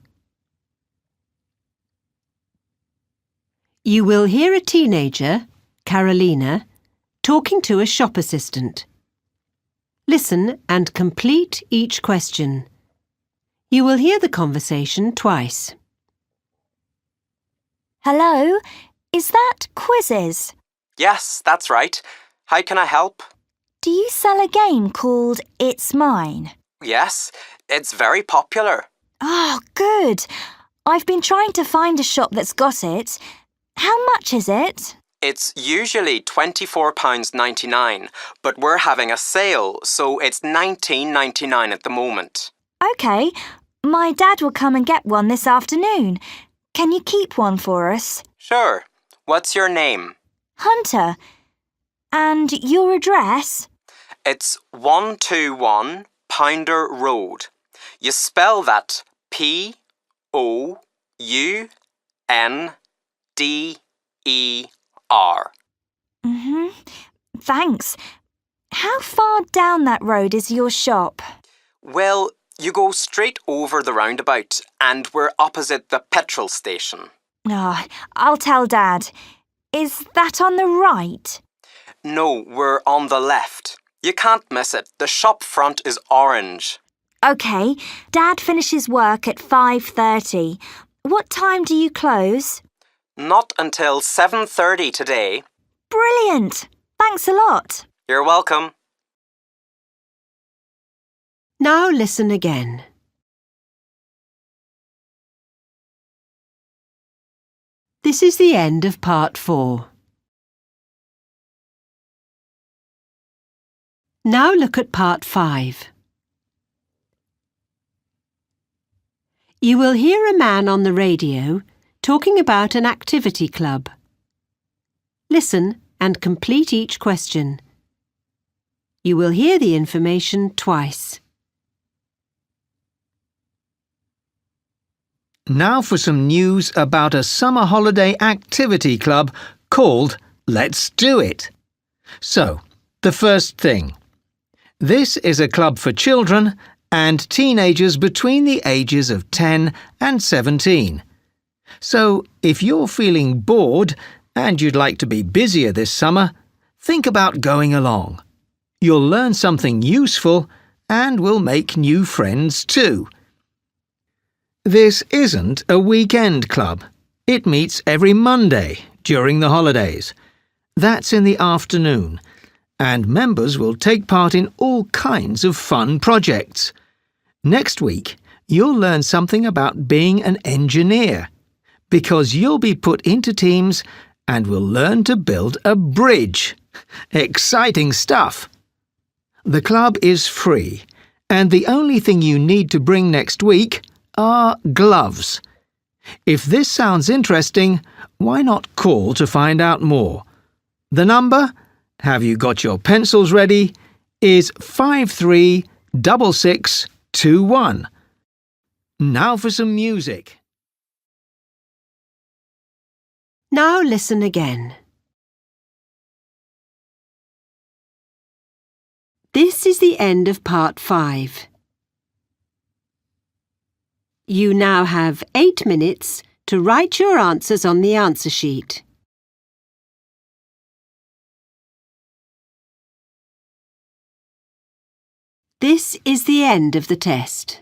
You will hear a teenager, Carolina, talking to a shop assistant. Listen and complete each question. You will hear the conversation twice. Hello, is that quizzes? Yes, that's right. How can I help? Do you sell a game called It's Mine? Yes, it's very popular. Oh, good. I've been trying to find a shop that's got it. How much is it? It's usually £24.99, but we're having a sale, so it's £19.99 at the moment. OK, my dad will come and get one this afternoon. Can you keep one for us? Sure. What's your name? Hunter. And your address? It's 121 Pounder Road. You spell that Pounder. Thanks. How far down that road is your shop? Well, you go straight over the roundabout and we're opposite the petrol station. Oh, I'll tell Dad. Is that on the right? No, we're on the left. You can't miss it. The shop front is orange. OK, Dad finishes work at 5:30. What time do you close? Not until 7:30 today. Brilliant! Thanks a lot. You're welcome. Now listen again. This is the end of part 4. Now look at part 5. You will hear a man on the radio talking about an activity club. Listen and complete each question. You will hear the information twice. Now for some news about a summer holiday activity club called Let's Do It. So, the first thing. This is a club for children and teenagers between the ages of 10 and 17. So, if you're feeling bored and you'd like to be busier this summer, think about going along. You'll learn something useful and will make new friends too. This isn't a weekend club. It meets every Monday during the holidays. That's in the afternoon, and members will take part in all kinds of fun projects. Next week, you'll learn something about being an engineer, because you'll be put into teams and will learn to build a bridge. Exciting stuff! The club is free, and the only thing you need to bring next week are gloves. If this sounds interesting, why not call to find out more? The number, have you got your pencils ready, is 536621. Now for some music. Now listen again. This is the end of part 5. You now have 8 minutes to write your answers on the answer sheet. This is the end of the test.